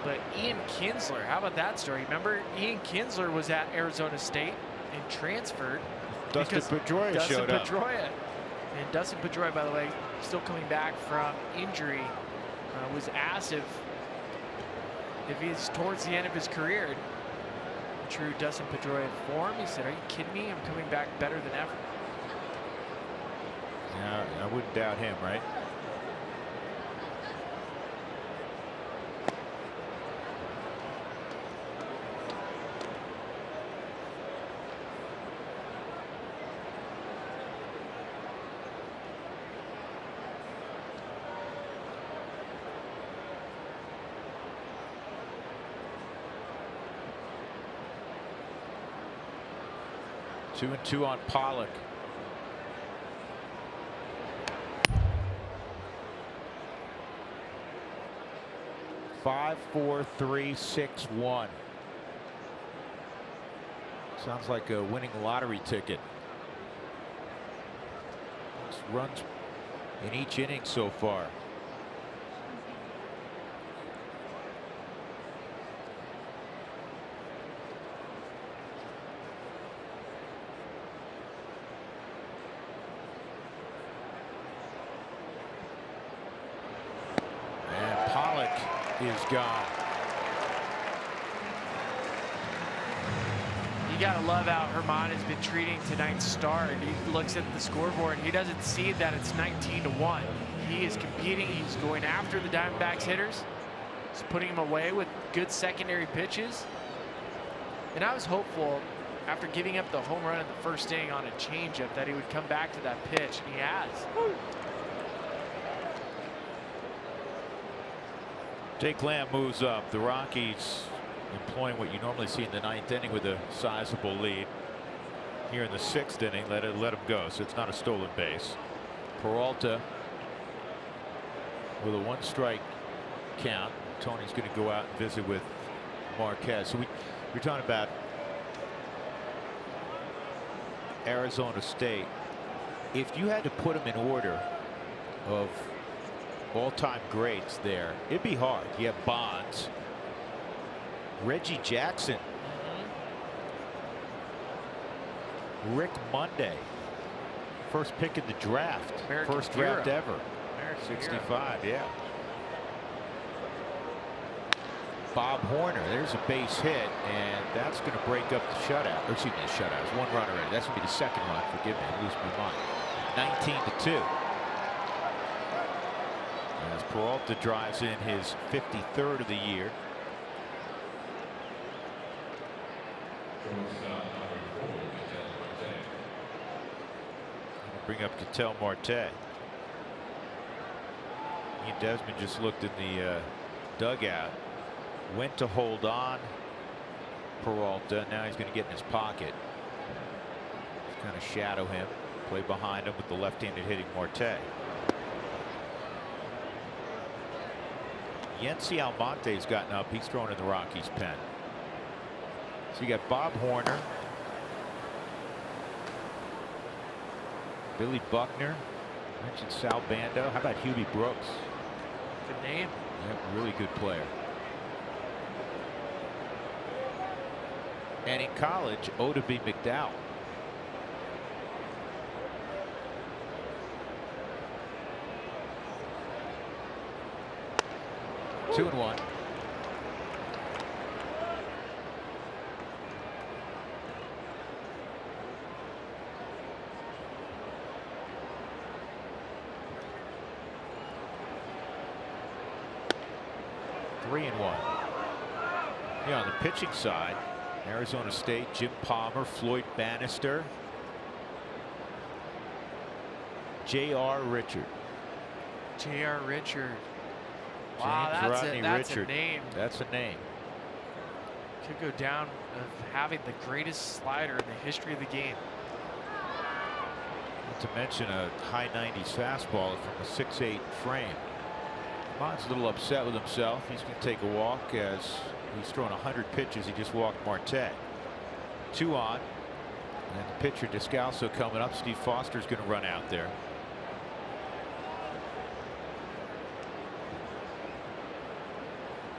But Ian Kinsler, how about that story? Remember, Ian Kinsler was at Arizona State and transferred. Dustin Pedroia showed up. And Dustin Pedroia, by the way, still coming back from injury, was asked if he's towards the end of his career. In true Dustin Pedroia form, he said, "Are you kidding me? I'm coming back better than ever." can't doubt him, right? Two and two on Pollock. Five, 4, 3, 6, 1. Sounds like a winning lottery ticket. Runs in each inning so far. Is gone. You gotta love how Herman has been treating tonight's start. He looks at the scoreboard. He doesn't see that it's 19-1. He is competing. He's going after the Diamondbacks hitters. He's putting them away with good secondary pitches. And I was hopeful after giving up the home run in the first inning on a changeup that he would come back to that pitch, and he has. Jake Lamb moves up. The Rockies employing what you normally see in the 9th inning with a sizable lead. Here in the 6th inning, let him go. So it's not a stolen base. Peralta with a 1-strike count. Tony's going to go out and visit with Marquez. So we're talking about Arizona State. If you had to put them in order of all-time greats there, it'd be hard. You have Bonds, Reggie Jackson, Rick Monday, first pick in the draft, American first hero. draft ever, American 65, yeah. Bob Horner, there's a base hit, and that's going to break up the shutout. Or excuse me, the shutout. It's 1 run already. That's going to be the second run. Forgive me, I lose my mind. 19-2. As Peralta drives in his 53rd of the year. Bring up Ketel Marte. Ian Desmond just looked in the dugout. Went to hold on Peralta. Now he's going to get in his pocket. Just kind of shadow him. Play behind him with the left-handed hitting Marte. Yency Almonte's gotten up. He's thrown in the Rockies' pen. So you got Bob Horner, Billy Buckner, mentioned Sal Bando. How about Hubie Brooks? Good name. Yeah, really good player. And in college, Oda B. McDowell. Two and one. Three and one. Yeah, on the pitching side, Arizona State, Jim Palmer, Floyd Bannister, J.R. Richard. J.R. Richard. James Wow, Rodney that's Richard. a name. That's a name. Could go down of having the greatest slider in the history of the game. Not to mention a high 90s fastball from a 6'8" frame. Bond's a little upset with himself. He's going to take a walk as he's thrown 100 pitches. He just walked Marte. 2 on. And the pitcher Descalso coming up. Steve Foster's going to run out there.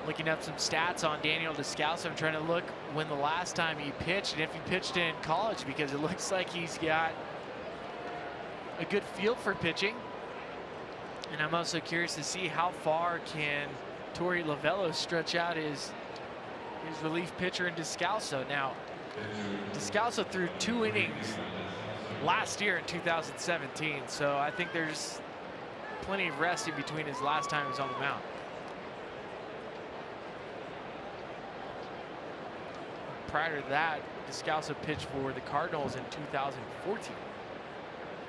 Looking up some stats on Daniel Descalso. I'm trying to look when the last time he pitched and if he pitched in college, because it looks like he's got a good feel for pitching. And I'm also curious to see how far can Torey Lovullo stretch out his relief pitcher in Descalso. Now, Descalso threw 2 innings last year in 2017, so I think there's plenty of rest in between his last time he was on the mound. Prior to that, Descalso pitched for the Cardinals in 2014.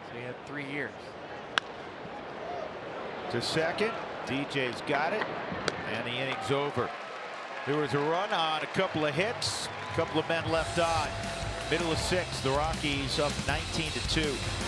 So he had 3 years. To second, DJ's got it, and the inning's over. There was a run on a couple of hits, a couple of men left on. Middle of 6, the Rockies up 19-2.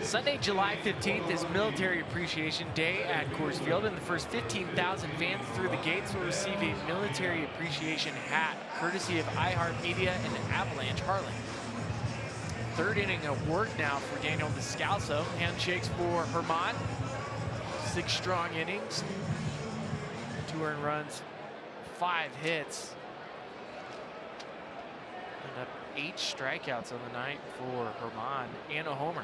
Sunday, July 15th is Military Appreciation Day at Coors Field, and the first 15,000 fans through the gates will receive a Military Appreciation hat, courtesy of iHeartMedia and Avalanche Harlan. Third inning of work now for Daniel Descalso. Handshakes for Herman. 6 strong innings, 2 earned runs, 5 hits, and 8 strikeouts on the night for Herman and a homer.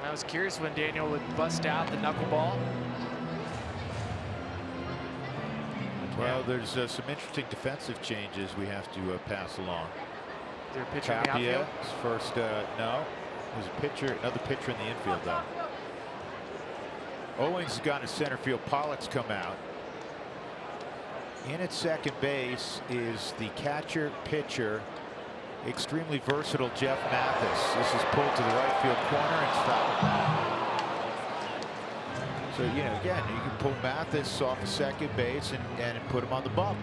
I was curious when Daniel would bust out the knuckleball. Well, there's some interesting defensive changes we have to pass along. Is there a pitcher in the outfield? First, no. There's a pitcher, another pitcher in the infield, though. Owens has gone to center field. Pollock's come out. In at second base is the catcher pitcher, extremely versatile Jeff Mathis. This is pulled to the right field corner and it's foul. So, you know, again, you can pull Mathis off the second base and put him on the bump.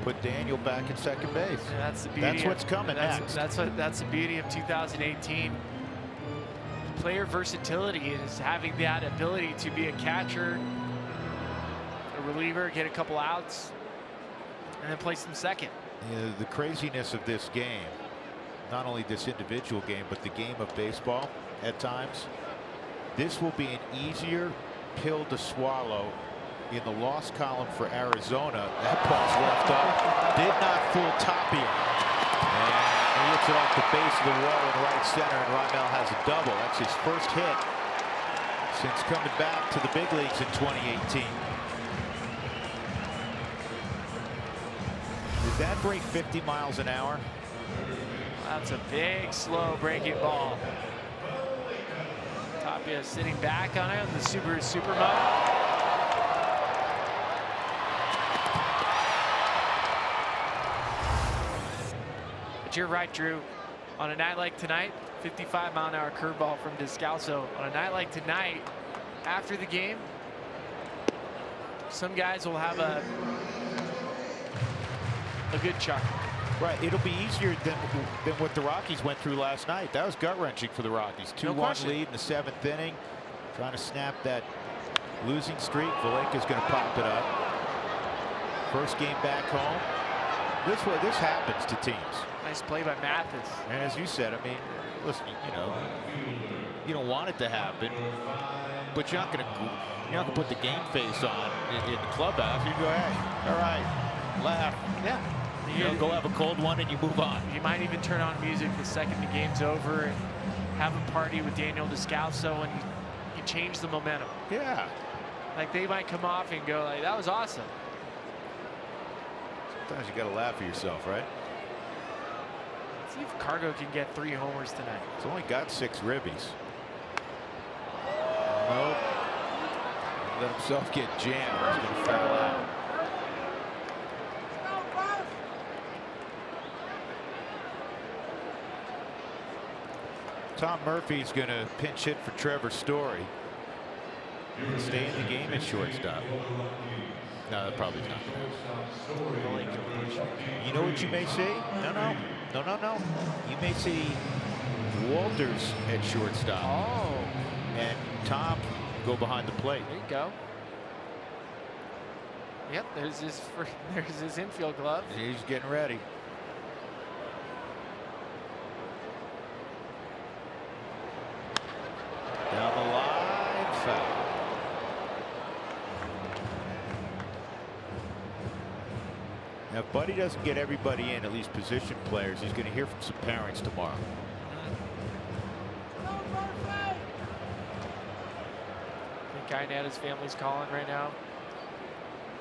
Put Daniel back at second base. Yeah, that's the beauty. That's what's coming next. That's the beauty of 2018. Player versatility is having that ability to be a catcher, a reliever, get a couple outs, and then play some second. The craziness of this game, not only this individual game, but the game of baseball at times. This will be an easier pill to swallow in the loss column for Arizona. That ball's left up, did not fool Tapia. And he hits it off the base of the wall in right center, and Raimel has a double. That's his first hit since coming back to the big leagues in 2018. Did that break 50 miles an hour? That's a big, slow breaking ball. Tapia sitting back on it in the super mode. But you're right, Drew. On a night like tonight, 55-mile-an-hour curveball from Descalso. On a night like tonight, after the game, some guys will have a good chuck. Right, it'll be easier than what the Rockies went through last night. That was gut-wrenching for the Rockies. 2-1 lead in the 7th inning, trying to snap that losing streak. Valleca's going to pop it up. First game back home. This happens to teams. Nice play by Mathis. And as you said, I mean, listen, you don't want it to happen, but you're not gonna put the game face on in the clubhouse. You go, hey, all right, laugh. Yeah. Go have a cold one and you move on. You might even turn on music the second the game's over and have a party with Daniel Descalso, and you change the momentum. Yeah. Like, they might come off and go like, that was awesome. Sometimes you gotta laugh at yourself, right? Let's see if Cargo can get 3 homers tonight. It's only got 6 ribbies. Nope. Let himself get jammed. He's gonna foul out. Tom Murphy's going to pinch hit for Trevor Story. Stay in the game at shortstop. No, that probably not. You know what you may see? No. You may see Walters at shortstop. Oh. And Tom go behind the plate. There you go. Yep, there's his infield glove. He's getting ready. Down the line, foul. Now, if Buddy doesn't get everybody in, at least position players, he's going to hear from some parents tomorrow. I think Guinetta's family's calling right now.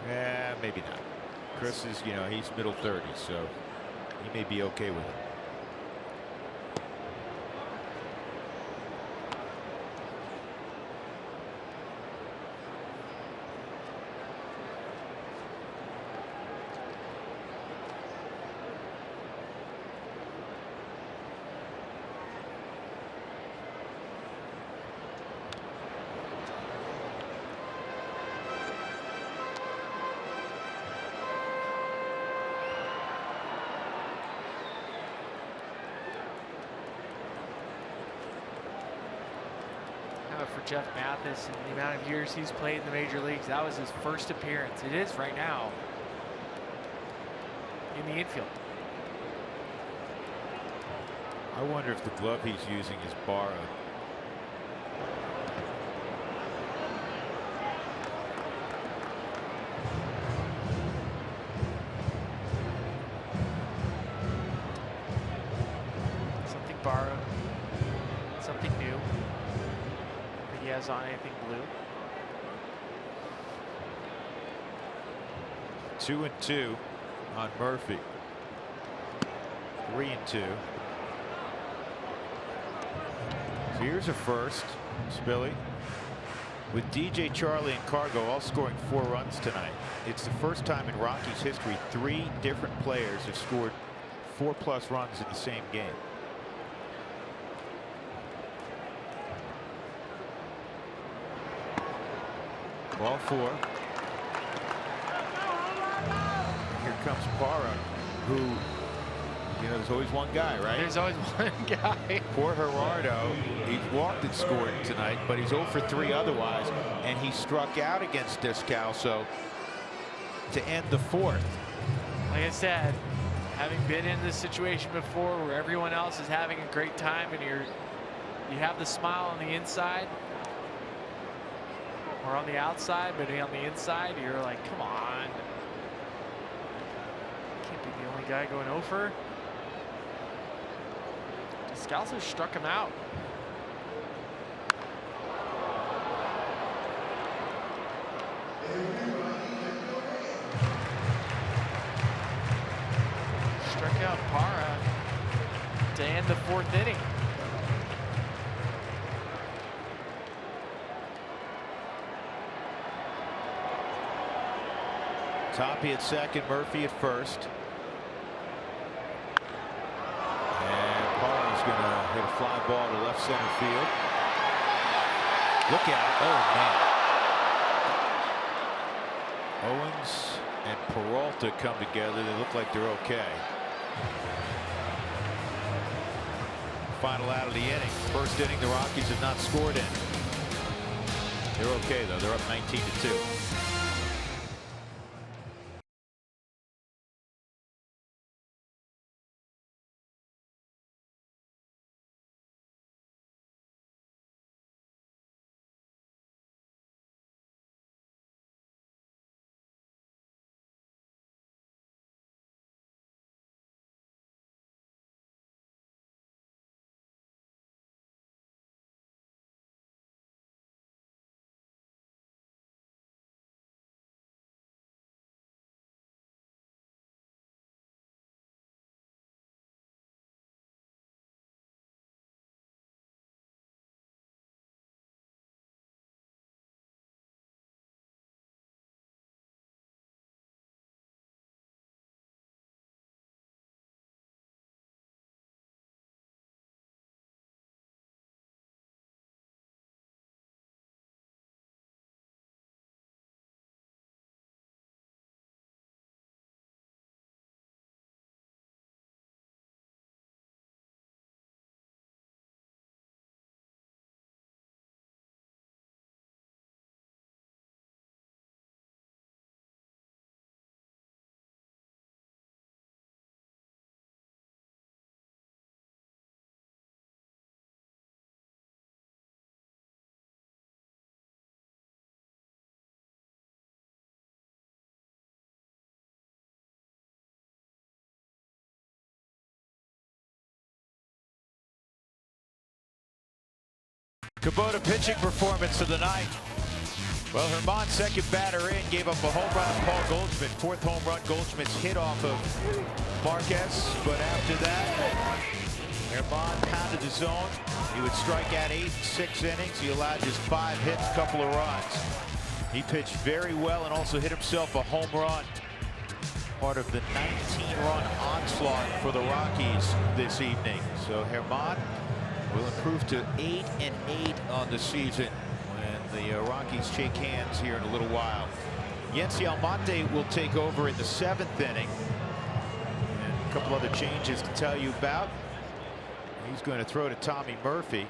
Yeah, maybe not. Chris is, he's middle 30s, so he may be okay with it. For Jeff Mathis and the amount of years he's played in the major leagues, that was his first appearance. It is right now in the infield. I wonder if the glove he's using is borrowed. Something borrowed, something new. He has on anything blue. 2-2 on Murphy. 3-2. So here's a first, Spilly. With DJ, Charlie, and Cargo all scoring 4 runs tonight. It's the first time in Rockies history 3 different players have scored 4+ runs in the same game. Ball 4. Here comes Parra, who, there's always one guy, right? There's always one guy. Poor Gerardo, he's walked and scored tonight, but he's 0 for 3 otherwise, and he struck out against Descalso to end the 4th. Like I said, having been in this situation before where everyone else is having a great time and you have the smile on the inside, or on the outside, but on the inside, you're like, come on. Can't be the only guy going over. Descalso struck him out. Struck out Parra to end the 4th inning. Toppy at second, Murphy at first. And Parra's going to hit a fly ball to left center field. Look out. Oh, man. Owens and Peralta come together. They look like they're okay. Final out of the inning. First inning, the Rockies have not scored in. They're okay, though. They're up 19-2. Kubota pitching performance of the night. Well, Herman, second batter in, gave up a home run to Paul Goldschmidt. Fourth home run, Goldschmidt's hit off of Marquez. But after that, Herman pounded the zone. He would strike out 8 in 6 innings. He allowed just 5 hits, couple of runs. He pitched very well and also hit himself a home run. Part of the 19-run onslaught for the Rockies this evening. So Herman will improve to 8-8 on the season when the Rockies shake hands here in a little while. Yency Almonte will take over in the 7th inning. And a couple other changes to tell you about. He's going to throw to Tommy Murphy.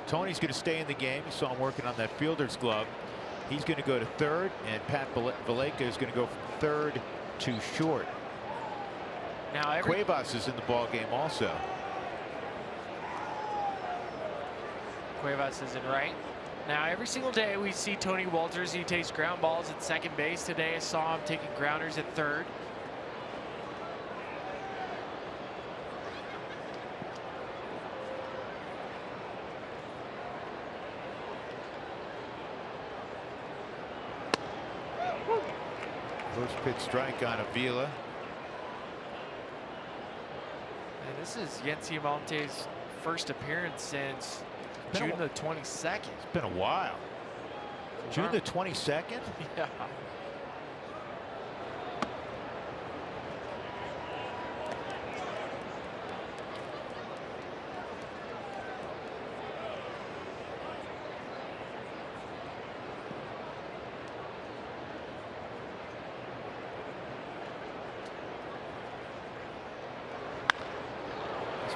Tony's going to stay in the game. You saw him working on that fielder's glove. He's going to go to third, and Pat Valleca is going to go from third to short. Now Cuevas is in the ball game also. Cuevas is in right. Now every single day we see Tony Walters. He takes ground balls at second base. Today I saw him taking grounders at third. First pitch strike on Avila. And this is Yency Almonte's first appearance since June the 22nd. It's been a while. June the 22nd? Yeah.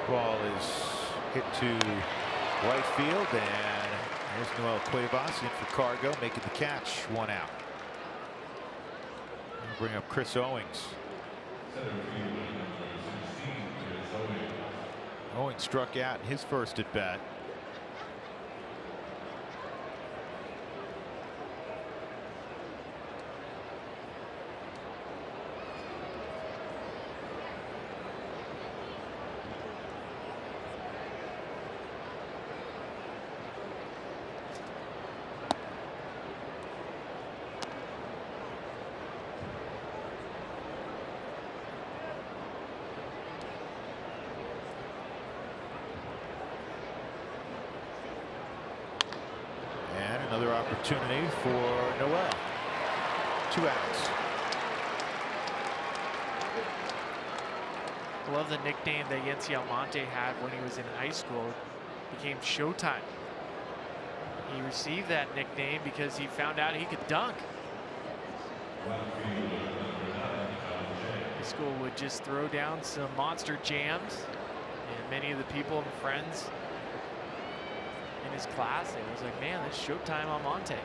Ball is hit to right field, and there's Noel Cuevas in for Cargo, making the catch. 1 out. We'll bring up Chris Owings. Owings struck out in his first at bat. Another opportunity for Noel. 2 outs. I love the nickname that Yency Almonte had when he was in high school. It became Showtime. He received that nickname because he found out he could dunk. High school would just throw down some monster jams, and many of the people and friends in his class, it was like, man, that's Showtime Almonte.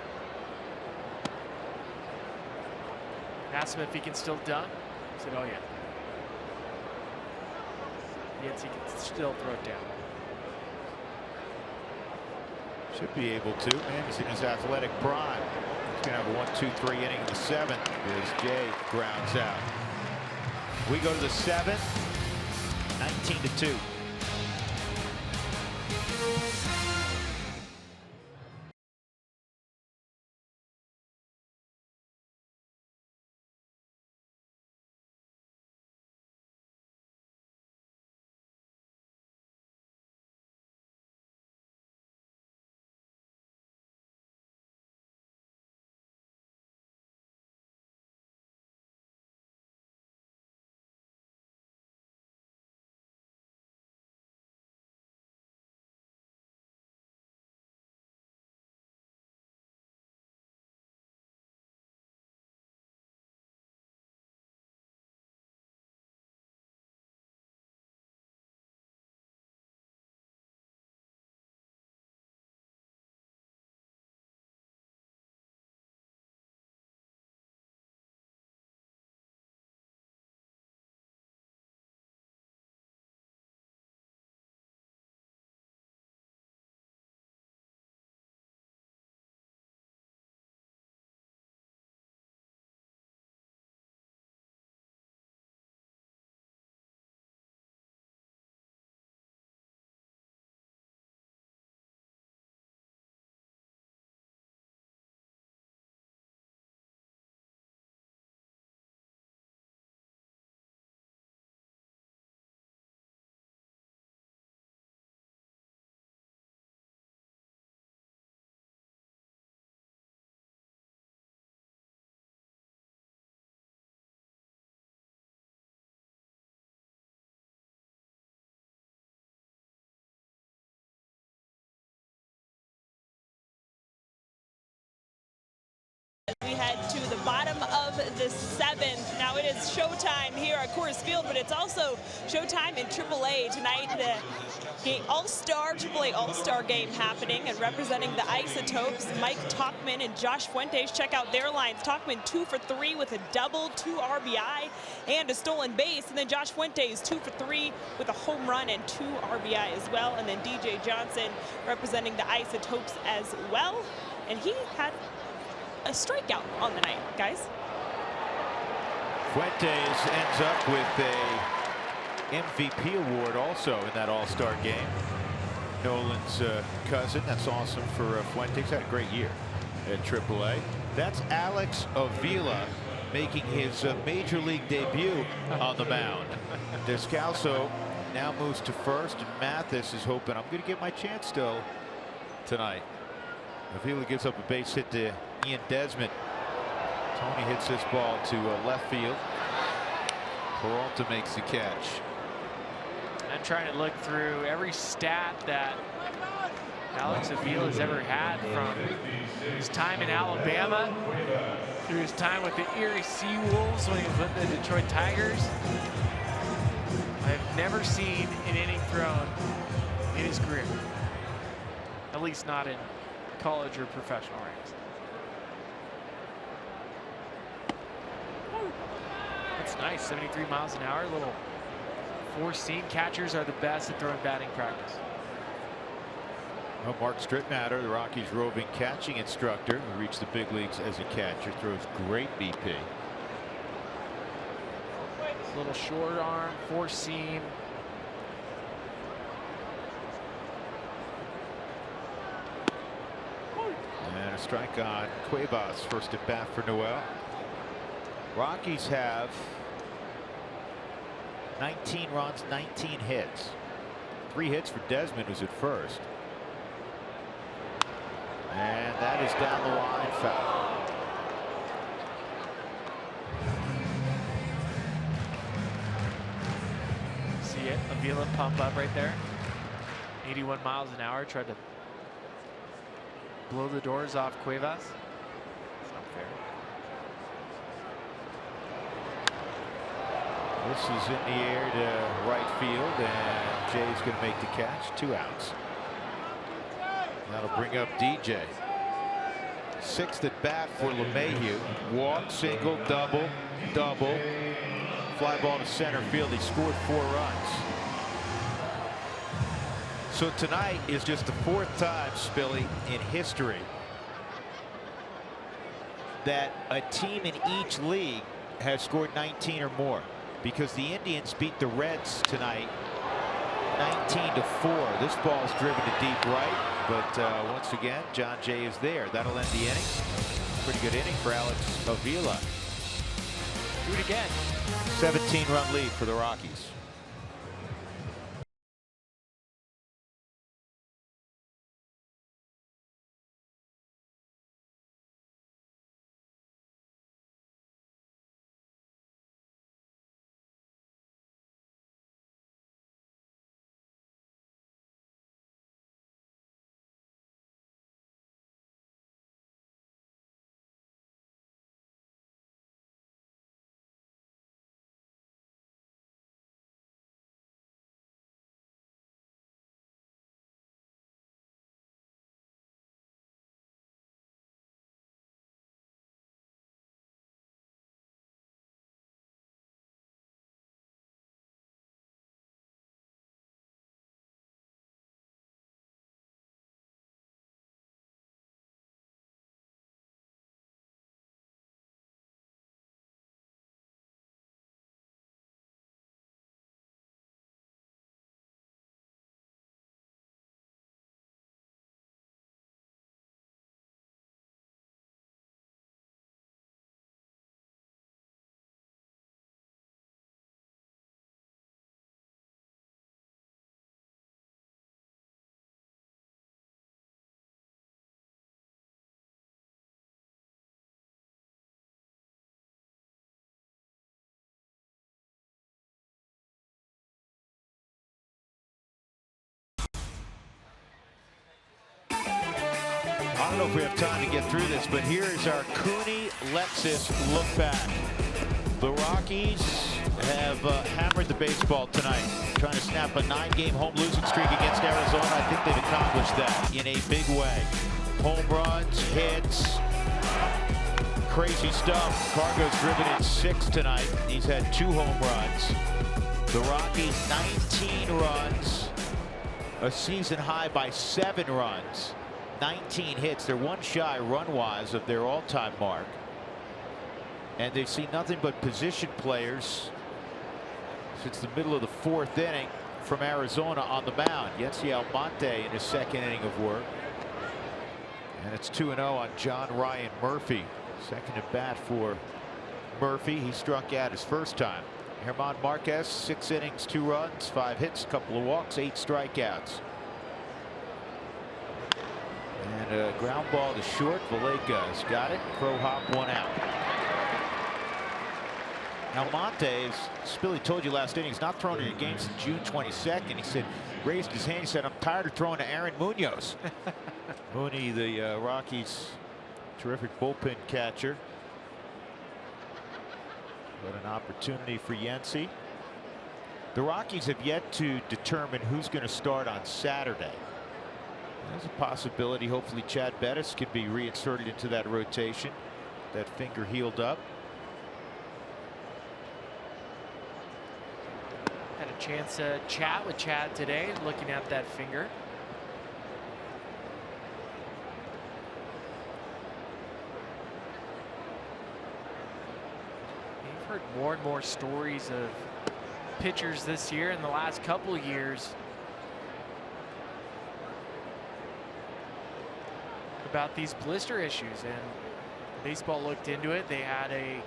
Asked him if he can still dunk. He said, oh yeah. Yes, he can still throw it down. Should be able to. Man, he's in his athletic prime. He's going to have a 1-2-3 inning in the 7th as Jay grounds out. We go to the 7th, 19-2. We head to the bottom of the 7th. Now it is showtime here at Coors Field, but it's also showtime in AAA tonight. The AAA All-Star game happening, and representing the Isotopes, Mike Talkman and Josh Fuentes. Check out their lines. Talkman 2 for 3 with a double, 2 RBI, and a stolen base. And then Josh Fuentes 2 for 3 with a home run and 2 RBI as well. And then DJ Johnson representing the Isotopes as well. And he had a strikeout on the night, guys. Fuentes ends up with a MVP award also in that All-Star game. Nolan's cousin. That's awesome for Fuentes. Had a great year at AAA. That's Alex Avila making his Major League debut on the mound. Descalso now moves to first, and Mathis is hoping, I'm going to get my chance still tonight. Avila gives up a base hit to Ian Desmond. Tony hits this ball to left field. Peralta makes the catch. I'm trying to look through every stat that Alex Avila has ever had, from his time in Alabama through his time with the Erie Seawolves when he was with the Detroit Tigers. I've never seen an inning thrown in his career, at least not in college or professional ranks. That's nice, 73 miles an hour, little four-seam. Catchers are the best at throwing batting practice. Well, Mark Strittmatter, the Rockies' roving catching instructor, who reached the big leagues as a catcher, throws great BP. Little short arm, four-seam. And a strike on Cuevas, first at bat for Noel. Rockies have 19 runs, 19 hits. 3 hits for Desmond, who's at first. And that is down the line, foul. See it, Avila pump up right there. 81 miles an hour, tried to blow the doors off Cuevas. It's not fair. This is in the air to right field, and Jay's going to make the catch. 2 outs. That'll bring up DJ. 6th at bat for LeMahieu. Walk, single, double, double. Fly ball to center field. He scored 4 runs. So tonight is just the 4th time, Spilly, in history that a team in each league has scored 19 or more, because the Indians beat the Reds tonight 19-4. This ball's driven to deep right, but once again, John Jay is there. That'll end the inning. Pretty good inning for Alex Avila. Do it again. 17-run lead for the Rockies. don't know if we have time to get through this, but here is our Cooney Lexus look back. The Rockies have hammered the baseball tonight, trying to snap a 9-game home losing streak against Arizona. I think they've accomplished that in a big way. Home runs, hits, crazy stuff. Cargo's driven in 6 tonight. He's had 2 home runs. The Rockies 19 runs, a season high by 7 runs, 19 hits. They're 1 shy run-wise of their all-time mark. And they've seen nothing but position players since the middle of the 4th inning from Arizona on the mound. Yency Almonte in his 2nd inning of work. And it's 2-0 on John Ryan Murphy. 2nd at bat for Murphy. He struck out his first time. German Marquez, 6 innings, 2 runs, 5 hits, a couple of walks, 8 strikeouts. And a ground ball to short. Villegas got it. Crow hop, 1 out. Almonte, as Spilly told you last inning, he's not thrown in a game since June 22nd. He said, raised his hand, he said, I'm tired of throwing to Aaron Munoz. Mooney, the Rockies' terrific bullpen catcher. What an opportunity for Yency. The Rockies have yet to determine who's going to start on Saturday. There's a possibility, hopefully Chad Bettis could be reinserted into that rotation. That finger healed up. Had a chance to chat with Chad today, looking at that finger. We've heard more and more stories of pitchers this year and the last couple of years about these blister issues, and baseball looked into it. They had a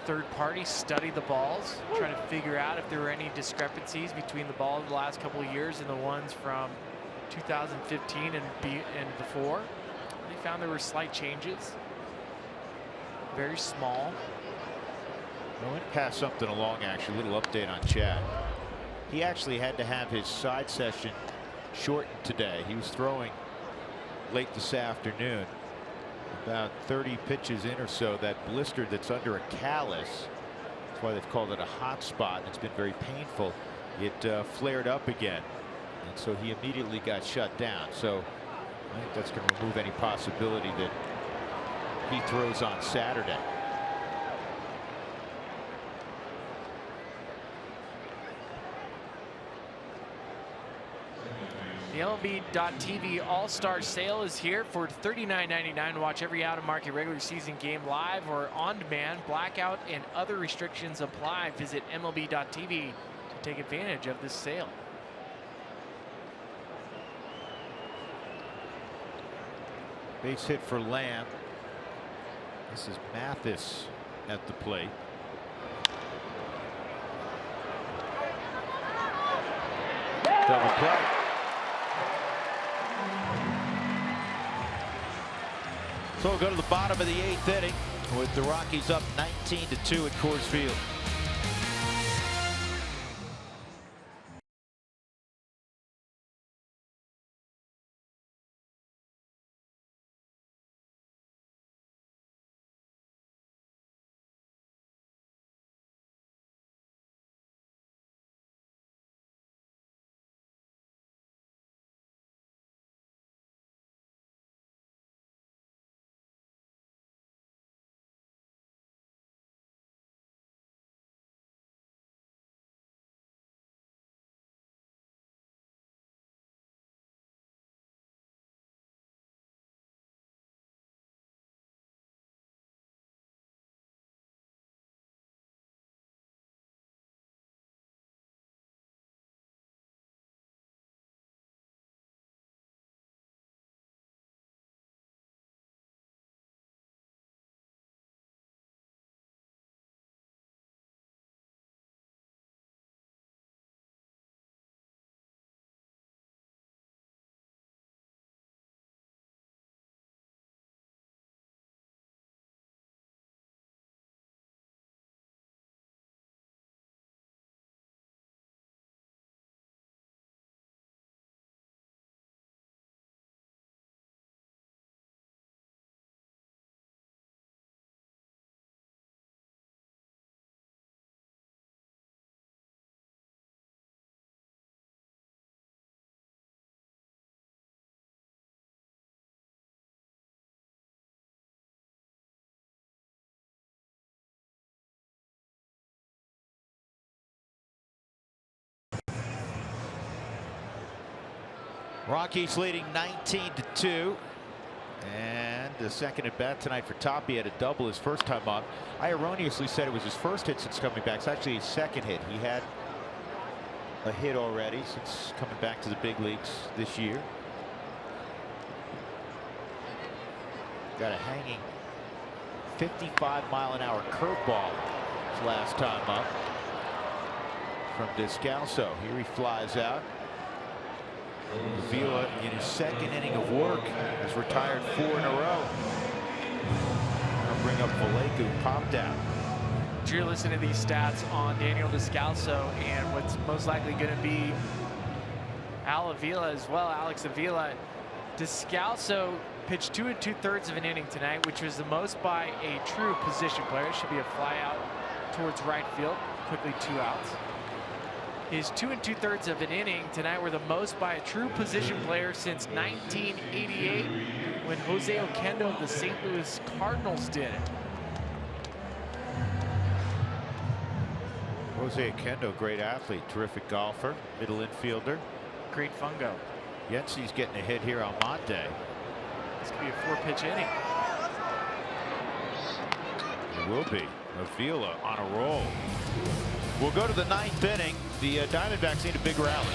third party study the balls, trying to figure out if there were any discrepancies between the balls of the last couple of years and the ones from 2015 and before. They found there were slight changes, very small. I went past something along, actually, a little update on Chad. He actually had to have his side session shortened today. He was throwing late this afternoon, about 30 pitches in or so. That blister that's under a callus, that's why they've called it a hot spot, and it's been very painful. It flared up again, and so he immediately got shut down. So I think that's going to remove any possibility that he throws on Saturday. The MLB.TV All-Star Sale is here for $39.99. Watch every out-of-market regular season game live or on demand. Blackout and other restrictions apply. Visit MLB.TV to take advantage of this sale. Base hit for Lamb. This is Mathis at the plate. Double play. So we'll go to the bottom of the 8th inning with the Rockies up 19-2 at Coors Field. Rockies leading 19-2. And the second at bat tonight for Top. He had a double his first time up. I erroneously said it was his first hit since coming back. It's actually his second hit. He had a hit already since coming back to the big leagues this year. Got a hanging 55-mile-an-hour curveball his last time up from Descalso. Here he flies out. Avila in his second inning of work has retired 4 in a row. I'll bring up Vallejo, who popped out. You're listening to these stats on Daniel Descalso and what's most likely going to be Avila as well, Alex Avila. Descalso pitched 2 2/3 of an inning tonight, which was the most by a true position player. Should be a fly out towards right field. Quickly 2 outs. His 2 2/3 of an inning tonight were the most by a true position player since 1988, when Jose Oquendo of the St. Louis Cardinals did it. Jose Oquendo, great athlete, terrific golfer, middle infielder. Great fungo. Yensi's getting a hit here on Monte. This could be a 4-pitch inning. It will be. Avila on a roll. We'll go to the 9th inning. The Diamondbacks need a big rally.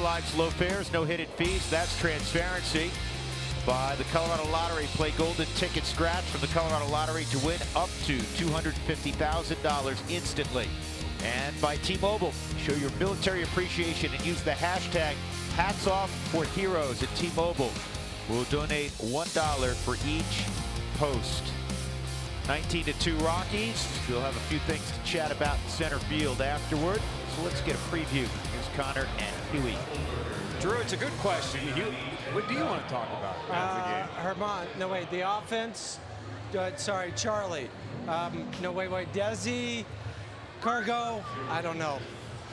Airlines low fares, no hidden fees. That's transparency. By the Colorado Lottery, play Golden Ticket Scratch from the Colorado Lottery to win up to $250,000 instantly. And by T-Mobile, show your military appreciation and use the hashtag #HatsOffForHeroes at T-Mobile. We'll donate $1 for each post. 19-2 Rockies. We'll have a few things to chat about in center field afterward. So let's get a preview. Here's Connor and Huey. Drew, it's a good question. What do you want to talk about after the game? Herman, no wait, the offense. Sorry, Charlie. No wait, Desi, Cargo. I don't know.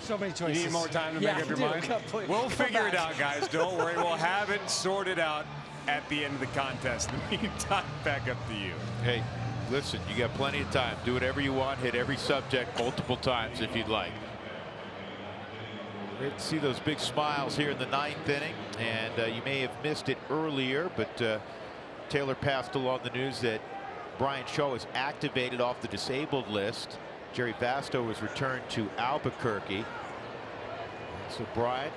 So many choices. You need more time to make up your mind? Completely. We'll figure it out, guys. Don't worry. We'll have it sorted out at the end of the contest. In the meantime, back up to you. Hey, listen, you got plenty of time. Do whatever you want. Hit every subject multiple times if you'd like. Great to see those big smiles here in the 9th inning. And you may have missed it earlier, but Taylor passed along the news that Brian Shaw was activated off the disabled list. Jerry Vasto was returned to Albuquerque. So Brian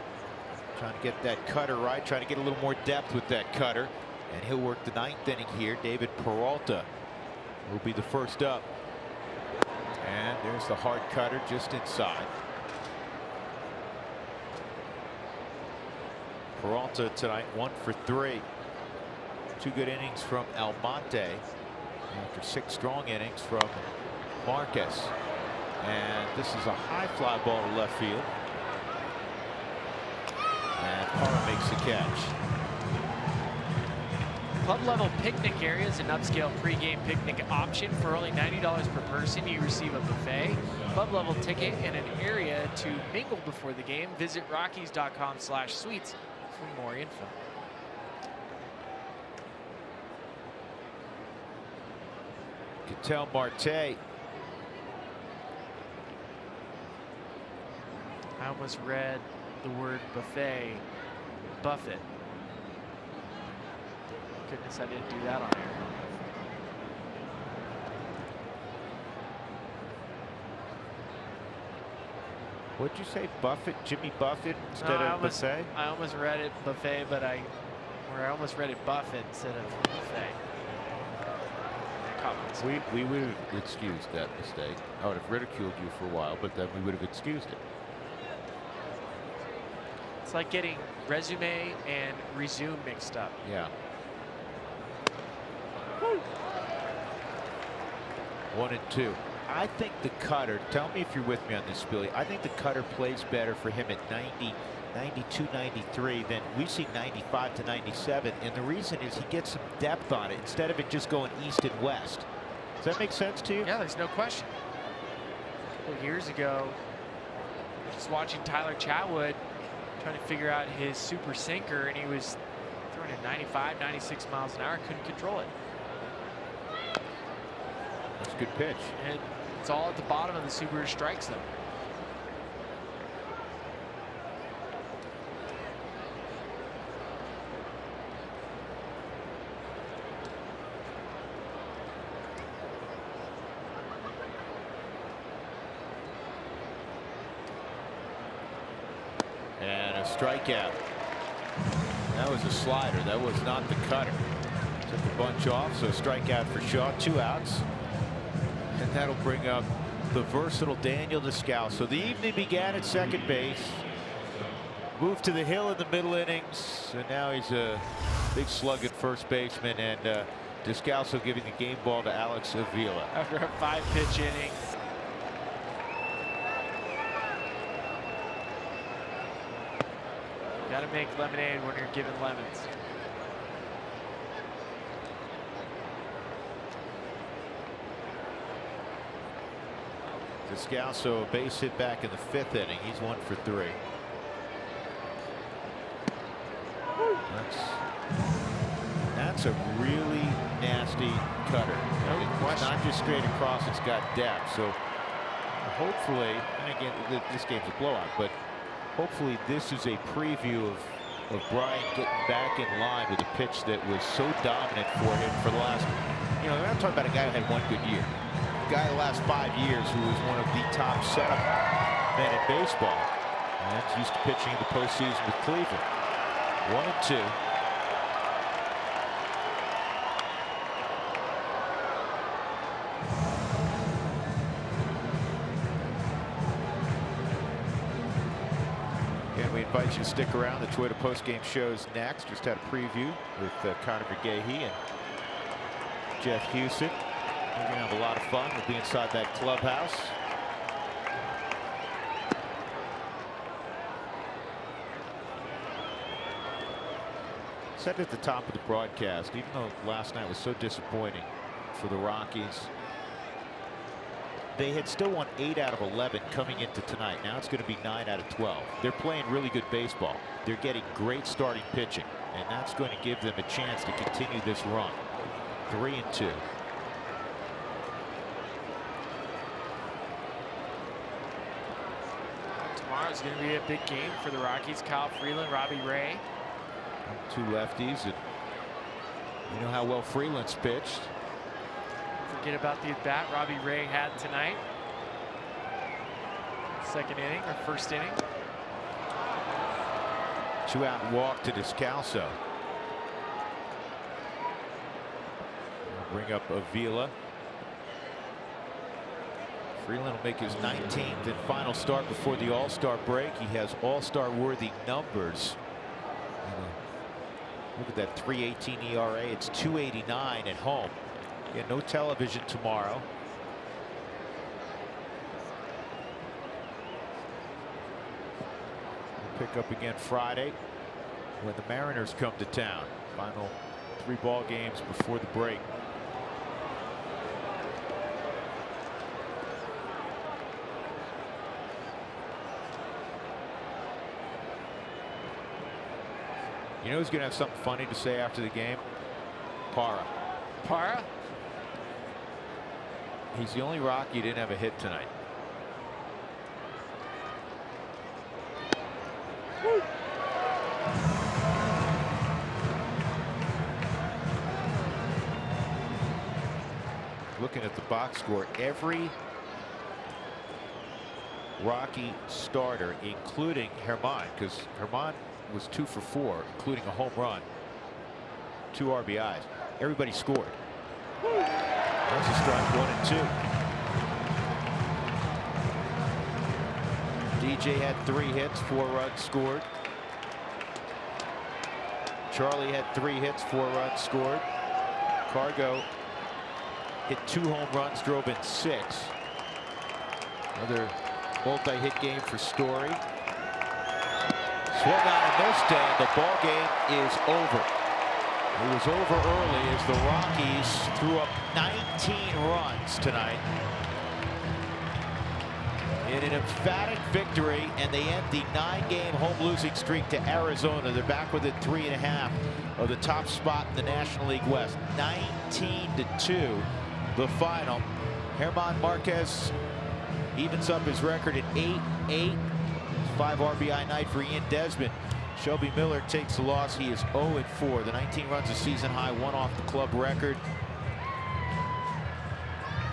trying to get that cutter right, trying to get a little more depth with that cutter. And he'll work the 9th inning here. David Peralta will be the first up. And there's the hard cutter just inside. Peralta tonight 1 for 3. 2 good innings from Almonte after 6 strong innings from Marquez. And this is a high fly ball to left field. And Parra makes the catch. Club level picnic area is an upscale pregame picnic option for only $90 per person. You receive a buffet, club level ticket, and an area to mingle before the game. Visit Rockies.com/suites for more info. Ketel Marte. I almost read the word buffet, Buffett. Goodness, I didn't do that on air. What'd you say, Buffett? Jimmy Buffett instead of buffet? I almost read it buffet, but I almost read it Buffett instead of buffet. We would have excused that mistake. I would have ridiculed you for a while, but then we would have excused it. It's like getting resume and resume mixed up. Yeah. 1-2. I think the cutter, tell me if you're with me on this, Billy. I think the cutter plays better for him at 90, 92, 93 than we see 95 to 97. And the reason is he gets some depth on it instead of it just going east and west. Does that make sense to you? Yeah, there's no question. A couple years ago, just watching Tyler Chatwood trying to figure out his super sinker, and he was throwing at 95, 96 miles an hour, couldn't control it. That's a good pitch. And it's all at the bottom of the Subaru strike zone. And a strikeout. That was a slider. That was not the cutter. Took a bunch off, so strikeout for Shaw. 2 outs. And that'll bring up the versatile Daniel Descalso. So the evening began at second base. Moved to the hill in the middle innings. And now he's a big slug at first baseman. And Descalso giving the game ball to Alex Avila. After a 5-pitch inning. Got to make lemonade when you're given lemons. Descalso, a base hit back in the 5th inning. He's 1 for 3. That's a really nasty cutter. It's not just straight across, it's got depth. So hopefully, and again, this game's a blowout, but hopefully this is a preview of Brian getting back in line with a pitch that was so dominant for him for the last, we're not talking about a guy who had 1 good year. A guy the last 5 years who was one of the top setup men in baseball. And he's used to pitching in the postseason with Cleveland. 1-2. We invite you to stick around. The Toyota postgame show's next. Just had a preview with Connor McGahee and Jeff Houston. We're going to have a lot of fun. We'll be inside that clubhouse. Said at the top of the broadcast, even though last night was so disappointing for the Rockies, they had still won 8 out of 11 coming into tonight. Now it's going to be 9 out of 12. They're playing really good baseball. They're getting great starting pitching, and that's going to give them a chance to continue this run. 3-2. Tomorrow's going to be a big game for the Rockies. Kyle Freeland, Robbie Ray. 2 lefties, and you know how well Freeland's pitched. Forget about the at-bat Robbie Ray had tonight. 2nd inning or 1st inning. 2-out walk to Descalso. Bring up Avila. Freeland will make his 19th and final start before the All-Star break. He has All-Star worthy numbers. Look at that 3.18 ERA. It's 2.89 at home. Yeah, no television tomorrow. We'll pick up again Friday when the Mariners come to town. Final 3 ball games before the break. You know who's going to have something funny to say after the game? Parra. Parra? He's the only Rocky who didn't have a hit tonight. Looking at the box score, every Rocky starter, including Herman, because Herman was 2 for 4, including a home run, 2 RBIs. Everybody scored. That's a strike 1 and 2. DJ had 3 hits, 4 runs scored. Charlie had 3 hits, 4 runs scored. Cargo hit 2 home runs, drove in 6. Another multi-hit game for Story. Swung on and missed, and the ball game is over. It was over early as the Rockies threw up 19 runs tonight in an emphatic victory, and they end the 9-game home losing streak to Arizona. They're back within 3.5 of the top spot in the National League West. 19-2, the final. Herman Marquez evens up his record at 8-8. 5 RBI night for Ian Desmond. Shelby Miller takes the loss. He is 0-4. The 19 runs a season high, 1 off the club record.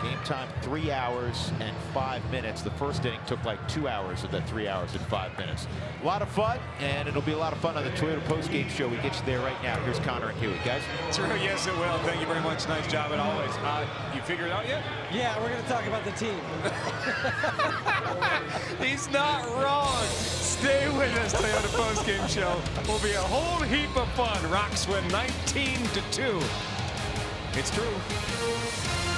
Game time 3 hours and 5 minutes. The first inning took like 2 hours of that 3 hours and 5 minutes. A lot of fun, and it'll be a lot of fun on the Toyota postgame show. We get you there right now. Here's Connor and Huey, guys. True, yes, it will. Thank you very much. Nice job as always. You figured it out yet? Yeah, we're going to talk about the team. He's not wrong. Stay with us. Toyota postgame show will be a whole heap of fun. Rocks win 19-2. It's true.